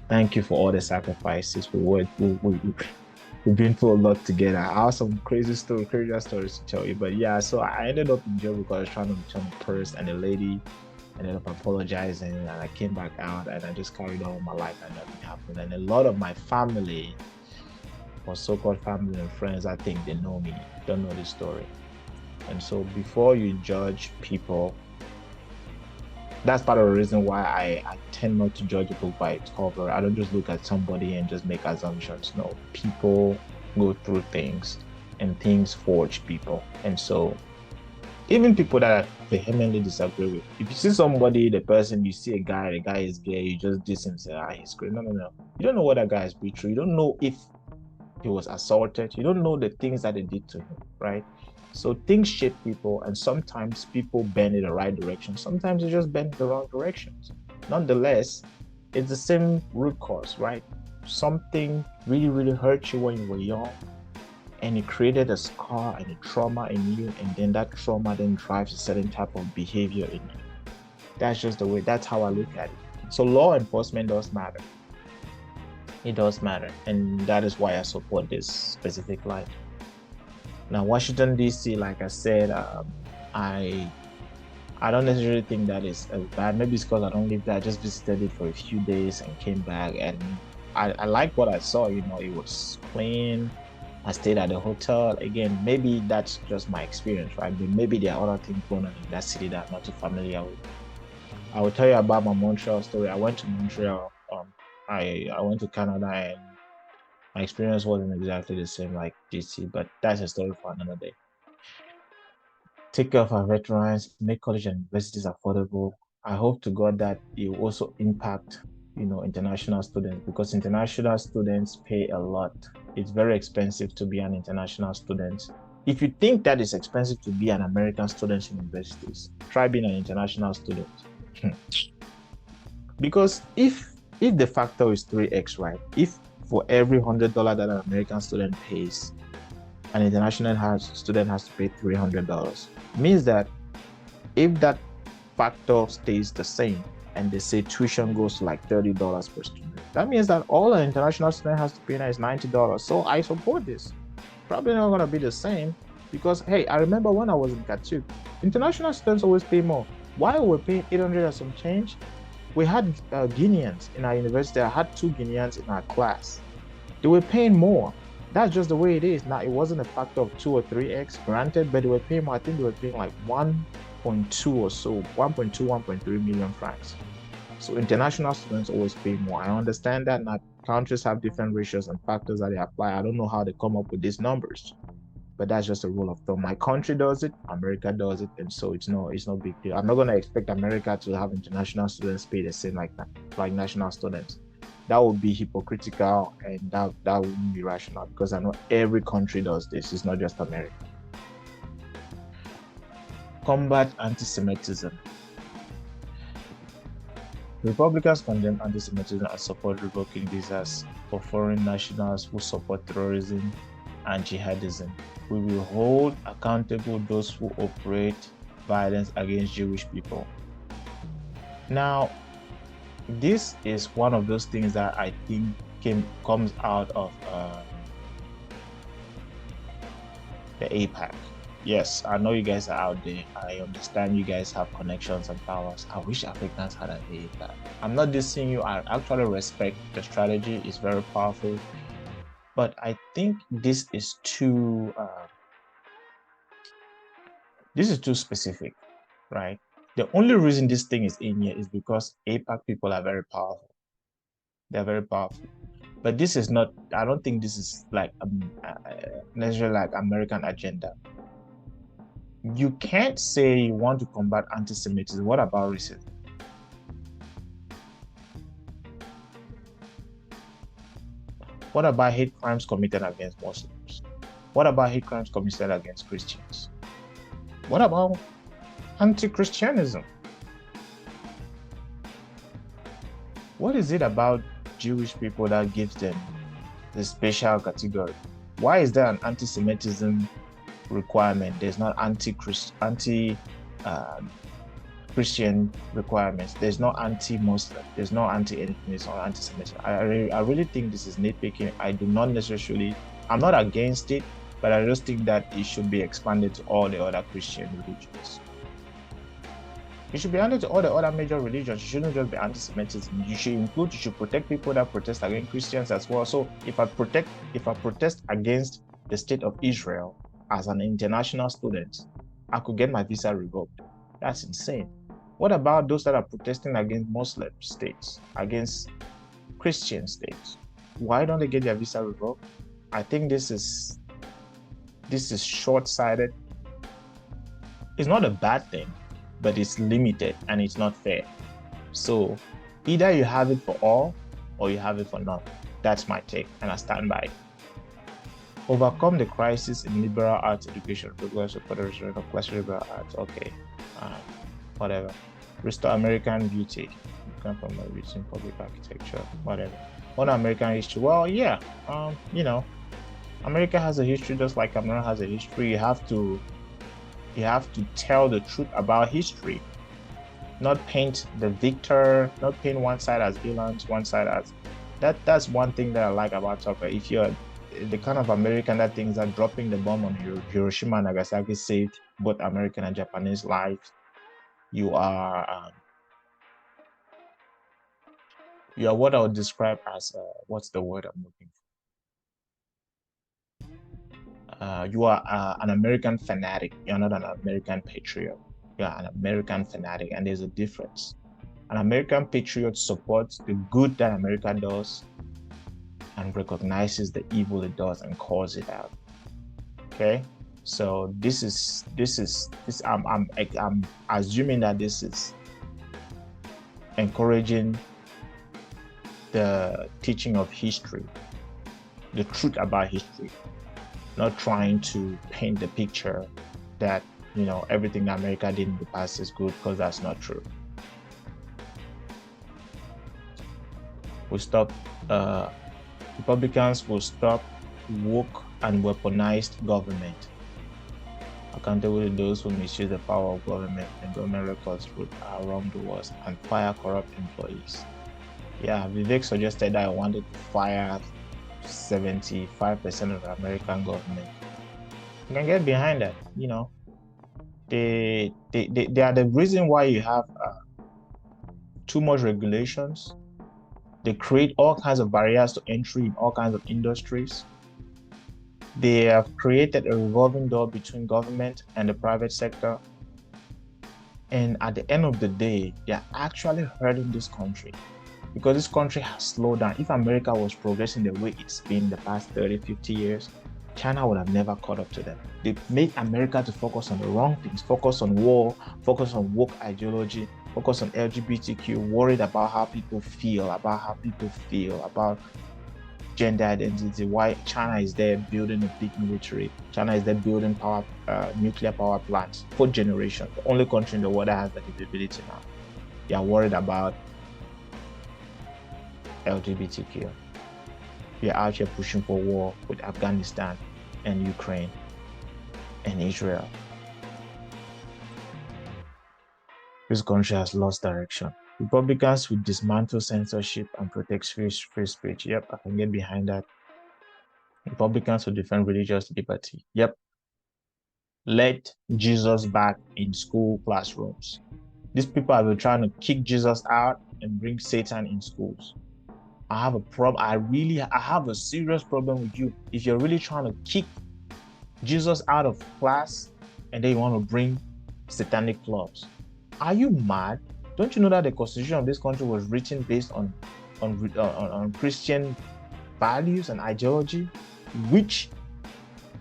Thank you for all the sacrifices. We've been through a lot together. I have some crazy stories to tell you. But yeah, so I ended up in jail because I was trying to return the purse, and the lady ended up apologizing, and I came back out, and I just carried on with my life, and nothing happened. And a lot of my family, or so-called family and friends, I think they know me, don't know this story. And so before you judge people, that's part of the reason why I tend not to judge a book by its cover. I don't just look at somebody and just make assumptions. No, people go through things and things forge people. And so even people that I vehemently disagree with, if you see somebody, the person, you see a guy, the guy is gay, you just diss him, say, ah, he's great. No, no, no. You don't know what that guy has been through. You don't know if he was assaulted. You don't know the things that they did to him, right? So things shape people, and sometimes people bend in the right direction. Sometimes they just bend in the wrong directions. Nonetheless, it's the same root cause, right? Something really, really hurt you when you were young, and it created a scar and a trauma in you, and then that trauma then drives a certain type of behavior in you. That's just the way, that's how I look at it. So law enforcement does matter. It does matter, and that is why I support this specific line. Now, Washington D.C., like I said, I I don't necessarily think that is as bad. Maybe it's because I don't live there. I just visited it for a few days and came back, and I like what I saw. You know, it was clean. I stayed at the hotel. Again, maybe that's just my experience, right? But maybe there are other things going on in that city that I'm not too familiar with. I will tell you about my Montreal story. I went to Montreal. I went to Canada, and my experience wasn't exactly the same like DC, but that's a story for another day. Take care of our veterans, make college and universities affordable. I hope to God that it will also impact, international students, because international students pay a lot. It's very expensive to be an international student. If you think that it's expensive to be an American student in universities, try being an international student. Because if the factor is 3x, right? If for every $100 that an American student pays, an international student has to pay $300, means that if that factor stays the same and they say tuition goes to like $30 per student, that means that all an international student has to pay now is $90. So I support this. Probably not going to be the same because, hey, I remember when I was in Katu, international students always pay more. While we're paying 800 and some change, we had Guineans in our university. I had 2 Guineans in our class. They were paying more. That's just the way it is. Now, it wasn't a factor of 2 or 3x, granted, but they were paying more. I think they were paying like 1.2 or so, 1.2, 1.3 million francs. So international students always pay more. I understand that now countries have different ratios and factors that they apply. I don't know how they come up with these numbers. But that's just a rule of thumb. My country does it, America does it, and so it's no big deal. I'm not gonna expect America to have international students pay the same like that, like national students. That would be hypocritical, and that wouldn't be rational, because I know every country does this. It's not just America. Combat anti-Semitism. Republicans condemn anti-Semitism and support revoking visas for foreign nationals who support terrorism and jihadism. We will hold accountable those who operate violence against Jewish people. Now, this is one of those things that I think comes out of the APAC. Yes, I know you guys are out there. I understand you guys have connections and powers. I wish Africans had an APAC. I'm not dissing you. I actually respect the strategy. It's very powerful. But I think this is too specific, right? The only reason this thing is in here is because APAC people are very powerful. They're very powerful. But this is not, I don't think this is like necessarily like American agenda. You can't say you want to combat anti-Semitism. What about racism? What about hate crimes committed against Muslims? What about hate crimes committed against Christians? What about anti-Christianism? What is it about Jewish people that gives them the special category? Why is there an anti-Semitism requirement? There's not anti-Christian requirements. There's no anti-Muslim. There's no anti-anything. It's not anti-Semitism. I really think this is nitpicking. I'm not against it, but I just think that it should be expanded to all the other Christian religions. It should be under to all the other major religions. You shouldn't just be anti-Semitism. You should protect people that protest against Christians as well. So if I protest against the state of Israel as an international student, I could get my visa revoked. That's insane. What about those that are protesting against Muslim states, against Christian states? Why don't they get their visa revoked? I think this is short-sighted. It's not a bad thing, but it's limited and it's not fair. So either you have it for all or you have it for none. That's my take, and I stand by it. Overcome the crisis in liberal arts education. Progress of federation of class liberal arts. Okay, whatever. Restore American beauty. Come from a recent public architecture. Whatever. On American history. Well, yeah. America has a history just like Cameroon has a history. You have to tell the truth about history, not paint the victor, not paint one side as villains, one side as that's one thing that I like about soccer. If you're the kind of American that thinks that dropping the bomb on Hiroshima and Nagasaki saved both American and Japanese lives, you are what I would describe as what's the word I'm looking for? You are an American fanatic. You're not an American patriot. You're an American fanatic, and there's a difference. An American patriot supports the good that America does and recognizes the evil it does and calls it out. Okay, so I'm assuming that this is encouraging the teaching of history, the truth about history, not trying to paint the picture that everything that America did in the past is good, because that's not true. Republicans will stop woke and weaponized government. Accountable to those who misuse the power of government and government records are wrong doers and fire corrupt employees. Yeah, Vivek suggested that I wanted to fire 75% of the American government. You can get behind that. They are the reason why you have too much regulations. They create all kinds of barriers to entry in all kinds of industries. They have created a revolving door between government and the private sector. And at the end of the day, they're actually hurting this country, because this country has slowed down. If America was progressing the way it's been the past 30, 50 years, China would have never caught up to them. They made America to focus on the wrong things, focus on war, focus on woke ideology, focus on LGBTQ, worried about how people feel, about gender identity, why China is there building a big military. China is there building nuclear power plants for generations. The only country in the world that has that capability now. They are worried about LGBTQ. We are out here pushing for war with Afghanistan and Ukraine and Israel. This country has lost direction. Republicans will dismantle censorship and protect free speech. Yep, I can get behind that. Republicans will defend religious liberty. Yep. Let Jesus back in school classrooms. These people have been trying to kick Jesus out and bring Satan in schools. I have a problem. I have a serious problem with you. If you're really trying to kick Jesus out of class and then you want to bring satanic clubs. Are you mad? Don't you know that the constitution of this country was written based on Christian values and ideology, which,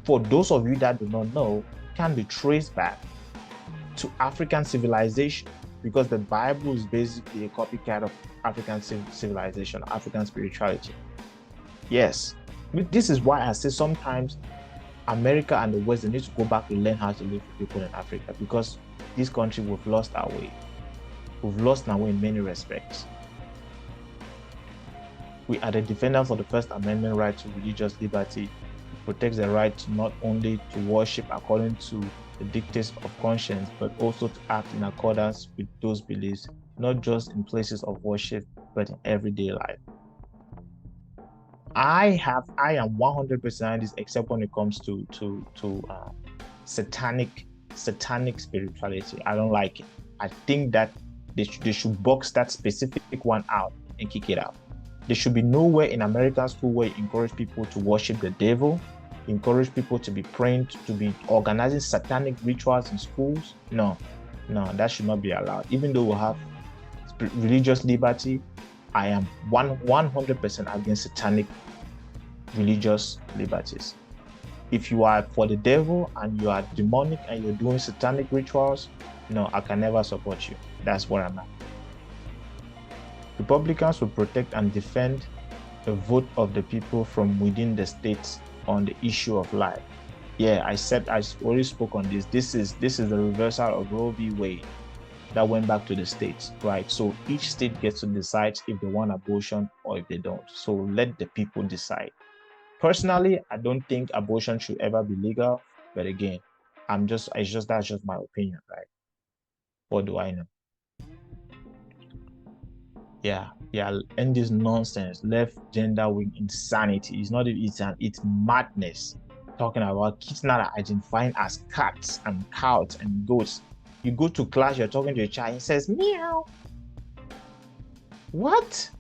for those of you that do not know, can be traced back to African civilization, because the Bible is basically a copycat of African civilization, African spirituality. Yes, this is why I say sometimes America and the West, they need to go back to learn how to live with people in Africa, because this country, we've lost our way. We've lost our way in many respects. We are the defenders of the First Amendment right to religious liberty. It protects the right not only to worship according to the dictates of conscience, but also to act in accordance with those beliefs, not just in places of worship, but in everyday life. I am 100% this, except when it comes to satanic spirituality. I don't like it. I think that they should box that specific one out and kick it out. There should be nowhere in American school where you encourage people to worship the devil, encourage people to be praying, to be organizing satanic rituals in schools. No, that should not be allowed. Even though we have religious liberty, I am 100% against satanic religious liberties. If you are for the devil and you are demonic and you're doing satanic rituals, no, I can never support you. That's where I'm at. Republicans will protect and defend the vote of the people from within the states on the issue of life. Yeah, I already spoke on this. This is the reversal of Roe v. Wade that went back to the states, right? So each state gets to decide if they want abortion or if they don't. So let the people decide. Personally, I don't think abortion should ever be legal, but again, that's just my opinion, right? What do I know? Yeah, end this nonsense, left gender wing insanity. It's madness. Talking about kids not identifying as cats and cows and goats. You go to class, you're talking to a child, he says meow. What?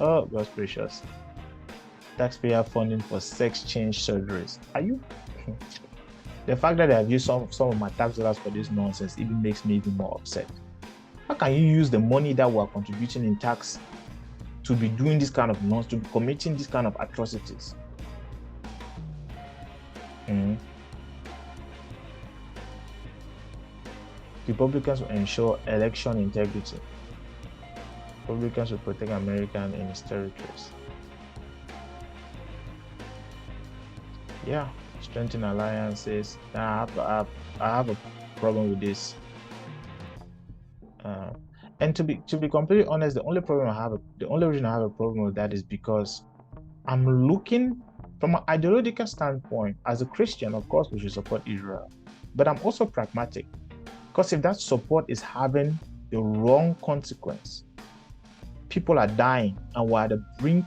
Oh, God's gracious. Taxpayer funding for sex change surgeries. Are you? The fact that they have used some of my tax dollars for this nonsense even makes me even more upset. How can you use the money that we're contributing in tax to be doing this kind of nonsense, to be committing this kind of atrocities? Republicans will ensure election integrity. Republicans will protect America and its territories. Yeah, strengthen alliances. I have a problem with this. And to be completely honest, the only reason I have a problem with that is because I'm looking from an ideological standpoint. As a Christian, of course, we should support Israel, but I'm also pragmatic, because if that support is having the wrong consequence, people are dying, and we're at the brink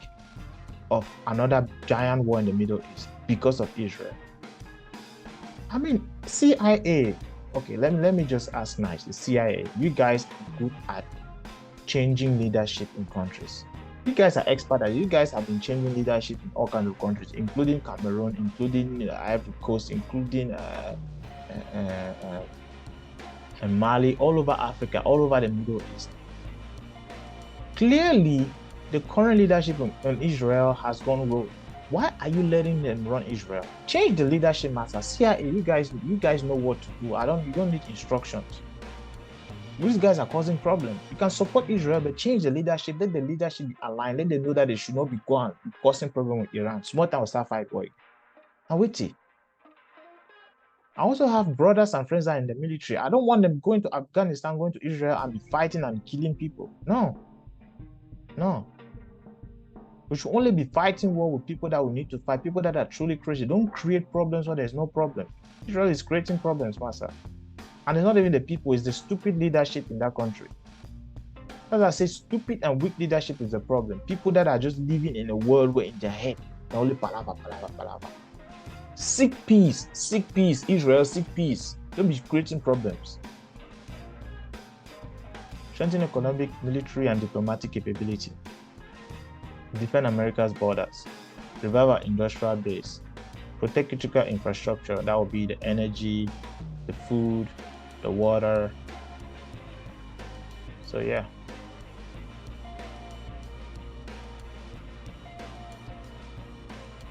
of another giant war in the Middle East because of Israel. I mean, CIA. Okay, let me just ask nicely. CIA, you guys are good at changing leadership in countries. You guys are expert at it. You guys have been changing leadership in all kinds of countries, including Cameroon, including Ivory Coast, including Mali, all over Africa, all over the Middle East. Clearly, The current leadership in Israel has gone rogue. Why are you letting them run Israel? Change the leadership matter. CIA, you guys know what to do. You don't need instructions. These guys are causing problems. You can support Israel, but change the leadership. Let the leadership be aligned. Let them know that they should not be going causing problem with Iran. Small time will start fight boy. And wait till. I also have brothers and friends that are in the military. I don't want them going to Afghanistan, going to Israel, and be fighting and killing people. No. We should only be fighting war with people that we need to fight, people that are truly crazy. Don't create problems where there's no problem. Israel is creating problems, master. And it's not even the people, it's the stupid leadership in that country. As I say, stupid and weak leadership is the problem. People that are just living in a world where in their head, they're only palava. Seek peace, Israel, seek peace. Don't be creating problems. Strengthen economic, military, and diplomatic capability. Defend America's borders. Revive our industrial base. Protect critical infrastructure. That will be the energy, the food, the water. So yeah.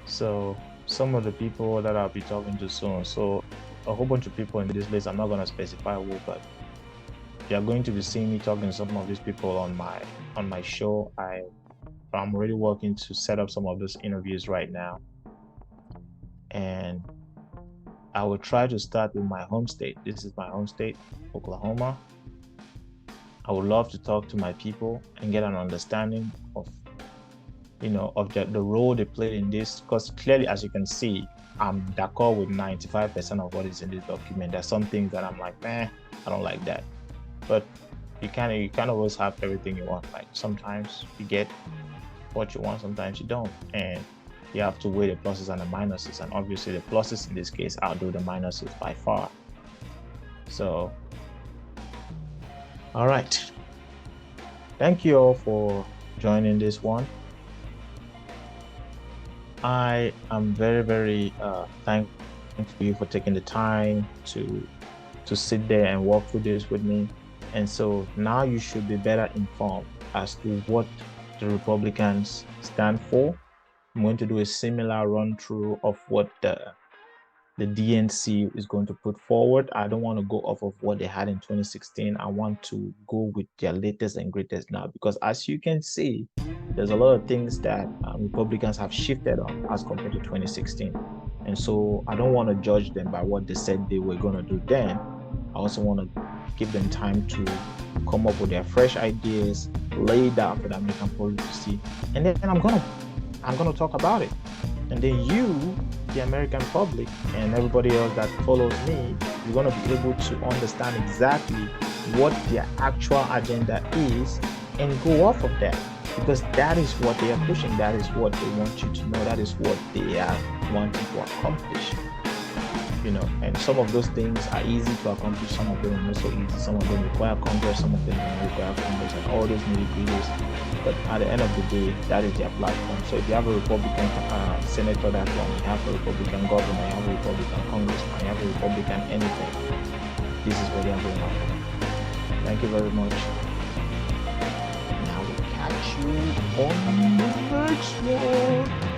So some of the people that I'll be talking to soon. So a whole bunch of people in this list. I'm not going to specify who, but you're going to be seeing me talking to some of these people on my show. I'm already working to set up some of those interviews right now. And I will try to start with my home state. This is my home state, Oklahoma. I would love to talk to my people and get an understanding of, the role they play in this. Because clearly, as you can see, I'm d'accord with 95% of what is in this document. There's some things that I'm like, I don't like that. But you can't always have everything you want. Like sometimes you get what you want, sometimes you don't, and you have to weigh the pluses and the minuses, and obviously the pluses in this case outdo the minuses by far. So all right, thank you all for joining this one. I am very, very thankful to you for taking the time to sit there and walk through this with me. And so now you should be better informed as to what the Republicans stand for. I'm going to do a similar run through of what the DNC is going to put forward. I don't want to go off of what they had in 2016. I want to go with their latest and greatest now, because as you can see, there's a lot of things that Republicans have shifted on as compared to 2016. And so I don't want to judge them by what they said they were going to do then. I also want to give them time to come up with their fresh ideas, lay it out for the American public to see, and then I'm gonna talk about it. And then you, the American public, and everybody else that follows me, you're gonna be able to understand exactly what their actual agenda is and go off of that, because that is what they are pushing. That is what they want you to know. That is what they are wanting to accomplish. And some of those things are easy to accomplish, some of them are not so easy, some of them require Congress, some of them don't require Congress, and all those nitty-gritties. But at the end of the day, that is their platform. So if you have a Republican senator that one, you have a Republican governor, you have a Republican congressman, you have a Republican anything, this is what they are going on. Thank you very much. And I will catch you on the next one.